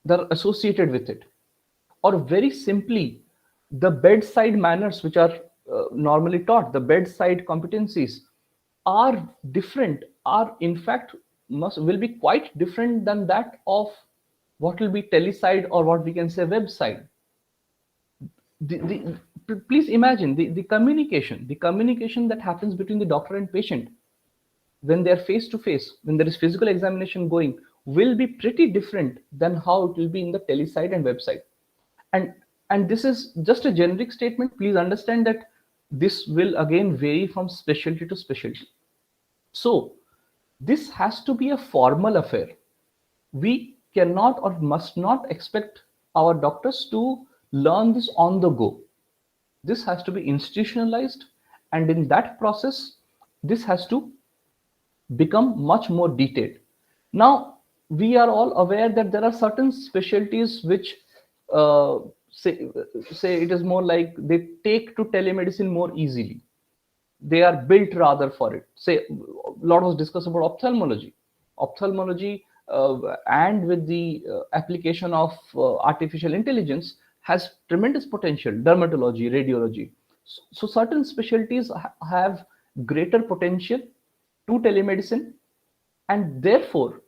that are associated with it, or very simply, the bedside manners which are normally taught, the bedside competencies are different, are in fact will be quite different than that of what will be teleside or what we can say webside. Please imagine the communication that happens between the doctor and patient when they're face to face, when there is physical examination going, will be pretty different than how it will be in the teleside and website. And this is just a generic statement. Please understand that this will again vary from specialty to specialty. So this has to be a formal affair. We cannot or must not expect our doctors to learn this on the go. This has to be institutionalized, and in that process, this has to become much more detailed. Now, we are all aware that there are certain specialties which say it is more like they take to telemedicine more easily. They are built rather for it. Say, a lot was discussed about ophthalmology. Ophthalmology and with the application of artificial intelligence has tremendous potential. Dermatology, radiology. So certain specialties have greater potential to telemedicine, and therefore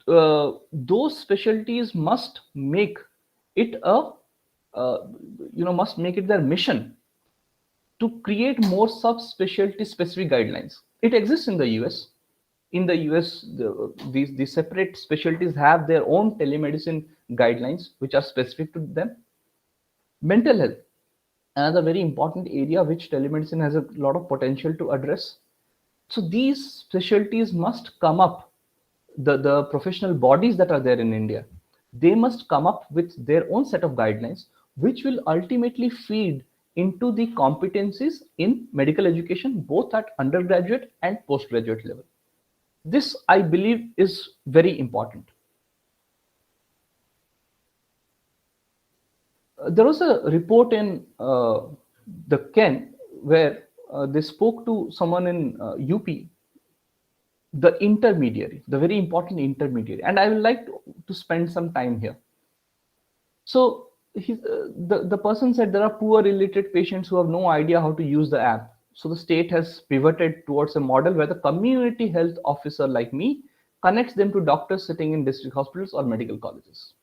those specialties must make it must make it their mission to create more subspecialty specific guidelines. It exists in the US. In the US, these separate specialties have their own telemedicine guidelines, which are specific to them. Mental health, another very important area which telemedicine has a lot of potential to address. So these specialties must come up, the professional bodies that are there in India, they must come up with their own set of guidelines, which will ultimately feed into the competencies in medical education, both at undergraduate and postgraduate level. This, I believe, is very important. There was a report in the Ken where they spoke to someone in UP, the intermediary, the very important intermediary, and I would like to spend some time here. So the person said there are poor illiterate patients who have no idea how to use the app. So the state has pivoted towards a model where the community health officer like me connects them to doctors sitting in district hospitals or medical colleges.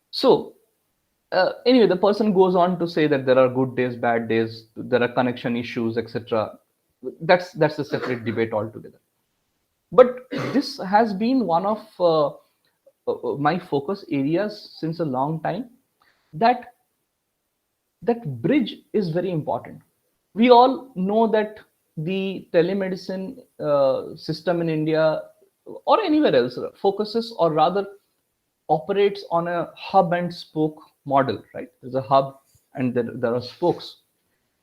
So anyway, the person goes on to say that there are good days, bad days, there are connection issues, etc. That's a separate debate altogether. But this has been one of my focus areas since a long time. That bridge is very important. We all know that the telemedicine system in India or anywhere else focuses, or rather operates on a hub and spoke model, right? There's a hub and there are spokes,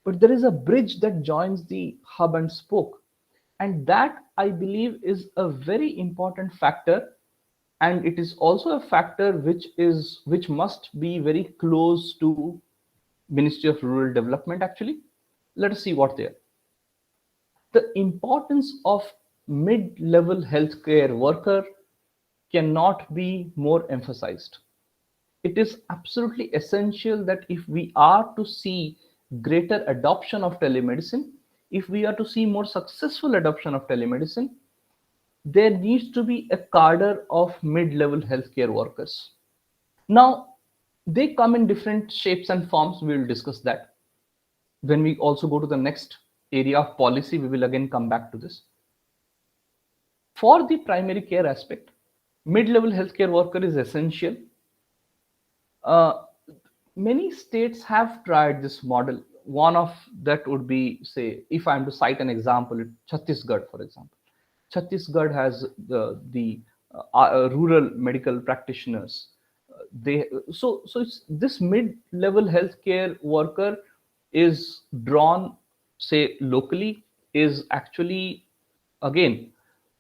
but there is a bridge that joins the hub and spoke, and that, I believe, is a very important factor, and it is also a factor which must be very close to Ministry of Rural Development. Actually, let us see what they are. The importance of mid-level healthcare worker cannot be more emphasized. It is absolutely essential that if we are to see greater adoption of telemedicine, if we are to see more successful adoption of telemedicine, there needs to be a cadre of mid-level healthcare workers. Now, they come in different shapes and forms. We will discuss that. When we also go to the next area of policy, we will again come back to this. For the primary care aspect, mid-level healthcare worker is essential. Many states have tried this model. One of that would be, say, if I'm to cite an example, Chhattisgarh, for example. Chhattisgarh has the rural medical practitioners. So it's this mid-level healthcare worker is drawn, say, locally, is actually again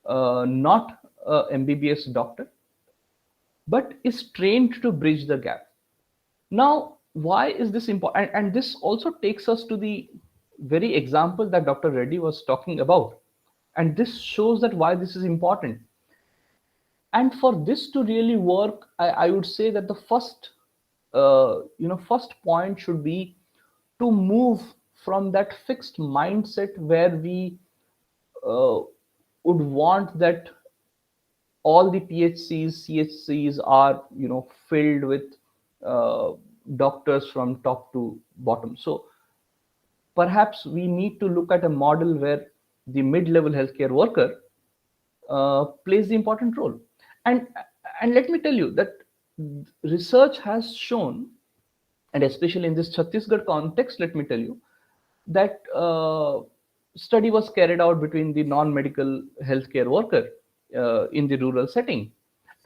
not a MBBS doctor, but is trained to bridge the gap. Now, why is this important? And this also takes us to the very example that Dr. Reddy was talking about. And this shows that why this is important. And for this to really work, I would say that the first point should be to move from that fixed mindset where we would want that all the PHCs, CHCs are filled with doctors from top to bottom. So perhaps we need to look at a model where the mid-level healthcare worker plays the important role. And let me tell you that research has shown, and especially in this Chhattisgarh context, let me tell you that study was carried out between the non-medical healthcare worker in the rural setting,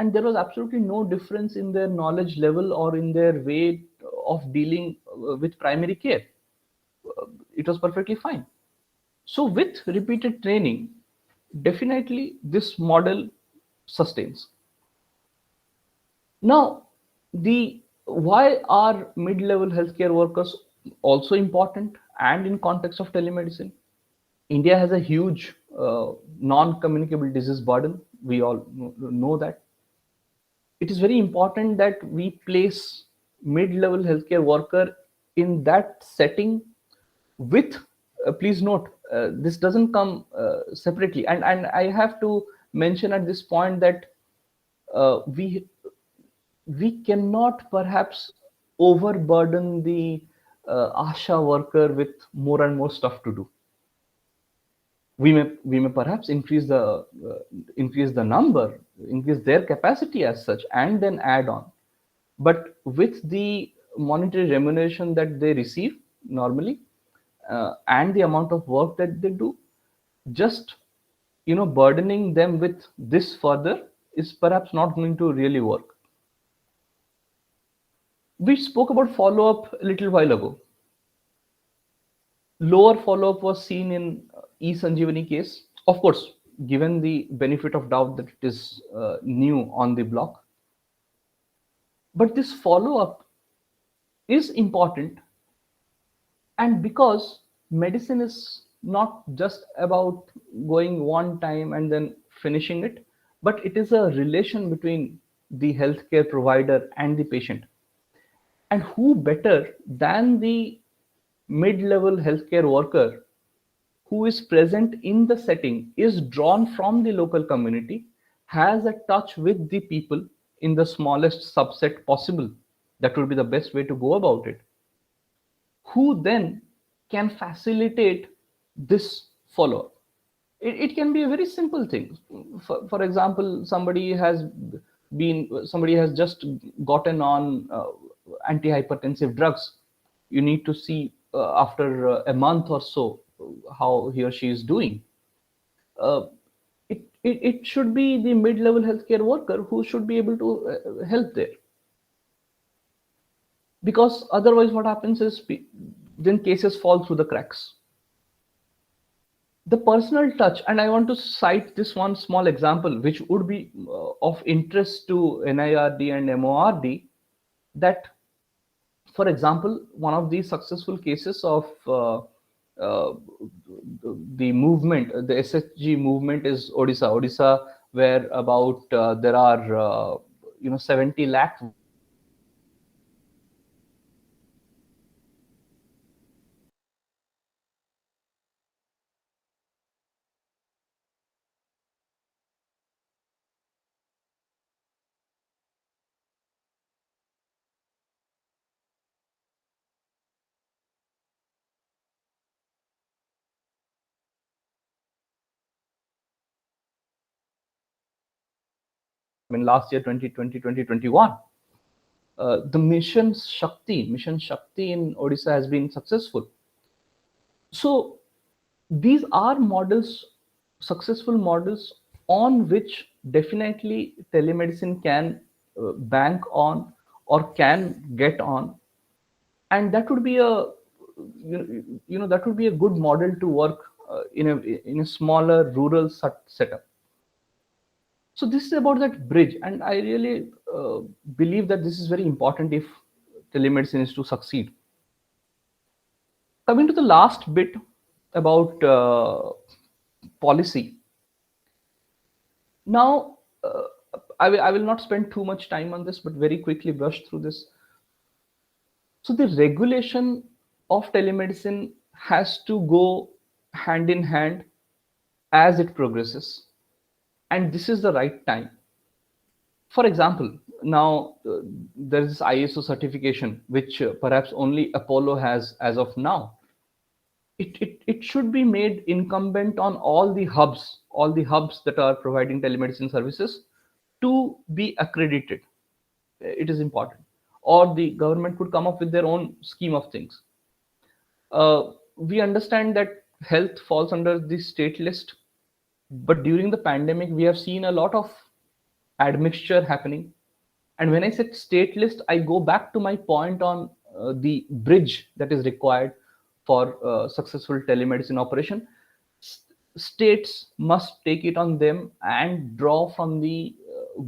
and there was absolutely no difference in their knowledge level or in their way of dealing with primary care. It was perfectly fine. So with repeated training, definitely this model sustains. Now, why are mid-level healthcare workers also important and in context of telemedicine? India has a huge non-communicable disease burden. We all know that. It is very important that we place mid-level healthcare worker in that setting with, please note, this doesn't come separately. And I have to mention at this point that we cannot perhaps overburden the ASHA worker with more and more stuff to do. We may perhaps increase the number, increase their capacity as such, and then add on. But with the monetary remuneration that they receive normally, and the amount of work that they do, just burdening them with this further is perhaps not going to really work. We spoke about follow-up a little while ago. Lower follow-up was seen in e-Sanjeevani case. Of course, given the benefit of doubt that it is new on the block. But this follow-up is important, and because medicine is not just about going one time and then finishing it, but it is a relation between the healthcare provider and the patient. And who better than the mid-level healthcare worker who is present in the setting, is drawn from the local community, has a touch with the people in the smallest subset possible. That would be the best way to go about it. Who then can facilitate this follow-up? It can be a very simple thing. For example, somebody has just gotten on antihypertensive drugs. You need to see after a month or so how he or she is doing. It should be the mid-level healthcare worker who should be able to help there. Because otherwise what happens is then cases fall through the cracks. The personal touch, and I want to cite this one small example which would be of interest to NIRD and MORD, that for example, one of the successful cases of the movement, the SHG movement, is Odisha, where about there are 70 lakh in last year 2020 2021. The mission Shakti in Odisha has been successful. So these are models, successful models, on which definitely telemedicine can bank on or can get on, and that would be a that would be a good model to work in a smaller rural setup. So this is about that bridge, and I really believe that this is very important if telemedicine is to succeed. Coming to the last bit about policy. Now, I will not spend too much time on this, but very quickly brush through this. So the regulation of telemedicine has to go hand in hand as it progresses, and this is the right time. For example, now there is ISO certification, which perhaps only Apollo has as of now. It should be made incumbent on all the hubs that are providing telemedicine services to be accredited. It is important. Or the government could come up with their own scheme of things. We understand that health falls under the state list, but during the pandemic, we have seen a lot of admixture happening. And when I said state list, I go back to my point on the bridge that is required for successful telemedicine operation. States must take it on them and draw from the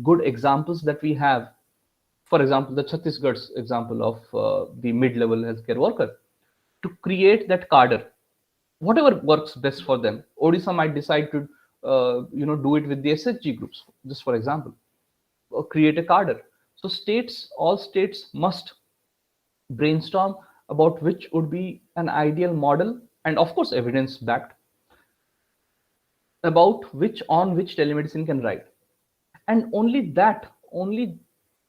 good examples that we have. For example, the Chhattisgarh's example of the mid-level healthcare worker, to create that cadre, whatever works best for them. Odisha might decide to do it with the SHG groups, just for example, or create a cadre. So all states must brainstorm about which would be an ideal model, and of course evidence backed, about on which telemedicine can ride. And only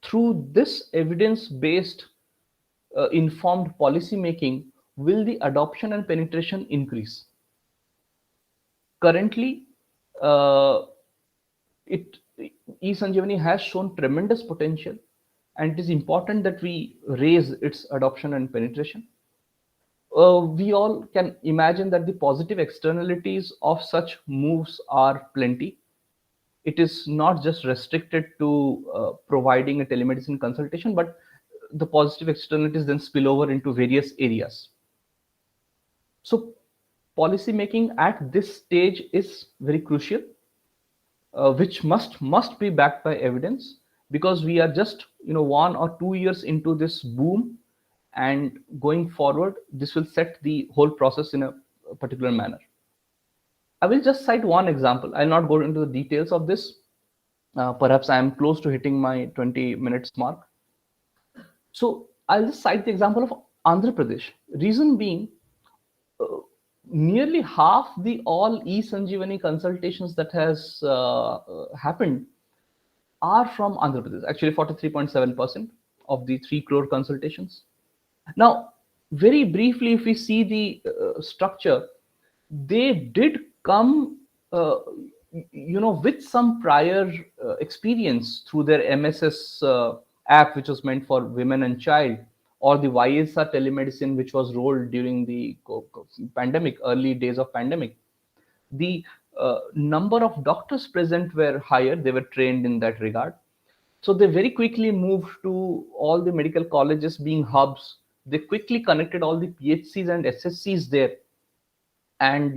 through this evidence based informed policy making will the adoption and penetration increase. currently, uh, it eSanjeevani has shown tremendous potential, and it is important that we raise its adoption and penetration. We all can imagine that the positive externalities of such moves are plenty. It is not just restricted to providing a telemedicine consultation, but the positive externalities then spill over into various areas. So policy making at this stage is very crucial, which must be backed by evidence, because we are just 1 or 2 years into this boom, and going forward this will set the whole process in a particular manner. I will just cite one example. I'll not go into the details of this. Perhaps I am close to hitting my 20 minutes mark. So I'll just cite the example of Andhra Pradesh. Reason being, nearly half the all eSanjeevani consultations that has happened are from Andhra Pradesh. Actually, 43.7% of the 3 crore consultations. Now, very briefly, if we see the structure, they did come, with some prior experience through their MSS app, which was meant for women and child, or the YSR telemedicine, which was rolled during the pandemic, early days of pandemic. The number of doctors present were higher. They were trained in that regard. So they very quickly moved to all the medical colleges being hubs. They quickly connected all the PHCs and SSCs there, and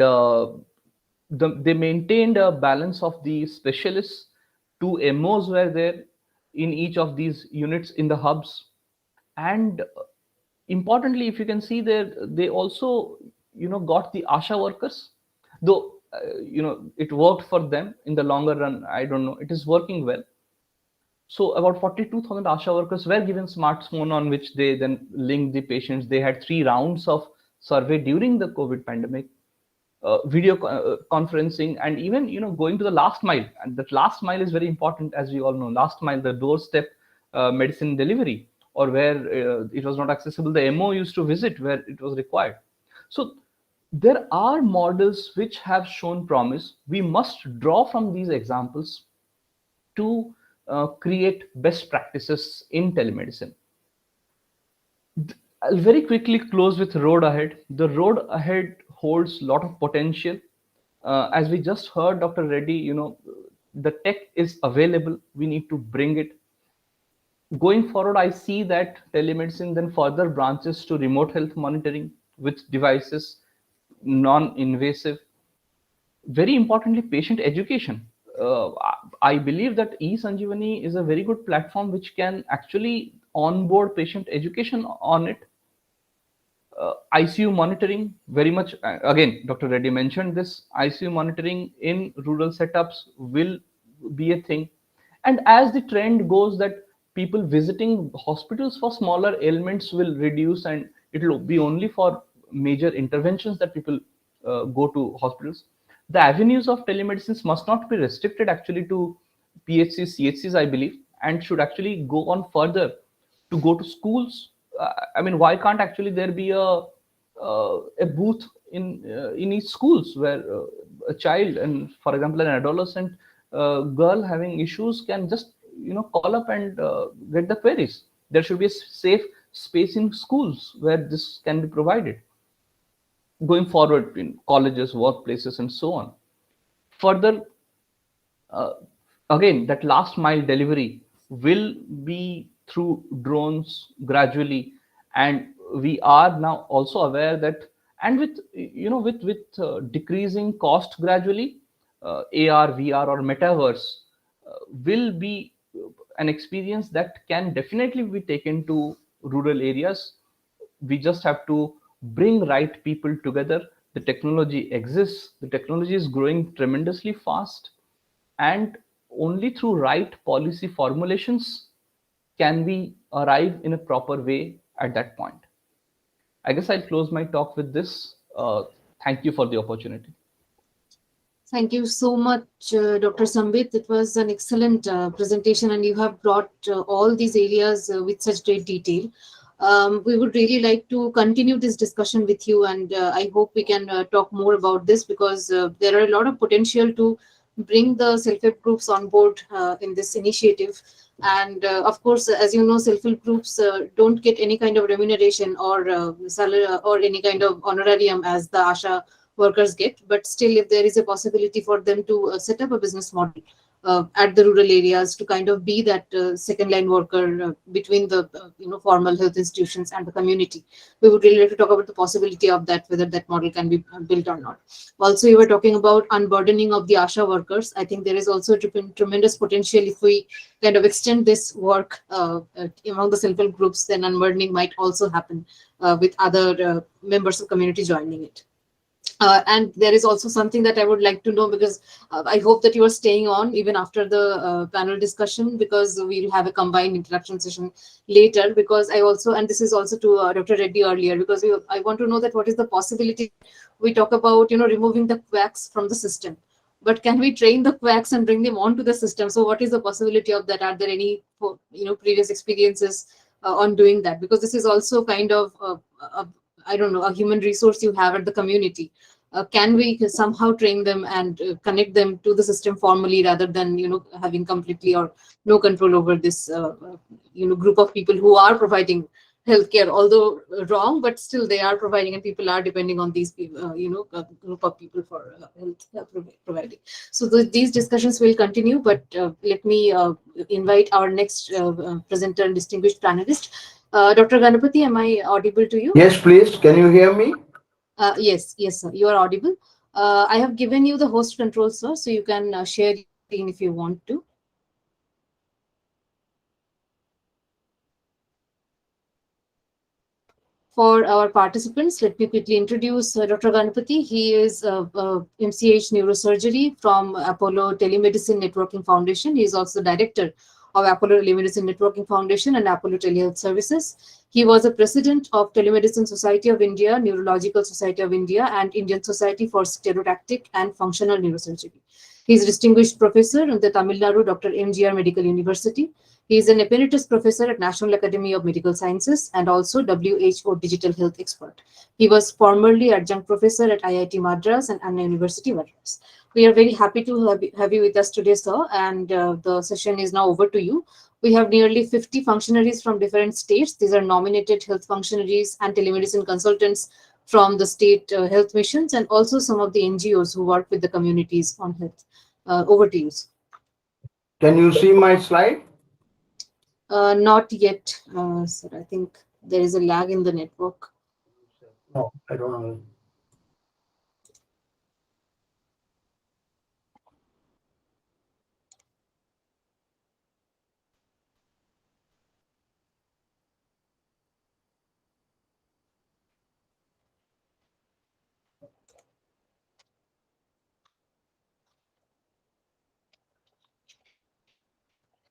they maintained a balance of the specialists. 2 MOs were there in each of these units in the hubs, and importantly, if you can see there, they also got the ASHA workers, though it worked for them in the longer run. I don't know, it is working well. So about 42,000 ASHA workers were given smartphone on which they then linked the patients. They had 3 rounds of survey during the COVID pandemic, video conferencing, and even going to the last mile. And that last mile is very important, as we all know. Last mile, the doorstep medicine delivery, or where it was not accessible, the MO used to visit where it was required. So there are models which have shown promise. We must draw from these examples to create best practices in telemedicine. I'll very quickly close with road ahead. The road ahead holds a lot of potential. As we just heard Dr. Reddy, the tech is available. We need to bring it. Going forward, I see that telemedicine then further branches to remote health monitoring with devices, non-invasive. Very importantly, patient education. I believe that eSanjeevani is a very good platform which can actually onboard patient education on it. ICU monitoring, very much, again, Dr. Reddy mentioned this, ICU monitoring in rural setups will be a thing. And as the trend goes that people visiting hospitals for smaller ailments will reduce, and it will be only for major interventions that people go to hospitals, the avenues of telemedicine must not be restricted actually to PHCs, CHCs, I believe, and should actually go on further to go to schools. I mean, why can't actually there be a booth in each schools where a child, and for example an adolescent girl having issues can just call up and get the queries. There should be a safe space in schools where this can be provided. Going forward in colleges, workplaces, and so on. Further, again, that last mile delivery will be through drones gradually, and we are now also aware that, and with decreasing cost gradually, AR, VR, or metaverse will be an experience that can definitely be taken to rural areas. We just have to bring right people together. The technology exists, the technology is growing tremendously fast, and only through right policy formulations can we arrive in a proper way at that point. I guess I'll close my talk with this. Thank you for the opportunity. Thank you so much, Dr. Sambit. It was an excellent presentation, and you have brought all these areas with such great detail. We would really like to continue this discussion with you, and I hope we can talk more about this, because there are a lot of potential to bring the self-help groups on board in this initiative. And of course, as you know, self-help groups don't get any kind of remuneration or salary or any kind of honorarium as the ASHA workers get. But still, if there is a possibility for them to set up a business model at the rural areas, to kind of be that second line worker between the formal health institutions and the community, we would really like to talk about the possibility of that, whether that model can be built or not. Also, you were talking about unburdening of the ASHA workers. I think there is also tremendous potential if we kind of extend this work among the self-help groups. Then unburdening might also happen with other members of community joining it. And there is also something that I would like to know, because I hope that you are staying on even after the panel discussion, because we'll have a combined interaction session later. Because I also, and this is also to Dr. Reddy earlier, because I want to know that what is the possibility. We talk about removing the quacks from the system, but can we train the quacks and bring them onto the system? So what is the possibility of that? Are there any previous experiences on doing that? Because this is also kind of I don't know, a human resource you have at the community. Can we somehow train them and connect them to the system formally, rather than having completely or no control over this group of people who are providing healthcare, although wrong, but still they are providing, and people are depending on these people, group of people for health providing. So these discussions will continue, but let me invite our next presenter and distinguished panelist. Dr. Ganapathy, am I audible to you? Yes, please. Can you hear me? Yes, sir. You are audible. I have given you the host control, sir, so you can share your screen if you want to. For our participants, let me quickly introduce Dr. Ganapathy. He is MCH Neurosurgery from Apollo Telemedicine Networking Foundation. He is also director of Apollo Telemedicine Networking Foundation and Apollo Telehealth Services. He was a president of Telemedicine Society of India, Neurological Society of India, and Indian Society for Stereotactic and Functional Neurosurgery. He is distinguished professor in the Tamil Nadu Dr. MGR Medical University. He is an emeritus professor at National Academy of Medical Sciences and also WHO digital health expert. He was formerly adjunct professor at IIT Madras and Anna University, Madras. We are very happy to have you with us today, sir, and the session is now over to you. We have nearly 50 functionaries from different states. These are nominated health functionaries and telemedicine consultants from the state health missions, and also some of the NGOs who work with the communities on health. Over to you, sir. Can you see my slide? Not yet, sir. I think there is a lag in the network. No, I don't know.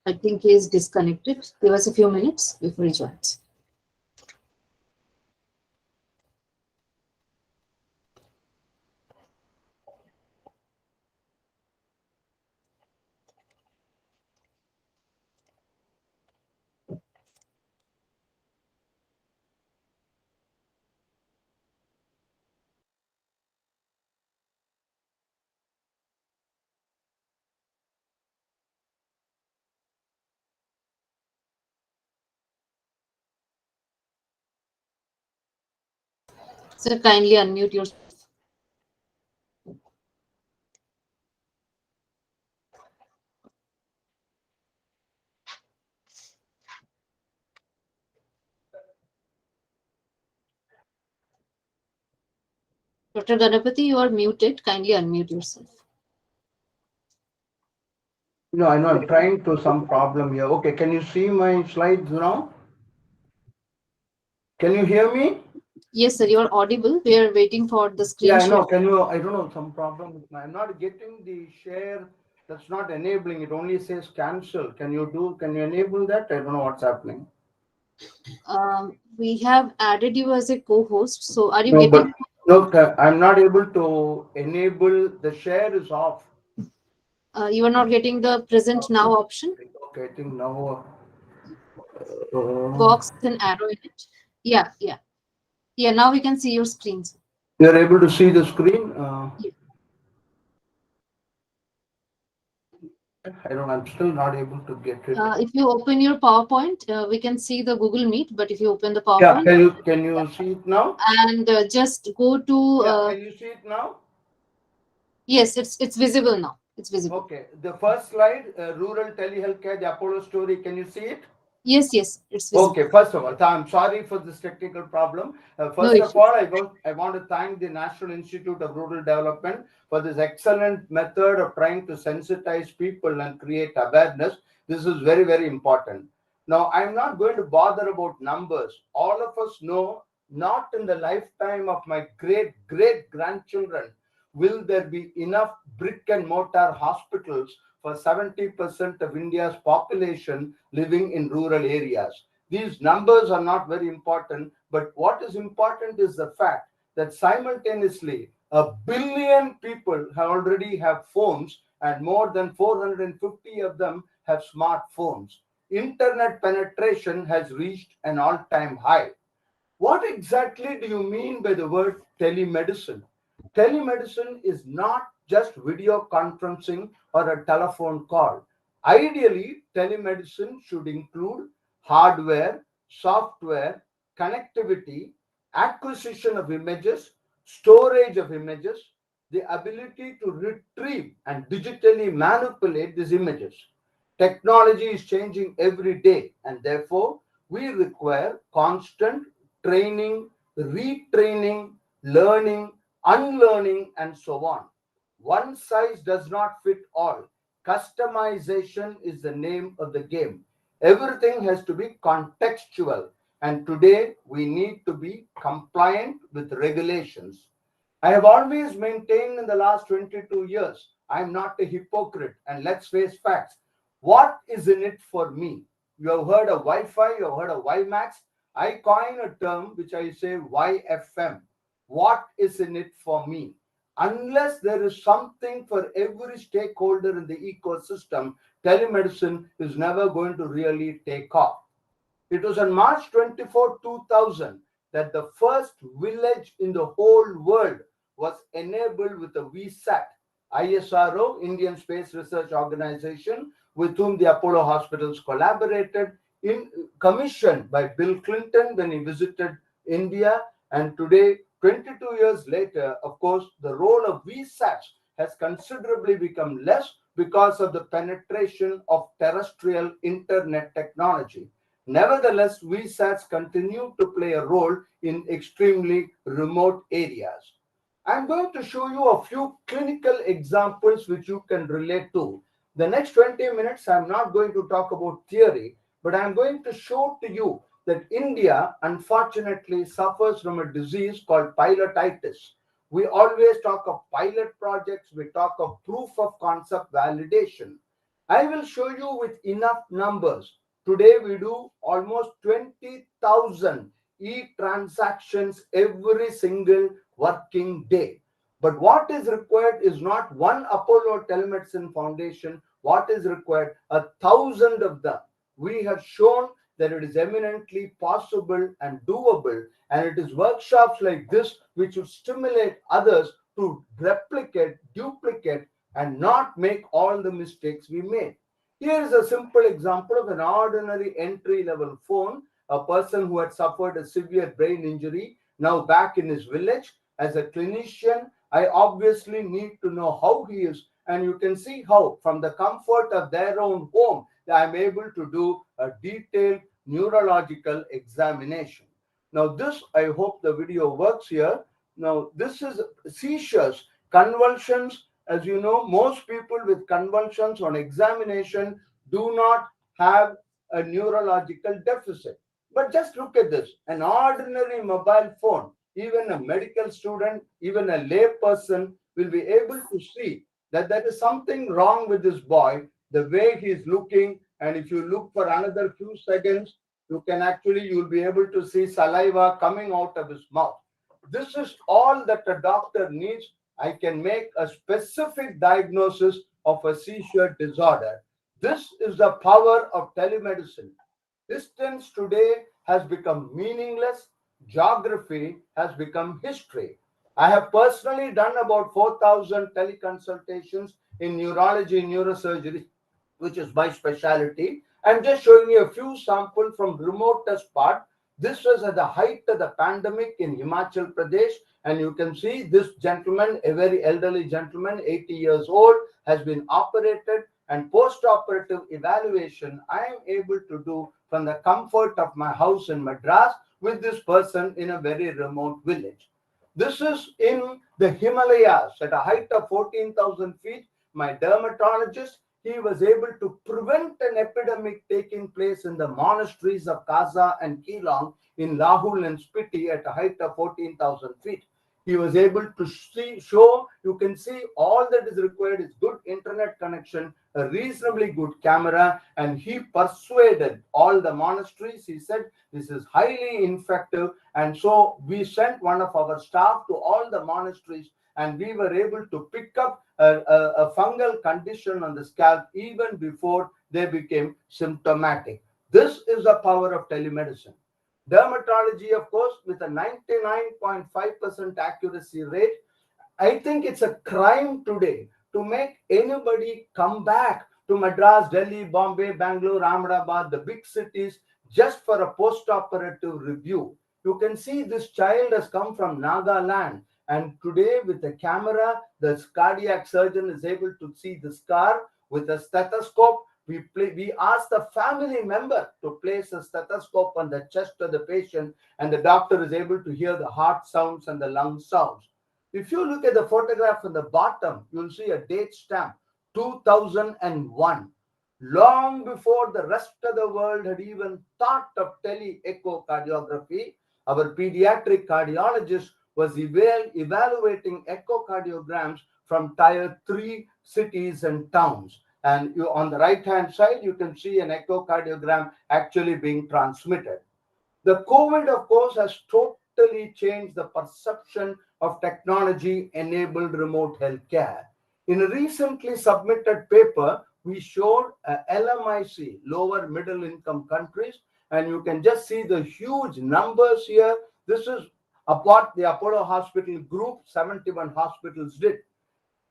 I think he is disconnected. Give us a few minutes before he joins. Sir, kindly unmute yourself. Dr. Ganapathy, you are muted. Kindly unmute yourself. No, I know I'm trying to some problem here. Okay, can you see my slides now? Can you hear me? Yes, sir, you are audible. We are waiting for the screen Yeah, I share. know. Can you? I don't know, some problem with my. I'm not getting the share. That's not enabling. It only says cancel. Can you do? Can you enable that? I don't know what's happening. We have added you as a co-host. So are you No, getting? but look, I'm not able to enable. The share is off. You are not getting the present now option. Okay, I think now. Box with an arrow in it. Yeah, yeah, yeah. Now we can see your screens. You're able to see the screen? Yeah. I don't. I'm still not able to get it. If you open your PowerPoint, we can see the Google Meet. But if you open the Yeah. PowerPoint, Can you see it now? and just go to Yeah. Can you see it now? yes, it's visible now. It's visible. Okay. The first slide, rural telehealthcare, the Apollo story. Can you see it? Yes, yes, it's visible. Okay, first of all, I'm sorry for this technical problem. No First of issues. all, I want to thank the National Institute of Rural Development for this excellent method of trying to sensitize people and create awareness. This is very, very important. Now, I'm not going to bother about numbers. All of us know, not in the lifetime of my great grandchildren will there be enough brick and mortar hospitals for 70% of India's population living in rural areas. These numbers are not very important, but what is important is the fact that simultaneously a billion people already have phones and more than 450 of them have smartphones. Internet penetration has reached an all-time high. What exactly do you mean by the word telemedicine? Telemedicine is not just video conferencing or a telephone call. Ideally, telemedicine should include hardware, software, connectivity, acquisition of images, storage of images, the ability to retrieve and digitally manipulate these images. Technology is changing every day, and therefore, we require constant training, retraining, learning, unlearning, and so on. One size does not fit all. Customization is the name of the game. Everything has to be contextual, and today we need to be compliant with regulations. I have always maintained in the last 22 years, I am not a hypocrite, and let's face facts. What is in it for me? You have heard of Wi Fi, you have heard of WiMAX. I coin a term which I say YFM. What is in it for me? Unless there is something for every stakeholder in the ecosystem, telemedicine is never going to really take off. It was on March 24, 2000 that the first village in the whole world was enabled with a VSAT. ISRO, Indian Space Research Organization, with whom the Apollo hospitals collaborated, in commissioned by Bill Clinton when he visited India. And today, 22 years later, of course, the role of VSATs has considerably become less because of the penetration of terrestrial internet technology. Nevertheless, VSATs continue to play a role in extremely remote areas. I'm going to show you a few clinical examples which you can relate to. The next 20 minutes, I'm not going to talk about theory, but I'm going to show to you that India, unfortunately, suffers from a disease called pilotitis. We always talk of pilot projects, we talk of proof of concept validation. I will show you with enough numbers. Today, we do almost 20,000 e-transactions every single working day. But what is required is not one Apollo Telemedicine Foundation. What is required? 1,000 of them. We have shown that it is eminently possible and doable. And it is workshops like this which would stimulate others to replicate, duplicate, and not make all the mistakes we made. Here is a simple example of an ordinary entry-level phone, a person who had suffered a severe brain injury, now back in his village. As a clinician, I obviously need to know how he is, and you can see how, from the comfort of their own home, I'm able to do a detailed neurological examination. Now, this, I hope the video works here. Now, this is seizures, convulsions. As you know, most people with convulsions on examination do not have a neurological deficit. But just look at this, an ordinary mobile phone, even a medical student, even a lay person will be able to see that there is something wrong with this boy, the way he is looking. And if you look for another few seconds, you'll be able to see saliva coming out of his mouth. This is all that a doctor needs. I can make a specific diagnosis of a seizure disorder. This is the power of telemedicine. Distance today has become meaningless. geography has become history. I have personally done about 4,000 teleconsultations in neurology and neurosurgery, which is my specialty. I'm just showing you a few samples from remotest part. This was at the height of the pandemic in Himachal Pradesh, and you can see this gentleman, a very elderly gentleman, 80 years old, has been operated, and post-operative evaluation I am able to do from the comfort of my house in Madras with this person in a very remote village. This is in the Himalayas at a height of 14,000 feet. My dermatologist, he was able to prevent an epidemic taking place in the monasteries of Kaza and Keelong in Lahul and Spiti at a height of 14,000 feet. He was able to show, you can see all that is required is good internet connection, a reasonably good camera, and he persuaded all the monasteries. He said this is highly infective, and so we sent one of our staff to all the monasteries, and we were able to pick up a fungal condition on the scalp even before they became symptomatic. This is the power of telemedicine. Dermatology, of course, with a 99.5% accuracy rate. I think it's a crime today to make anybody come back to Madras, Delhi, Bombay, Bangalore, Ahmedabad, the big cities, just for a post-operative review. You can see this child has come from Nagaland, and today with the camera, the cardiac surgeon is able to see the scar with a stethoscope. We ask the family member to place a stethoscope on the chest of the patient, and the doctor is able to hear the heart sounds and the lung sounds. If you look at the photograph on the bottom, you'll see a date stamp, 2001. Long before the rest of the world had even thought of tele-echocardiography, our pediatric cardiologist was evaluating echocardiograms from tier 3 cities and towns. And on the right-hand side, you can see an echocardiogram actually being transmitted. The COVID, of course, has totally changed the perception of technology-enabled remote healthcare. In a recently submitted paper, we showed LMIC, lower middle income countries, and you can just see the huge numbers here. This is what the Apollo Hospital group, 71 hospitals, did.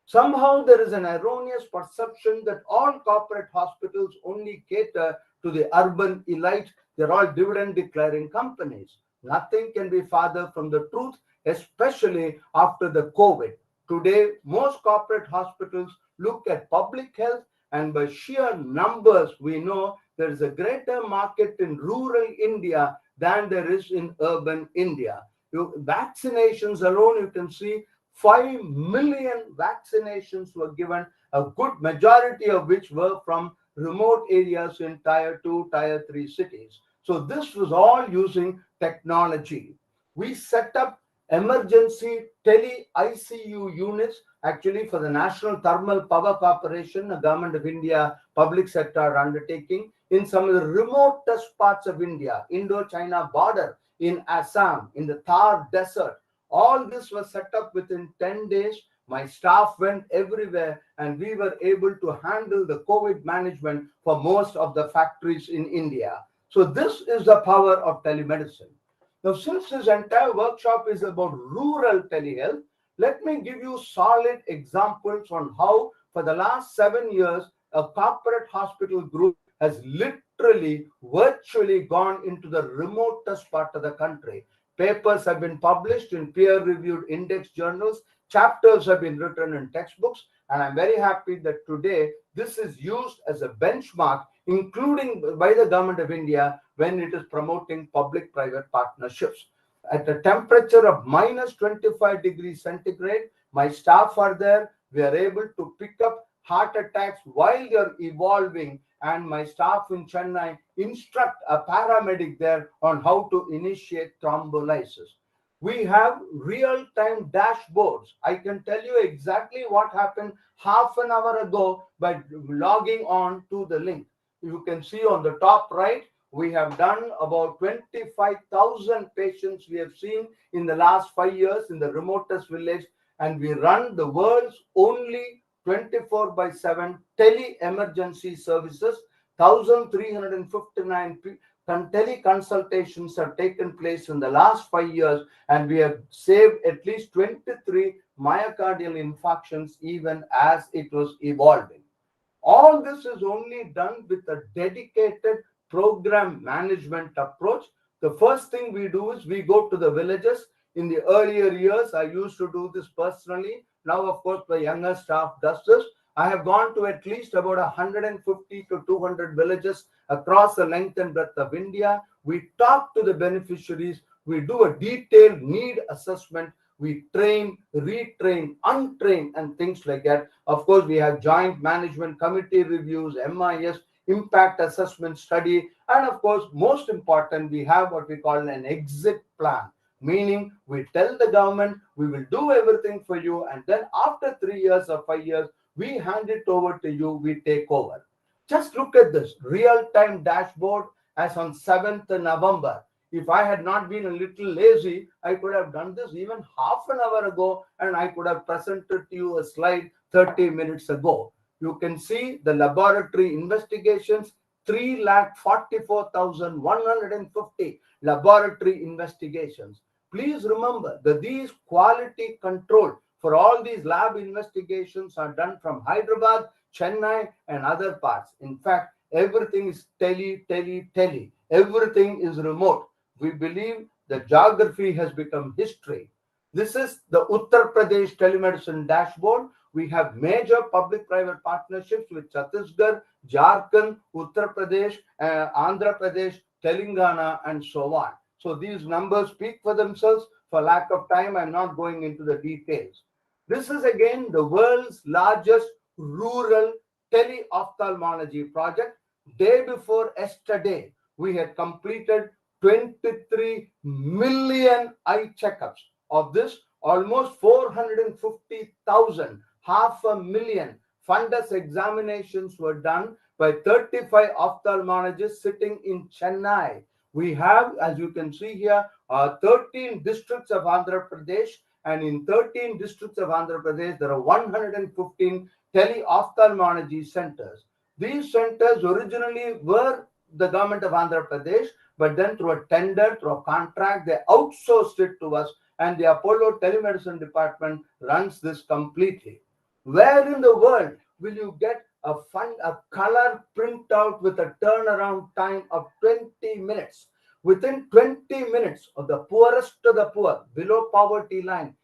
Somehow there is an erroneous perception that all corporate hospitals only cater to the urban elite. They're all dividend declaring companies. Nothing can be farther from the truth, especially after the COVID. Today, most corporate hospitals look at public health, and by sheer numbers, we know there is a greater market in rural India than there is in urban India. Vaccinations alone, you can see 5 million vaccinations were given, a good majority of which were from remote areas in tier 2, tier 3 cities. So this was all using technology. We set up emergency tele-ICU units actually for the National Thermal Power Corporation, a Government of India public sector undertaking, in some of the remotest parts of India, Indo-China border, in Assam, in the Thar Desert. All this was set up within 10 days. My staff went everywhere, and we were able to handle the COVID management for most of the factories in India. So this is the power of telemedicine. Now, since this entire workshop is about rural telehealth, let me give you solid examples on how, for the last 7 years, a corporate hospital group has literally, virtually gone into the remotest part of the country. Papers have been published in peer-reviewed index journals. Chapters have been written in textbooks. And I'm very happy that today this is used as a benchmark, including by the Government of India when it is promoting public-private partnerships. At a temperature of minus 25 degrees centigrade, my staff are there. We are able to pick up heart attacks while they're evolving, and my staff in Chennai instruct a paramedic there on how to initiate thrombolysis. We have real-time dashboards. I can tell you exactly what happened half an hour ago by logging on to the link. You can see on the top right, we have done about 25,000 patients we have seen in the last 5 years in the remotest village, and we run the world's only 24/7 tele-emergency services, 1,359 teleconsultations have taken place in the last 5 years, and we have saved at least 23 myocardial infarctions even as it was evolving. All this is only done with a dedicated program management approach. The first thing we do is we go to the villages. In the earlier years, I used to do this personally. Now, of course, the younger staff does this. I have gone to at least about 150 to 200 villages across the length and breadth of India. We talk to the beneficiaries. We do a detailed need assessment. We train, retrain, untrain, and things like that. Of course, we have joint management committee reviews, MIS, impact assessment study, and of course, most important, we have what we call an exit plan. Meaning, we tell the government we will do everything for you, and then after 3 years or 5 years, we hand it over to you, we take over. Just look at this real-time dashboard as on 7th November. If I had not been a little lazy, I could have done this even half an hour ago, and I could have presented to you a slide 30 minutes ago. You can see the laboratory investigations, 3,44,150 laboratory investigations. Please remember that these quality control for all these lab investigations are done from Hyderabad, Chennai, and other parts. In fact, everything is tele. Everything is remote. We believe the geography has become history. This is the Uttar Pradesh telemedicine dashboard. We have major public-private partnerships with Chhattisgarh, Jharkhand, Uttar Pradesh, Andhra Pradesh, Telangana, and so on. So these numbers speak for themselves. For lack of time, I'm not going into the details. This is again the world's largest rural tele-ophthalmology project. Day before yesterday, we had completed 23 million eye checkups. Of this, almost 450,000, 500,000 fundus examinations were done by 35 ophthalmologists sitting in Chennai. We have, as you can see here, 13 districts of Andhra Pradesh, and in 13 districts of Andhra Pradesh, there are 115 tele-ophthalmology centers. These centers originally were the government of Andhra Pradesh, but then through a tender, through a contract, they outsourced it to us, and the Apollo Telemedicine Department runs this completely. Where in the world will you get a color printout with a turnaround time of 20 minutes? Within 20 minutes of the poorest to the poor, below poverty line,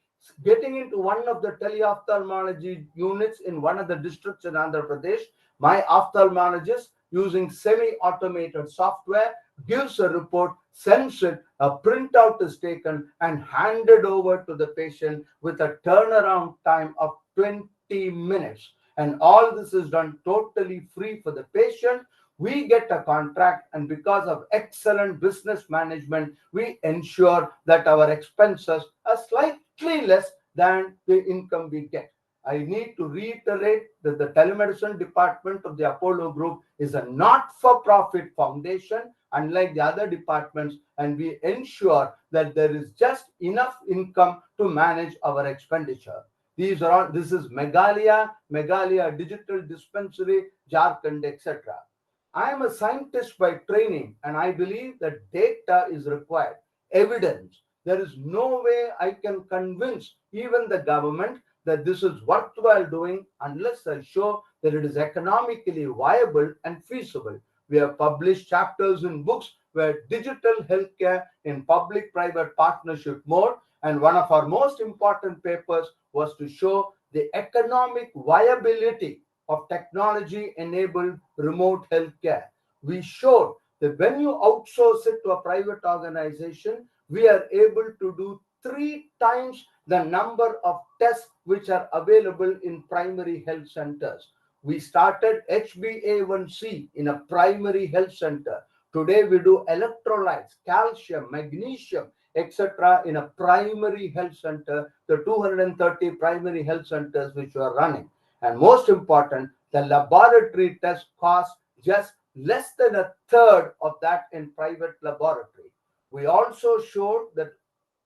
getting into one of the teleophthalmology units in one of the districts in Andhra Pradesh, my ophthalmologist, using semi-automated software, gives a report, sends it, a printout is taken and handed over to the patient with a turnaround time of 20 minutes. And all this is done totally free for the patient. We get a contract, and because of excellent business management, we ensure that our expenses are slightly less than the income we get. I need to reiterate that the telemedicine department of the Apollo Group is a not-for-profit foundation, unlike the other departments, and we ensure that there is just enough income to manage our expenditure. This is Meghalaya Digital Dispensary, Jharkhand, etc. I am a scientist by training, and I believe that data is required, evidence. There is no way I can convince even the government that this is worthwhile doing unless I show that it is economically viable and feasible. We have published chapters in books where digital healthcare in public-private partnership mode, and one of our most important papers was to show the economic viability of technology-enabled remote healthcare. We showed that when you outsource it to a private organization, we are able to do 3 times the number of tests which are available in primary health centers. We started HbA1c in a primary health center. Today we do electrolytes, calcium, magnesium, etc. in a primary health center, the 230 primary health centers which are running. And most important, the laboratory test costs just less than a third of that in private laboratory. We also showed that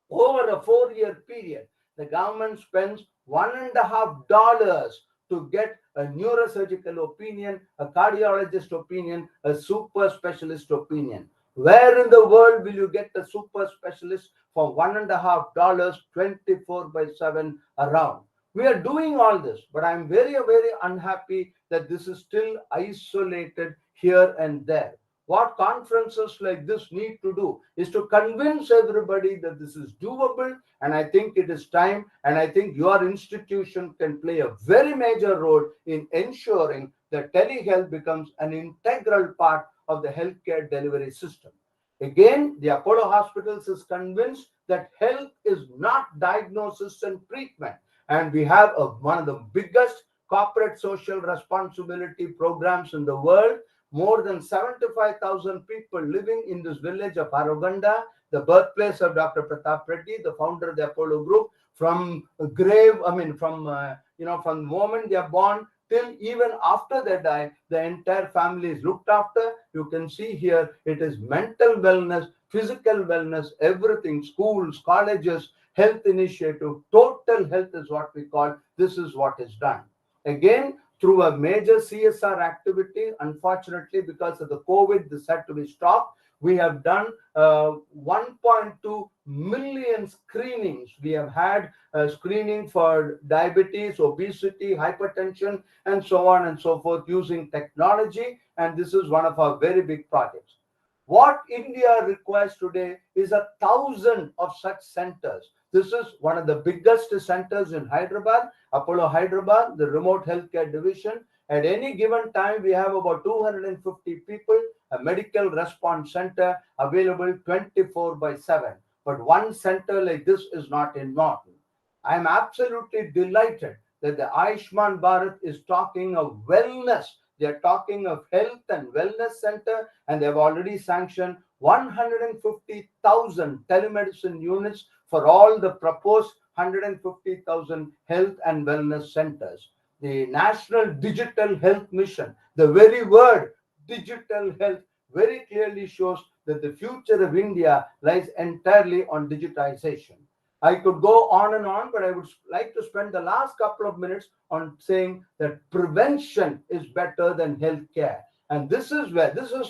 over a 4-year period, the government spends $1.50 to get a neurosurgical opinion, a cardiologist opinion, a super specialist opinion. Where in the world will you get a super specialist for $1.50, 24/7 around? We are doing all this, but I'm very, very unhappy that this is still isolated here and there. What conferences like this need to do is to convince everybody that this is doable, and I think it is time, and I think your institution can play a very major role in ensuring that telehealth becomes an integral part of the healthcare delivery system. Again, the Apollo Hospitals is convinced that health is not diagnosis and treatment, and we have one of the biggest corporate social responsibility programs in the world. More than 75,000 people living in this village of Aruganda, the birthplace of Dr. Pratap Reddy, the founder of the Apollo Group. From from the moment they are born till even after they die, the entire family is looked after. You can see here, it is mental wellness, physical wellness, everything, schools, colleges, health initiative, total health is what we call. This is what is done. Again, through a major CSR activity, unfortunately, because of the COVID, this had to be stopped. We have done 1.2 million screenings. We have had screening for diabetes, obesity, hypertension, and so on and so forth using technology. And this is one of our very big projects. What India requires today is 1,000 of such centers. This is one of the biggest centers in Hyderabad, Apollo Hyderabad, the remote healthcare division. At any given time, we have about 250 people, a medical response center available 24/7. But one center like this is not in Norton. I am absolutely delighted that the Ayushman Bharat is talking of wellness. They are talking of health and wellness center, and they've already sanctioned 150,000 telemedicine units for all the proposed 150,000 health and wellness centers. The National Digital Health Mission, the very word digital health, very clearly shows that the future of India lies entirely on digitization. I could go on and on, but I would like to spend the last couple of minutes on saying that prevention is better than healthcare. And this is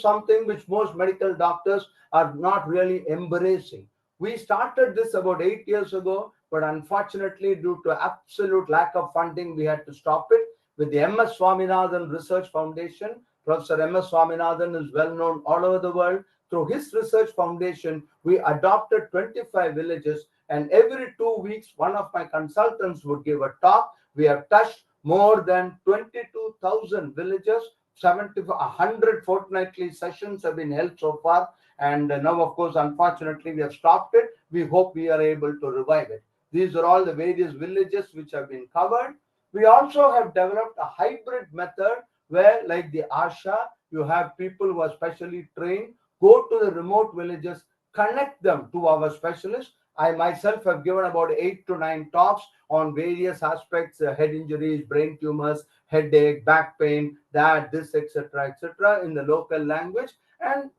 something which most medical doctors are not really embracing. We started this about 8 years ago, but unfortunately, due to absolute lack of funding, we had to stop it. With the MS Swaminathan Research Foundation, Professor MS Swaminathan is well known all over the world. Through his research foundation, we adopted 25 villages, and every 2 weeks, one of my consultants would give a talk. We have touched more than 22,000 villages. 100 fortnightly sessions have been held so far. And now, of course, unfortunately, we have stopped it. We hope we are able to revive it. These are all the various villages which have been covered. We also have developed a hybrid method where, like the ASHA, you have people who are specially trained, go to the remote villages, connect them to our specialists. I myself have given about 8 to 9 talks on various aspects, head injuries, brain tumors, headache, back pain, that, this, etc., in the local language. And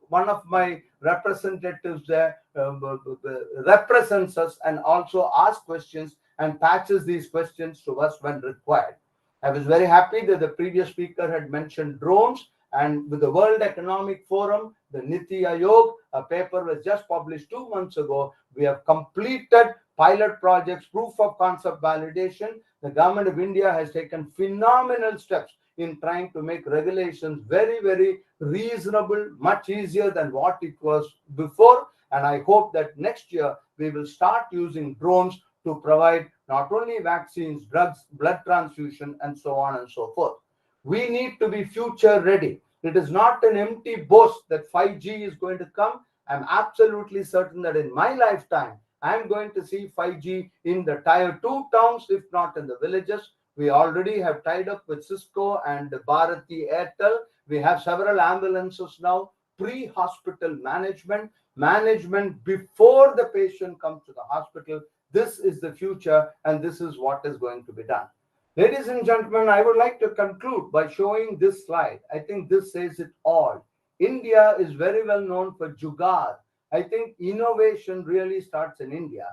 one of my representatives there represents us and also asks questions and patches these questions to us when required. I was very happy that the previous speaker had mentioned drones, and with the World Economic Forum, the Niti Aayog, a paper was just published 2 months ago. We have completed pilot projects, proof of concept validation. The government of India has taken phenomenal steps in trying to make regulations very, very reasonable, much easier than what it was before. And I hope that next year we will start using drones to provide not only vaccines, drugs, blood transfusion, and so on and so forth. We need to be future ready. It is not an empty boast that 5G is going to come. I'm absolutely certain that in my lifetime, I'm going to see 5G in the tier 2 towns, if not in the villages. We already have tied up with Cisco and Bharati Airtel. We have several ambulances now, pre-hospital management before the patient comes to the hospital. This is the future, and this is what is going to be done. Ladies and gentlemen, I would like to conclude by showing this slide. I think this says it all. India is very well known for Jugaad. I think innovation really starts in India.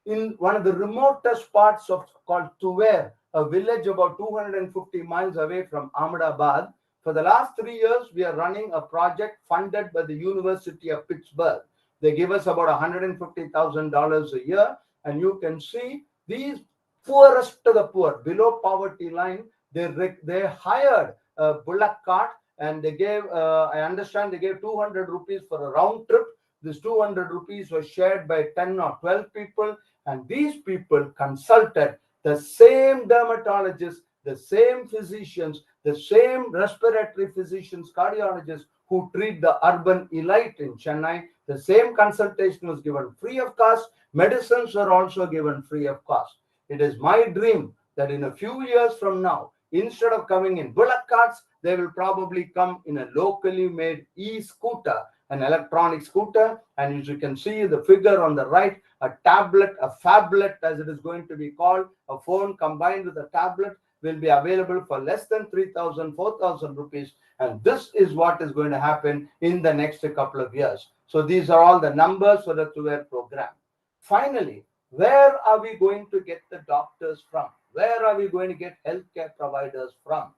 In one of the remotest parts of called Tuver, a village about 250 miles away from Ahmedabad, For the last 3 years, we are running a project funded by the University of Pittsburgh. They give us about $150,000 a year, and you can see these poorest to the poor, below poverty line, they hired a bullock cart, and they gave, I understand they gave 200 rupees for a round trip. This 200 rupees was shared by 10 or 12 people, and these people consulted the same dermatologists, the same physicians, the same respiratory physicians, cardiologists who treat the urban elite in Chennai. The same consultation was given free of cost. Medicines were also given free of cost. It is my dream that in a few years from now, instead of coming in bullock carts, they will probably come in a locally made e-scooter, an electronic scooter. And as you can see the figure on the right, a tablet, a phablet as it is going to be called, a phone combined with a tablet, will be available for less than 3,000, 4,000 rupees. And this is what is going to happen in the next couple of years. So these are all the numbers for the 2-year program. Finally, where are we going to get the doctors from? Where are we going to get healthcare providers from?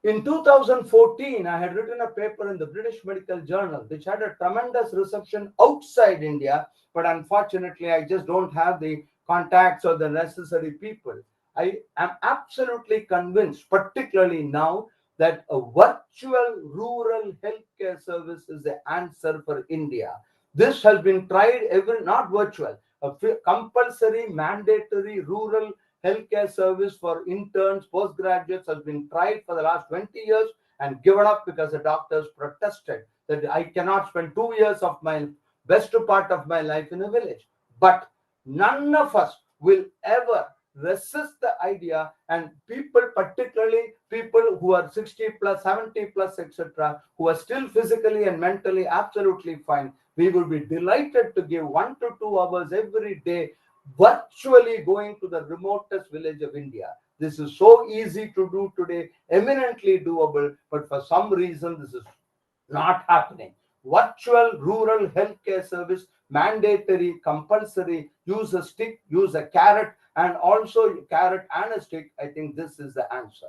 In 2014, I had written a paper in the British Medical Journal, which had a tremendous reception outside India, but unfortunately, I just don't have the contacts or the necessary people. I am absolutely convinced, particularly now, that a virtual rural healthcare service is the answer for India. This has been tried, not virtual, a compulsory, mandatory rural healthcare service for interns, postgraduates has been tried for the last 20 years and given up because the doctors protested that I cannot spend 2 years of my best part of my life in a village. But none of us will ever resist the idea, and people, particularly people who are 60 plus, 70 plus, etc., who are still physically and mentally absolutely fine, we will be delighted to give 1 to 2 hours every day virtually going to the remotest village of India. This is so easy to do today, eminently doable, but for some reason this is not happening. Virtual rural healthcare service, mandatory, compulsory, use a stick, use a carrot, and also carrot and a stick. I think this is the answer.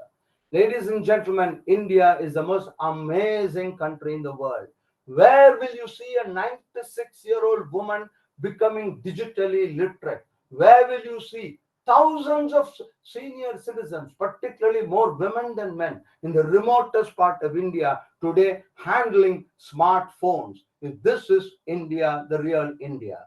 Ladies and gentlemen, India is the most amazing country in the world. Where will you see a 96-year-old woman becoming digitally literate? Where will you see thousands of senior citizens, particularly more women than men, in the remotest part of India today handling smartphones? If this is India, the real India,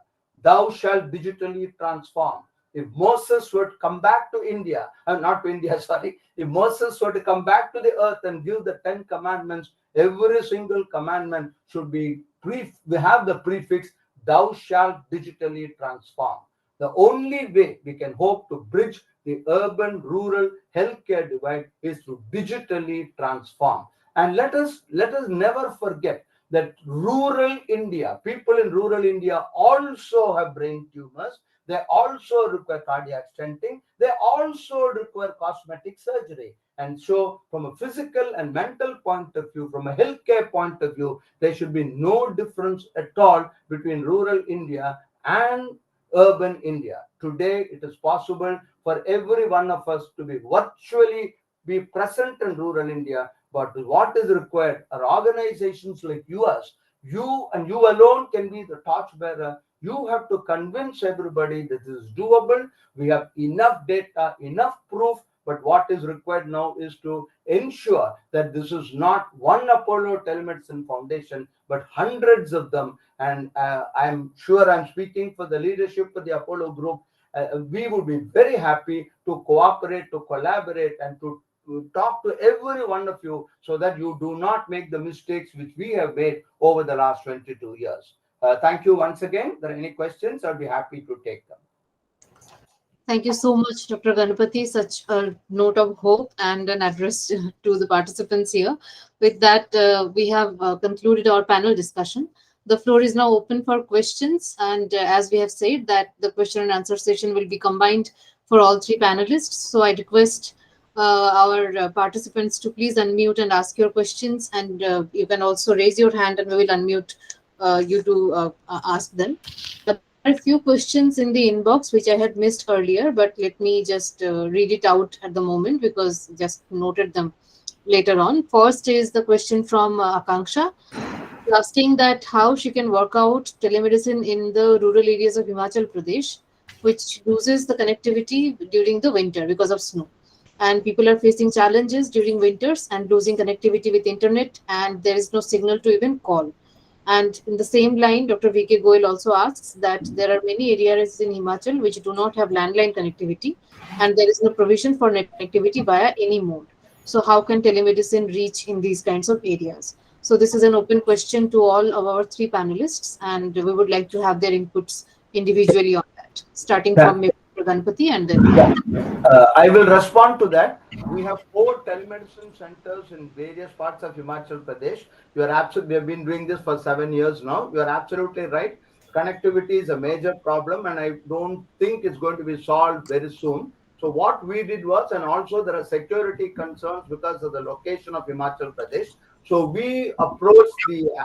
thou shalt digitally transform. If Moses were to come back to India, not to India, sorry, if Moses were to come back to the earth and give the 10 commandments, every single commandment should be, we have the prefix, thou shalt digitally transform. The only way we can hope to bridge the urban-rural healthcare divide is to digitally transform. And let us never forget that rural India, people in rural India also have brain tumors. They also require cardiac stenting. They also require cosmetic surgery. And so from a physical and mental point of view, from a healthcare point of view, there should be no difference at all between rural India and urban India. Today, it is possible for every one of us to be virtually be present in rural India. But what is required are organizations like yours. You and you alone can be the torchbearer. You have to convince everybody that this is doable. We have enough data, enough proof. But what is required now is to ensure that this is not one Apollo Telemedicine Foundation, but hundreds of them. And I'm sure I'm speaking for the leadership of the Apollo Group. We would be very happy to cooperate, to collaborate, and to talk to every one of you so that you do not make the mistakes which we have made over the last 22 years. Thank you once again. If there are any questions, I'll be happy to take them. Thank you so much, Dr. Ganapati. Such a note of hope and an address to the participants here. With that, we have concluded our panel discussion. The floor is now open for questions. And as we have said, that the question and answer session will be combined for all 3 panelists. So I request our participants to please unmute and ask your questions. And you can also raise your hand and we will unmute you to ask them. A few questions in the inbox which I had missed earlier, but let me just read it out at the moment because just noted them later on. First is the question from Akanksha, asking that how she can work out telemedicine in the rural areas of Himachal Pradesh, which loses the connectivity during the winter because of snow. And people are facing challenges during winters and losing connectivity with internet, and there is no signal to even call. And in the same line, Dr. V.K. Goyal also asks that there are many areas in Himachal which do not have landline connectivity, and there is no provision for net connectivity via any mode. So, how can telemedicine reach in these kinds of areas? So, this is an open question to all of our three panelists, and we would like to have their inputs individually on that, starting from maybe Dr. Ganpati and then. Yeah. I will respond to that. We have 4 telemedicine centers in various parts of Himachal Pradesh. You are absolutely, we have been doing this for 7 years now. You are absolutely right. Connectivity is a major problem, and I don't think it's going to be solved very soon. So what we did was, and also there are security concerns because of the location of Himachal Pradesh. So we approached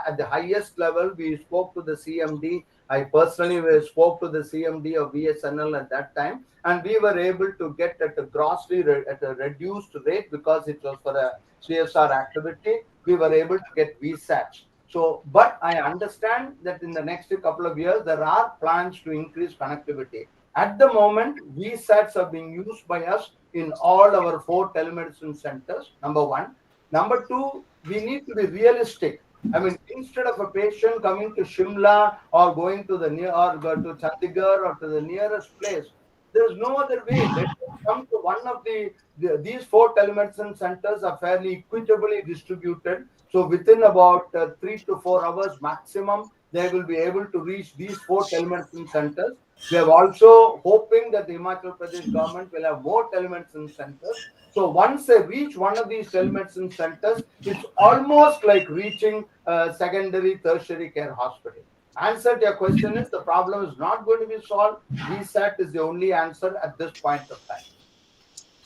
at the highest level. We spoke to the CMD. I personally spoke to the CMD of BSNL at that time, and we were able to get at a reduced rate because it was for a CSR activity. We were able to get VSATs. So, but I understand that in the next couple of years, there are plans to increase connectivity. At the moment, VSATs are being used by us in all our 4 telemedicine centers, number one. Number two, we need to be realistic. I mean, instead of a patient coming to Shimla or going to the near or go to Chandigarh or to the nearest place, there's no other way. Let us come to one of these 4 telemedicine centers are fairly equitably distributed. So within about 3 to 4 hours maximum, they will be able to reach these 4 telemedicine centers. We are also hoping that the Himachal Pradesh government will have more telemedicine centers. So once they reach one of these telemedicine centers, it's almost like reaching a secondary, tertiary care hospital. Answer to your question is the problem is not going to be solved. VSAT is the only answer at this point of time.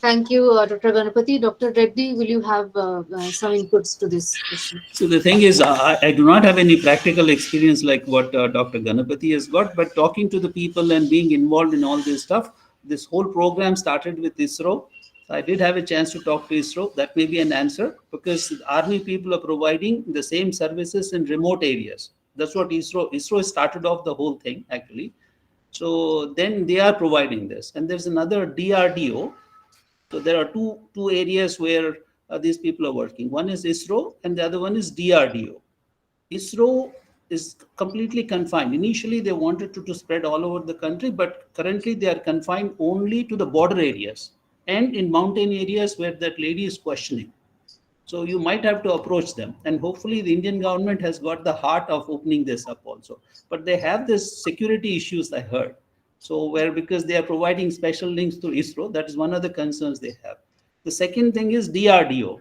Thank you, Dr. Ganapati. Dr. Reddy, will you have some inputs to this question? So the thing is, I do not have any practical experience like what Dr. Ganapati has got, but talking to the people and being involved in all this stuff, this whole program started with ISRO. I did have a chance to talk to ISRO. That may be an answer because the army people are providing the same services in remote areas. That's what ISRO started off the whole thing actually. So then they are providing this, and there's another DRDO. So there are two areas where these people are working. One is ISRO, and the other one is DRDO. ISRO is completely confined. Initially, they wanted to spread all over the country, but currently they are confined only to the border areas and in mountain areas where that lady is questioning. So you might have to approach them, and hopefully the Indian government has got the heart of opening this up also. But they have this security issues, I heard. So where because they are providing special links to ISRO, that is one of the concerns they have. The second thing is DRDO.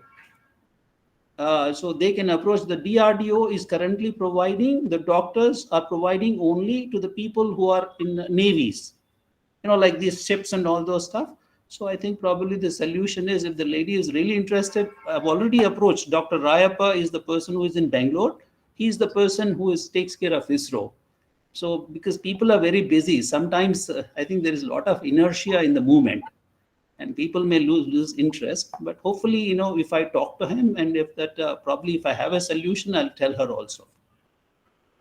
So they can approach the DRDO is currently providing, the doctors are providing only to the people who are in navies, like these ships and all those stuff. So I think probably the solution is if the lady is really interested, I've already approached Dr. Rayappa is the person who is in Bangalore. He's the person who takes care of ISRO. So because people are very busy, sometimes I think there is a lot of inertia in the movement and people may lose interest. But hopefully, if I talk to him and if that probably if I have a solution, I'll tell her also.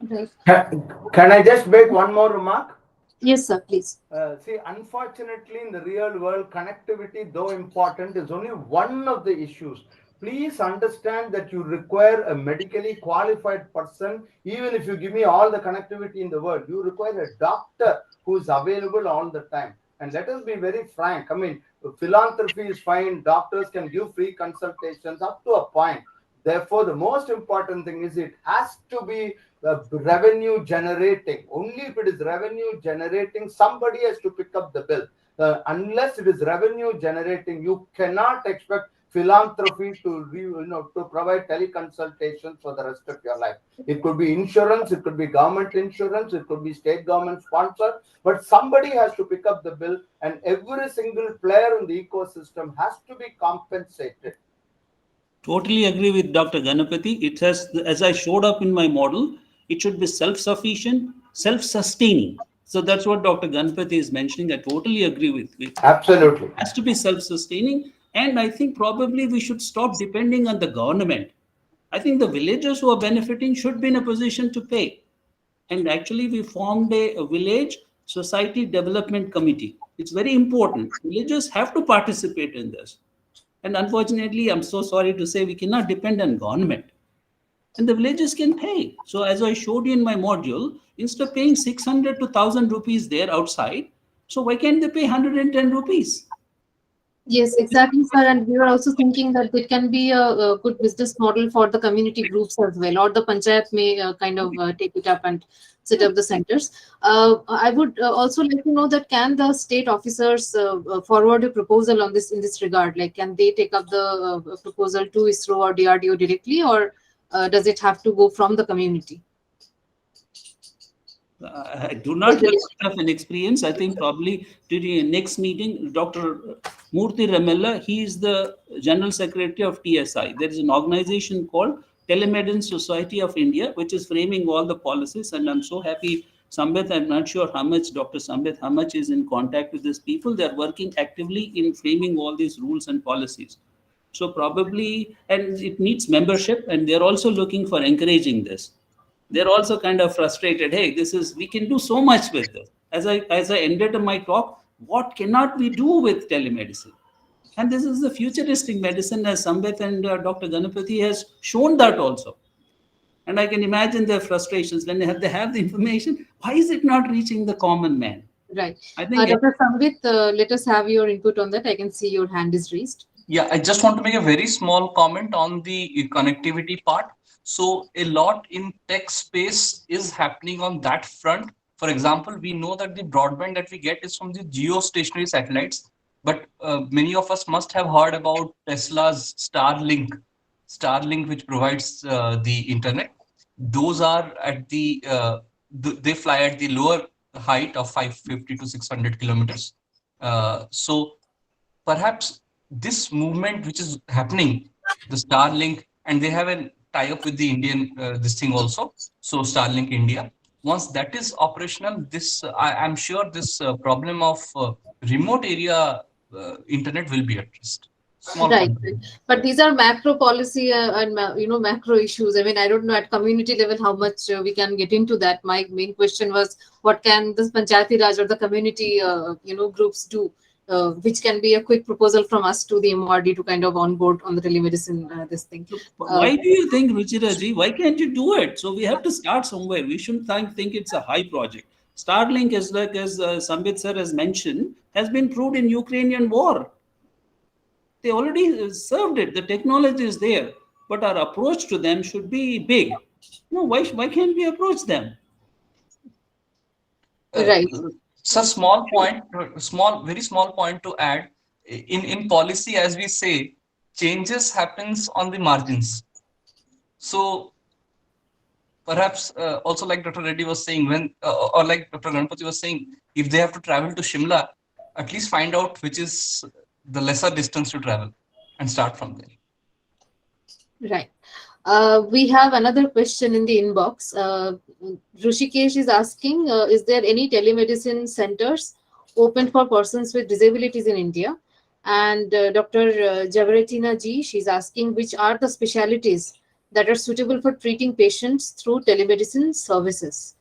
Right. Can I just make one more remark? Yes, sir, please. See, unfortunately, in the real world, connectivity, though important, is only one of the issues. Please understand that you require a medically qualified person. Even if you give me all the connectivity in the world, you require a doctor who is available all the time. And let us be very frank. I mean, philanthropy is fine. Doctors can give free consultations up to a point. Therefore, the most important thing is it has to be revenue generating. Only if it is revenue generating, somebody has to pick up the bill. Unless it is revenue generating, you cannot expect philanthropy to provide teleconsultations for the rest of your life. It could be insurance, it could be government insurance, it could be state government sponsored, but somebody has to pick up the bill, and every single player in the ecosystem has to be compensated. Totally agree with Dr. Ganapati. It has, as I showed up in my model, it should be self-sufficient, self-sustaining. So that's what Dr. Ganapati is mentioning. I totally agree with. Absolutely. It has to be self-sustaining, And I think probably we should stop depending on the government. I think the villagers who are benefiting should be in a position to pay. And actually, we formed a village society development committee. It's very important. Villagers have to participate in this. And unfortunately, I'm so sorry to say, we cannot depend on government. And the villagers can pay. So as I showed you in my module, instead of paying 600 to 1,000 rupees there outside, so why can't they pay 110 rupees? Yes, exactly, sir. And we were also thinking that it can be a good business model for the community groups as well, or the panchayat may kind of take it up and set up the centers. I would also like to know that can the state officers forward a proposal on this in this regard? Like, can they take up the proposal to ISRO or DRDO directly, or does it have to go from the community? I do not have enough an experience. I think probably during the next meeting, Dr. Murthy Ramella, he is the General Secretary of TSI. There is an organization called Telemedicine Society of India, which is framing all the policies. And I'm so happy, Sambit, I'm not sure how much Dr. Sambit, how much is in contact with these people. They're working actively in framing all these rules and policies. So probably, and it needs membership, and they're also looking for encouraging this. They're also kind of frustrated. Hey, this is, we can do so much with this. As I ended my talk, what cannot we do with telemedicine? And this is the futuristic medicine, as Sambit and Dr. Ganapathy has shown that also. And I can imagine their frustrations when they have the information. Why is it not reaching the common man? Right. I think Dr. Sambit, let us have your input on that. I can see your hand is raised. Yeah, I just want to make a very small comment on the connectivity part. So a lot in tech space is happening on that front. For example, we know that the broadband that we get is from the geostationary satellites, but many of us must have heard about Tesla's Starlink, which provides the internet. Those are at they fly at the lower height of 550 to 600 kilometers. So perhaps this movement which is happening, the Starlink, and they have a tie-up with the Indian this thing also. So Starlink India. Once that is operational, this I'm sure this problem of remote area internet will be addressed. Small Right, point. but these are macro policy and macro issues. I mean, I don't know at community level how much we can get into that. My main question was, what can this Panchayati Raj or the community groups do, which can be a quick proposal from us to the MRD to kind of onboard on the telemedicine this thing. Why do you think, Ruchira ji, why can't you do it? So we have to start somewhere. We shouldn't think it's a high project. Starlink is like, as Sambit sir has mentioned, has been proved in Ukrainian war. They already served it. The technology is there, but our approach to them should be big. No, why can't we approach them? Right. So very small point to add. In policy, as we say, changes happens on the margins. So perhaps also like Dr. Reddy was saying, or like Dr. Ganapathy was saying, if they have to travel to Shimla, at least find out which is the lesser distance to travel and start from there. Right. We have another question in the inbox. Rushikesh is asking, is there any telemedicine centers open for persons with disabilities in India? And Dr. Javaretina ji, she's asking, which are the specialities that are suitable for treating patients through telemedicine services?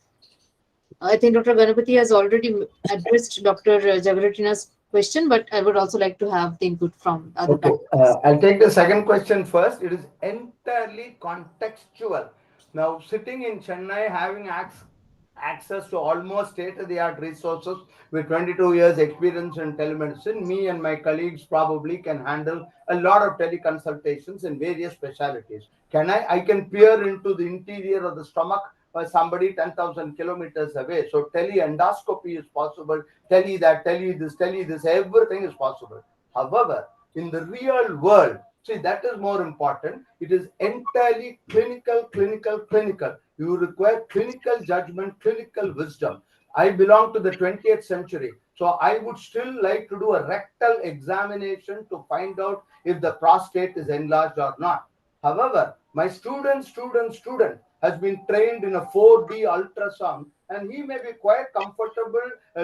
I think Dr. Ganapathy has already addressed Dr. Javaretina's question, but I would also like to have the input from other participants. I'll take the second question first. It is entirely contextual. Now, sitting in Chennai, having access to almost state-of-the-art resources with 22 years experience in telemedicine, me and my colleagues probably can handle a lot of teleconsultations in various specialties. I can peer into the interior of the stomach by somebody 10,000 kilometers away. So teleendoscopy is possible. Tell you this, everything is possible. However, in the real world, see, that is more important. It is entirely clinical. You require clinical judgment, clinical wisdom. I belong to the 20th century. So I would still like to do a rectal examination to find out if the prostate is enlarged or not. However, my student has been trained in a 4D ultrasound, and he may be quite comfortable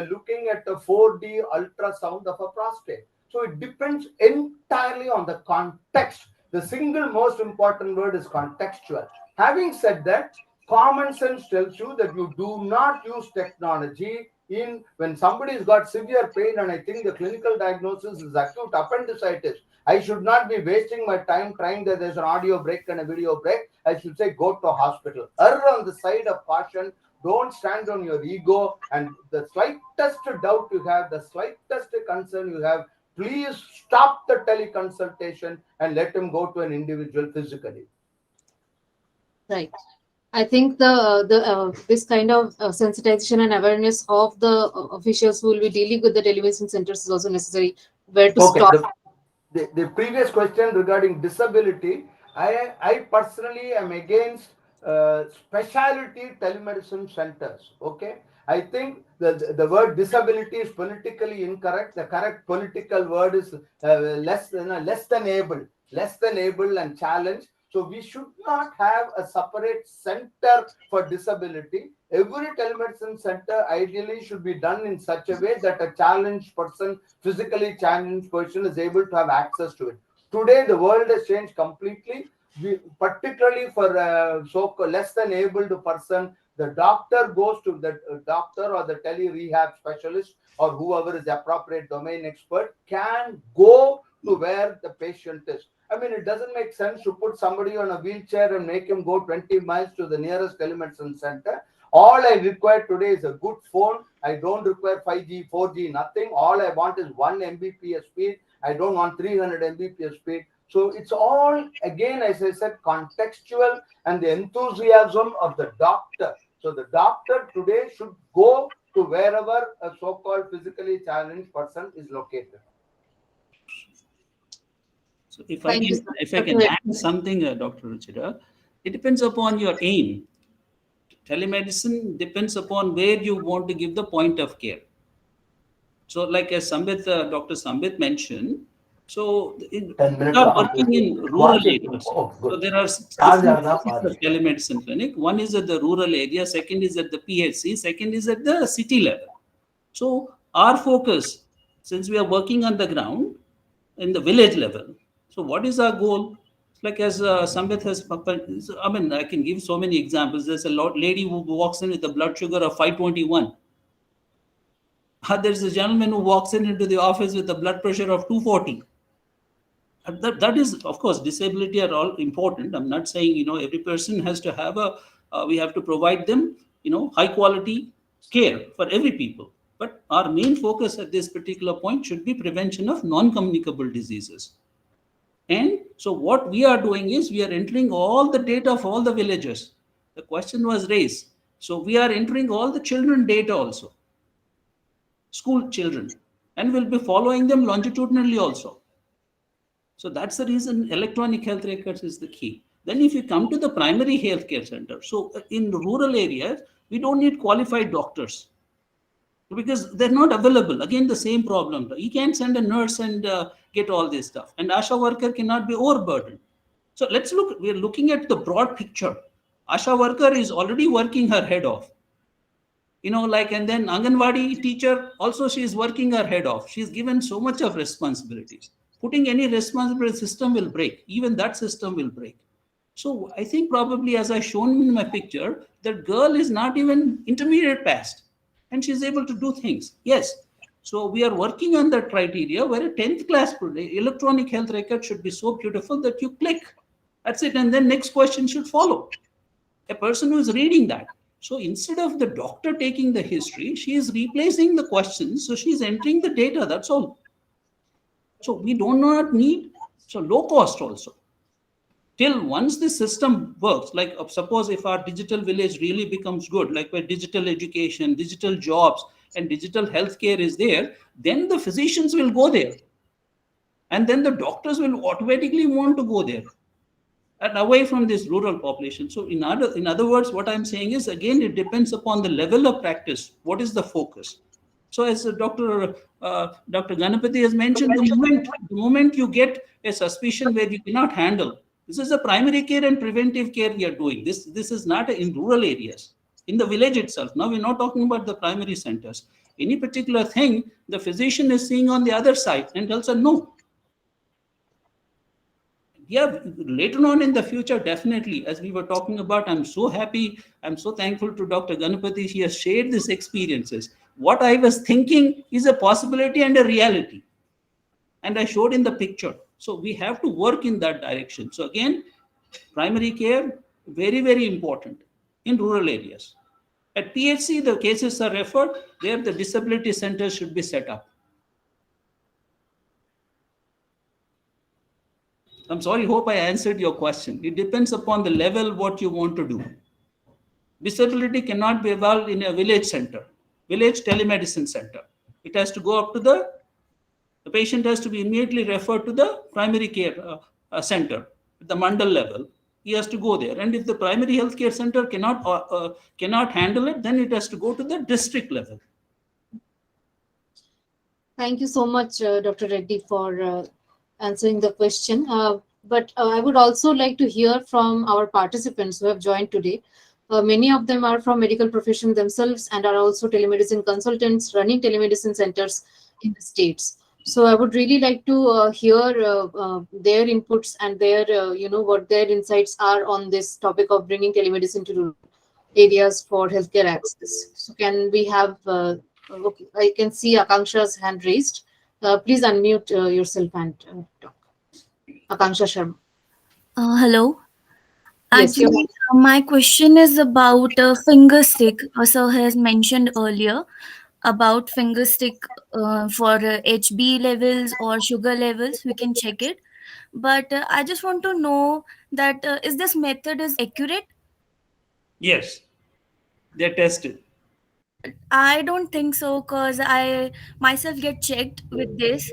looking at a 4D ultrasound of a prostate. So it depends entirely on the context. The single most important word is contextual. Having said that, common sense tells you that you do not use technology in when somebody's got severe pain, and I think the clinical diagnosis is acute appendicitis. I should not be wasting my time trying that there's an audio break and a video break. I should say go to a hospital. Err on the side of caution. Don't stand on your ego, and the slightest doubt you have, the slightest concern you have, please stop the teleconsultation and let him go to an individual physically. Right. I think the this kind of sensitization and awareness of the officials who will be dealing with the telemedicine centers is also necessary. Where to Okay. stop? The previous question regarding disability, I personally am against specialty telemedicine centers. Okay, I think the word disability is politically incorrect. The correct political word is less than able and challenge. So we should not have a separate center for disability. Every telemedicine center ideally should be done in such a way that a challenged person, physically challenged person, is able to have access to it. Today, the world has changed completely. Particularly for so-called less than able person, the doctor goes to the doctor or the tele-rehab specialist or whoever is the appropriate domain expert can go to where the patient is. I mean, it doesn't make sense to put somebody on a wheelchair and make him go 20 miles to the nearest telemedicine center. All I require today is a good phone. I don't require 5G, 4G, nothing. All I want is 1 Mbps speed. I don't want 300 Mbps speed. So it's all, again, as I said, contextual and the enthusiasm of the doctor. So the doctor today should go to wherever a so-called physically challenged person is located. So if I can add something, Dr. Ruchira, it depends upon your aim. Telemedicine depends upon where you want to give the point of care. So like as Dr. Sambit mentioned, so we are working in rural areas. So there are different types of telemedicine clinic. One is at the rural area, second is at the PHC, second is at the city level. So our focus, since we are working on the ground in the village level, so what is our goal? Like as Sambit has, I mean, I can give so many examples. There's a lady who walks in with a blood sugar of 521. There's a gentleman who walks into the office with a blood pressure of 240. That is, of course, disability are all important. I'm not saying, every person has to have we have to provide them, high quality care for every people. But our main focus at this particular point should be prevention of non-communicable diseases. And so what we are doing is we are entering all the data of all the villagers. The question was raised. So we are entering all the children data also, school children, and we'll be following them longitudinally also. So that's the reason electronic health records is the key. Then if you come to the primary healthcare center, so in rural areas, we don't need qualified doctors because they're not available. Again, the same problem. You can't send a nurse and get all this stuff. And ASHA worker cannot be overburdened. So let's look, we're looking at the broad picture. ASHA worker is already working her head off. And then Anganwadi teacher, also she is working her head off. She's given so much of responsibilities. Putting any responsibility, system will break. Even that system will break. So I think probably as I shown in my picture, that girl is not even intermediate passed and she's able to do things. Yes. So we are working on that criteria where a 10th class electronic health record should be so beautiful that you click. That's it. And then next question should follow. A person who is reading that. So instead of the doctor taking the history, she is replacing the questions. So she's entering the data. That's all. So we do not need, so low cost also. Till once the system works, like suppose if our digital village really becomes good, like where digital education, digital jobs, and digital healthcare is there, then the physicians will go there. And then the doctors will automatically want to go there and away from this rural population. So in other words, what I'm saying is, again, it depends upon the level of practice. What is the focus? So as Dr. Ganapati has mentioned, the moment you get a suspicion where you cannot handle, this is a primary care and preventive care we are doing. This is not in rural areas, in the village itself. Now we're not talking about the primary centers. any particular thing, the physician is seeing on the other side and tells her no. Yeah, later on in the future, definitely, as we were talking about, I'm so happy, I'm so thankful to Dr. Ganapati. She has shared these experiences. What I was thinking is a possibility and a reality. And I showed in the picture. So we have to work in that direction. So again, primary care, very, very important in rural areas. At PHC, the cases are referred, there the disability centers should be set up. I'm sorry, hope I answered your question. It depends upon the level what you want to do. Disability cannot be evolved in a village center, village telemedicine center. It has to go up to the patient has to be immediately referred to the primary care center at the mandal level. He has to go there. And if the primary health care center cannot handle it, then it has to go to the district level. Thank you so much, Dr. Reddy, for answering the question. But I would also like to hear from our participants who have joined today. Many of them are from medical profession themselves and are also telemedicine consultants running telemedicine centers in the states. So I would really like to hear their inputs and their, what their insights are on this topic of bringing telemedicine to rural areas for healthcare access. So can we have, okay, I can see Akanksha's hand raised. Please unmute yourself and talk. Akanksha Sharma. Hello. Yes, you're Actually, my question is about finger stick. Sir has mentioned earlier about finger stick for HB levels or sugar levels. We can check it, but I just want to know that is this method is accurate? Yes, they're tested. I don't think so because I myself get checked with this.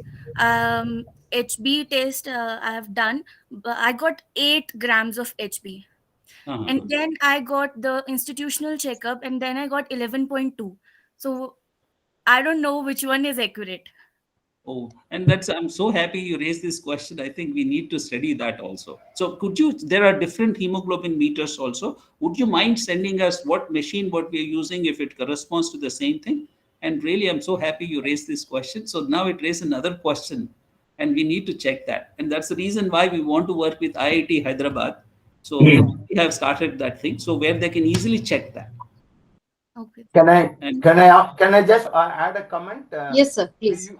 HB test I have done, but I got 8 grams of HB. And then I got the institutional checkup, and then I got 11.2. So I don't know which one is accurate. Oh, and that's, I'm so happy you raised this question. I think we need to study that also. So could you, there are different hemoglobin meters also. Would you mind sending us what machine, what we're using, if it corresponds to the same thing? And really, I'm so happy you raised this question. So now it raises another question and we need to check that. And that's the reason why we want to work with IIT Hyderabad. So we have started that thing. So where they can easily check that. Okay. Can I just add a comment? Yes, sir, please.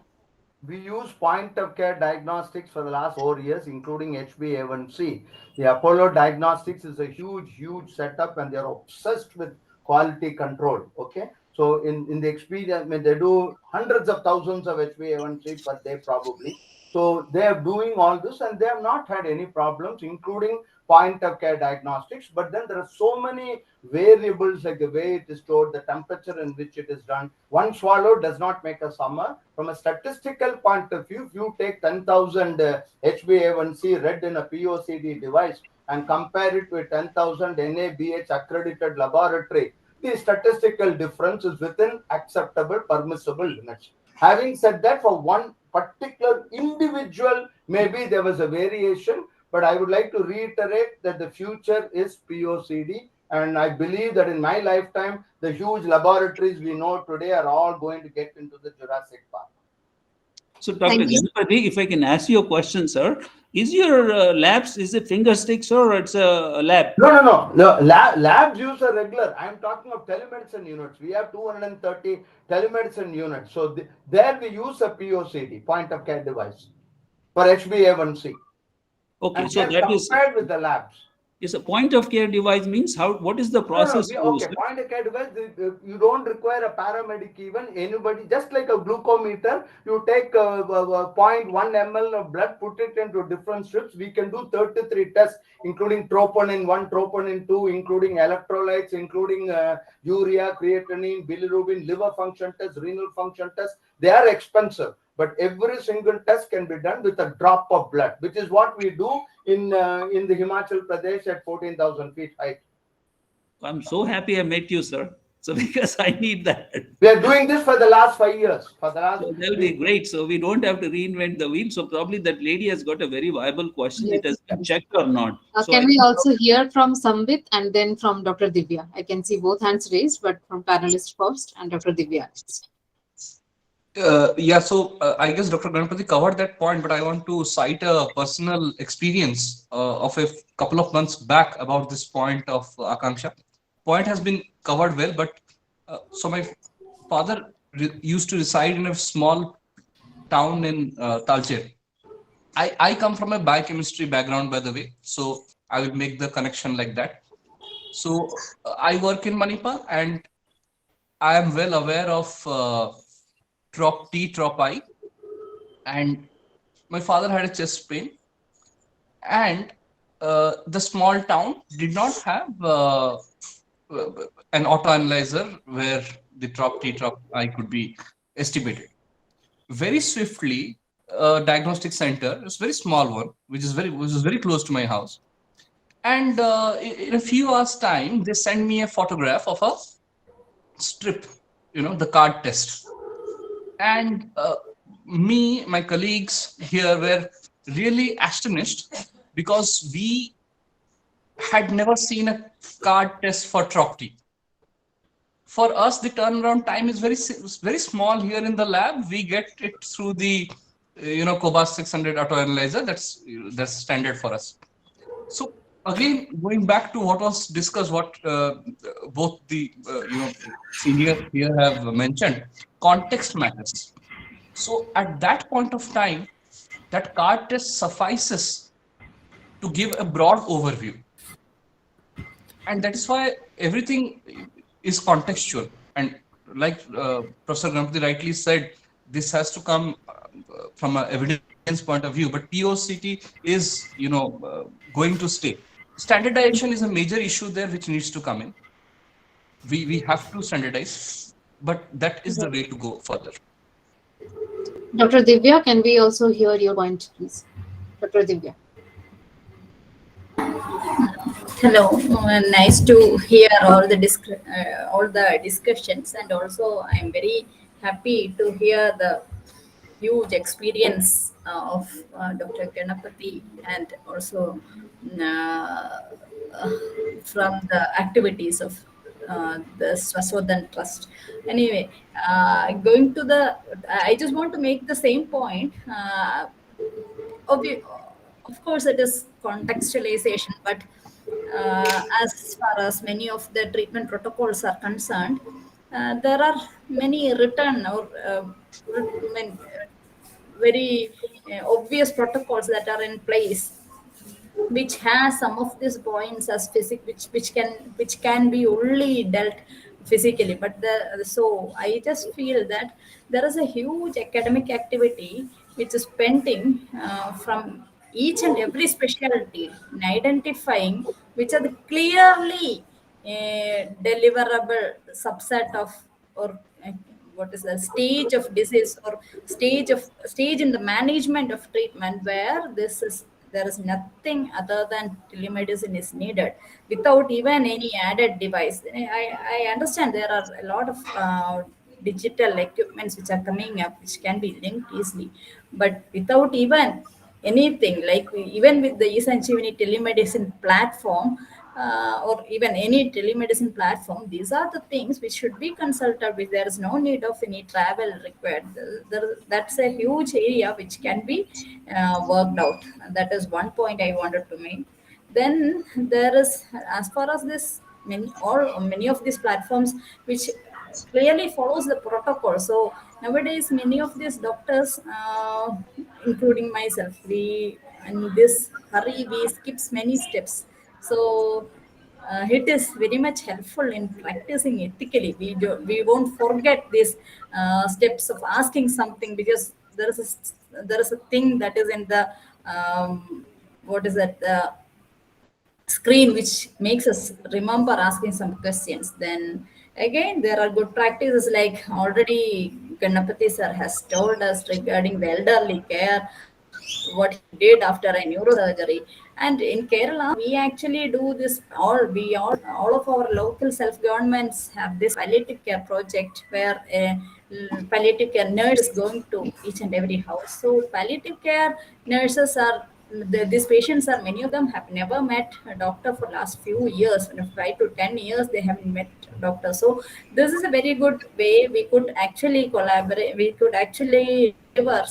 We use point of care diagnostics for the last 4 years, including HbA1c. The Apollo Diagnostics is a huge setup, and they're obsessed with quality control. Okay, so in the experience, I mean, they do hundreds of thousands of HbA1c per day probably. So they are doing all this, and they have not had any problems, including point of care diagnostics. But then there are so many variables, like the way it is stored, the temperature in which it is done. One swallow does not make a summer. From a statistical point of view, if you take 10,000 HbA1c read in a POCD device and compare it with 10,000 NABH accredited laboratory, the statistical difference is within acceptable, permissible limits. Having said that, for one particular individual, maybe there was a variation, but I would like to reiterate that the future is POCD. And I believe that in my lifetime, the huge laboratories we know today are all going to get into the Jurassic Park. So, Dr. Ganapati, if I can ask you a question, sir, is your labs, is it finger sticks or it's a lab? No. Labs use a regular. I'm talking of telemedicine units. We have 230 telemedicine units. So there we use a POCD, point of care device, for HbA1c. Okay, and so that is compared with the labs. Yes, a point of care device means how? What is the process? Okay, point of care device. You don't require a paramedic even. Anybody, just like a glucometer, you take 0.1 ml of blood, put it into different strips. We can do 33 tests, including troponin 1, troponin 2, including electrolytes, including urea, creatinine, bilirubin, liver function tests, renal function tests. They are expensive, but every single test can be done with a drop of blood, which is what we do in the Himachal Pradesh at 14,000 feet height. I'm so happy I met you, sir. So because I need that. We are doing this for the last 5 years. So that'll be great. So we don't have to reinvent the wheel. So probably that lady has got a very viable question. Yes. It has been checked or not. So can we also hear from Sambit and then from Dr. Divya? I can see both hands raised, but from panelist first and Dr. Divya. Yeah, so I guess Dr. Ganapati covered that point, but I want to cite a personal experience of a couple of months back about this point of Akanksha. Point has been covered well, but so my father used to reside in a small town in Talcher. I come from a biochemistry background, by the way, so I will make the connection like that. So I work in Manipal, and I am well aware of trop T, trop I, and my father had a chest pain, and the small town did not have an auto analyzer where the trop T, trop I could be estimated. Very swiftly, a diagnostic center, it's a very small one, which is very close to my house. And in a few hours' time, they send me a photograph of a strip, the card test. And me, my colleagues here were really astonished because we had never seen a card test for Tropty. For us, the turnaround time is very small here in the lab. We get it through the Cobas 600 auto analyzer. That's standard for us. So again, going back to what was discussed, what both the seniors here have mentioned, context matters. So at that point of time, that card test suffices to give a broad overview, and that is why everything is contextual. And like Professor Ganapati rightly said, this has to come from an evidence point of view. But POCT is going to stay. Standardization is a major issue there which needs to come in. We have to standardize, but that is the way to go further. Dr. Divya, can we also hear your point, please? Dr. Divya. Hello, nice to hear all the discussions, and also I'm very happy to hear the huge experience of Dr. Ganapati, and also uh, from the activities of the Swasodhan Trust. Anyway, going to I just want to make the same point. Obvi- of course, it is contextualization, but as far as many of the treatment protocols are concerned, there are many written or very obvious protocols that are in place, which has some of these points as physic, which can be only dealt physically. But so I just feel that there is a huge academic activity which is pending from each and every specialty in identifying which are the clearly deliverable subset of, or what is the stage of disease, or stage in the management of treatment, where there is nothing other than telemedicine is needed without even any added device. I understand there are a lot of digital equipments which are coming up which can be linked easily, but without even anything, like even with the essentially telemedicine platform, or even any telemedicine platform, these are the things which should be consulted with. There is no need of any travel required. That's a huge area which can be worked out. That is one point I wanted to make. Then there is, as far as this, many of these platforms which clearly follows the protocol. So nowadays, many of these doctors, including myself, we in this hurry we skips many steps. So it is very much helpful in practicing ethically. We won't forget these steps of asking something, because there is a thing that is in the what is that screen which makes us remember asking some questions. Then again, there are good practices, like already Ganapati sir has told us regarding the elderly care, what he did after a neurosurgery. And in Kerala, we actually do this. All of our local self governments have this palliative care project, where a palliative care nurse is going to each and every house. So palliative care nurses are these patients are, many of them have never met a doctor for last few years, 5 to 10 years they haven't met a doctor. So this is a very good way we could actually collaborate, we could actually deliver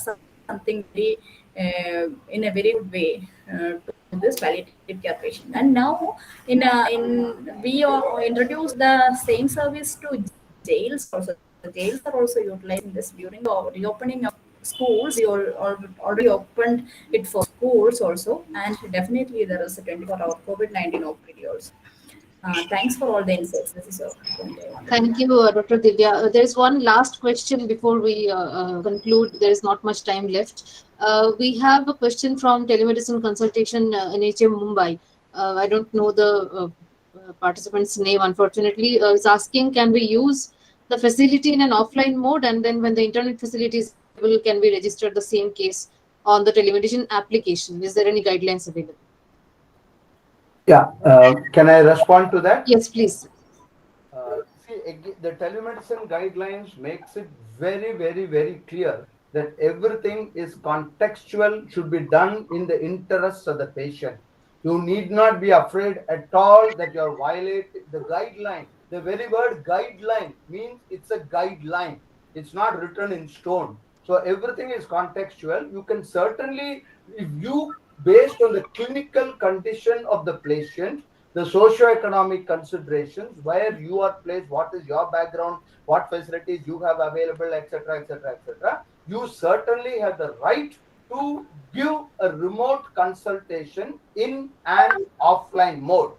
something very in a very good way to this palliative care patient. And now in we are introduced the same service to jails also. The jails are also utilizing this during the reopening of schools. We already opened it for schools also, and definitely there is a 24-hour COVID-19 OPD also. Thanks for all the insights. This is a point I wanted to Thank add. you, Dr. Divya. There's one last question before we conclude. There is not much time left. We have a question from Telemedicine Consultation NHM Mumbai. I don't know the participant's name, unfortunately. It's asking, can we use the facility in an offline mode, and then when the internet facility is available, can we register the same case on the telemedicine application? Is there any guidelines available? Yeah, can I respond to that? Yes, please. The telemedicine guidelines makes it very, very, very clear that everything is contextual, should be done in the interests of the patient. You need not be afraid at all that you're violating the guideline. The very word guideline means it's a guideline. It's not written in stone. So everything is contextual. You can certainly, if you, based on the clinical condition of the patient, the socio-economic considerations, where you are placed, what is your background, what facilities you have available, etc., etc., etc., you certainly have the right to give a remote consultation in an offline mode.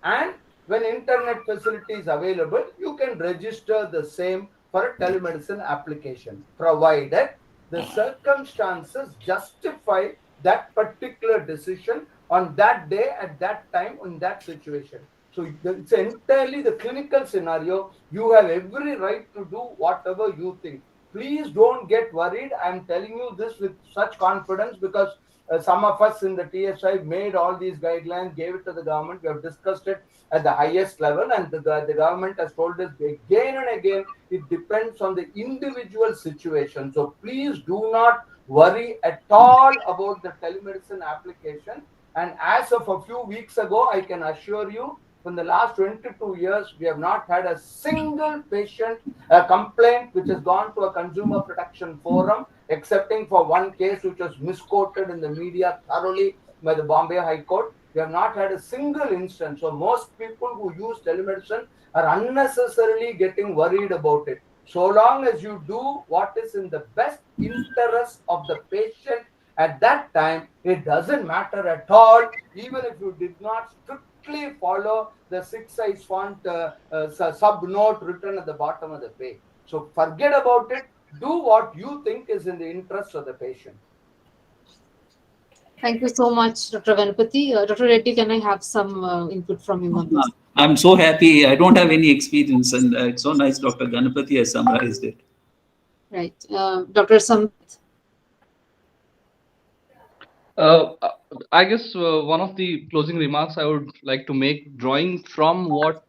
And when internet facility is available, you can register the same for a telemedicine application, provided the circumstances justify that particular decision on that day, at that time, in that situation. So it's entirely the clinical scenario. You have every right to do whatever you think. Please don't get worried. I'm telling you this with such confidence because some of us in the TSI made all these guidelines, gave it to the government. We have discussed it at the highest level, and the government has told us again and again, it depends on the individual situation. So please do not worry at all about the telemedicine application. And as of a few weeks ago, I can assure you, from the last 22 years, we have not had a single patient complaint which has gone to a consumer protection forum, excepting for one case which was misquoted in the media thoroughly by the Bombay High Court. We have not had a single instance. So most people who use telemedicine are unnecessarily getting worried about it. So long as you do what is in the best interest of the patient at that time, it doesn't matter at all, even if you did not strictly follow the 6-size font sub note written at the bottom of the page. So forget about it. Do what you think is in the interest of the patient. Thank you so much, Dr. Ganapati. Dr. Reddy, can I have some input from you on this? I'm so happy. I don't have any experience, and it's so nice Dr. Ganapati has summarized it. Right. Dr. Samit. I guess one of the closing remarks I would like to make, drawing from what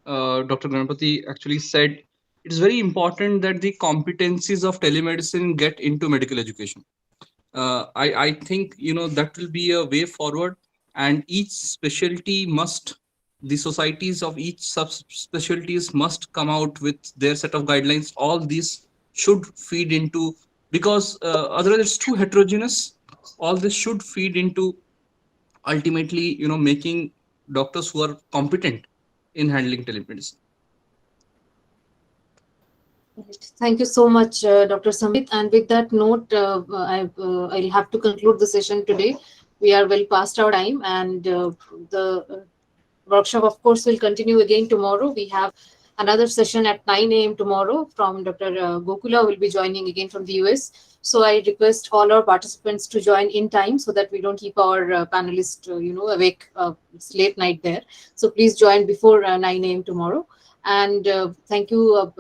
Dr. Ganapati actually said, it is very important that the competencies of telemedicine get into medical education. I think that will be a way forward, and each specialty must, the societies of each subspecialties must come out with their set of guidelines. All these should feed into, because otherwise it's too heterogeneous. All this should feed into ultimately making doctors who are competent in handling telemedicine. Thank you so much, Dr. Samit. And with that note, I'll have to conclude the session today. We are well past our time, and the workshop, of course, will continue again tomorrow. We have another session at 9 a.m. tomorrow from Dr. Gokula, will be joining again from the US. So I request all our participants to join in time so that we don't keep our panelists, awake. It's late night there. So please join before 9 a.m. tomorrow. And thank you.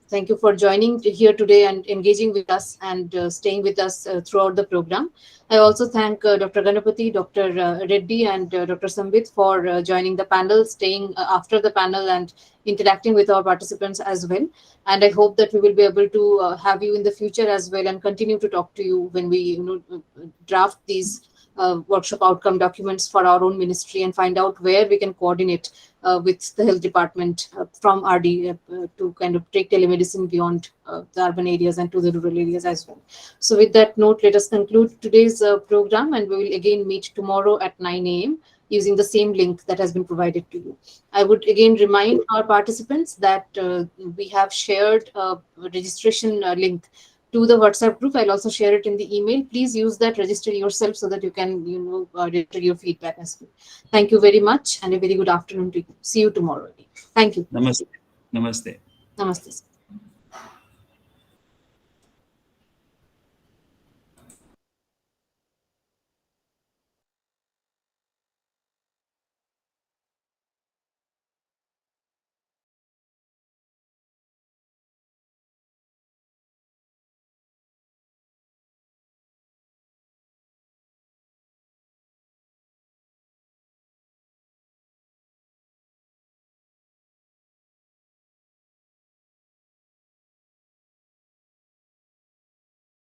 thank you for joining here today and engaging with us and staying with us throughout the program. I also thank Dr. Ganapati, Dr. Reddy, and Dr. Sambit for joining the panel, staying after the panel, and interacting with our participants as well. And I hope that we will be able to have you in the future as well and continue to talk to you when we draft these workshop outcome documents for our own ministry and find out where we can coordinate with the health department from RD to kind of take telemedicine beyond the urban areas and to the rural areas as well. So with that note, let us conclude today's program, and we will again meet tomorrow at 9 a.m. using the same link that has been provided to you. I would again remind our participants that we have shared a registration link to the WhatsApp group. I'll also share it in the email. Please use that, register yourself so that you can, register your feedback as well. Thank you very much and a very good afternoon to you. See you tomorrow. Thank you. Namaste. Namaste. Namaste.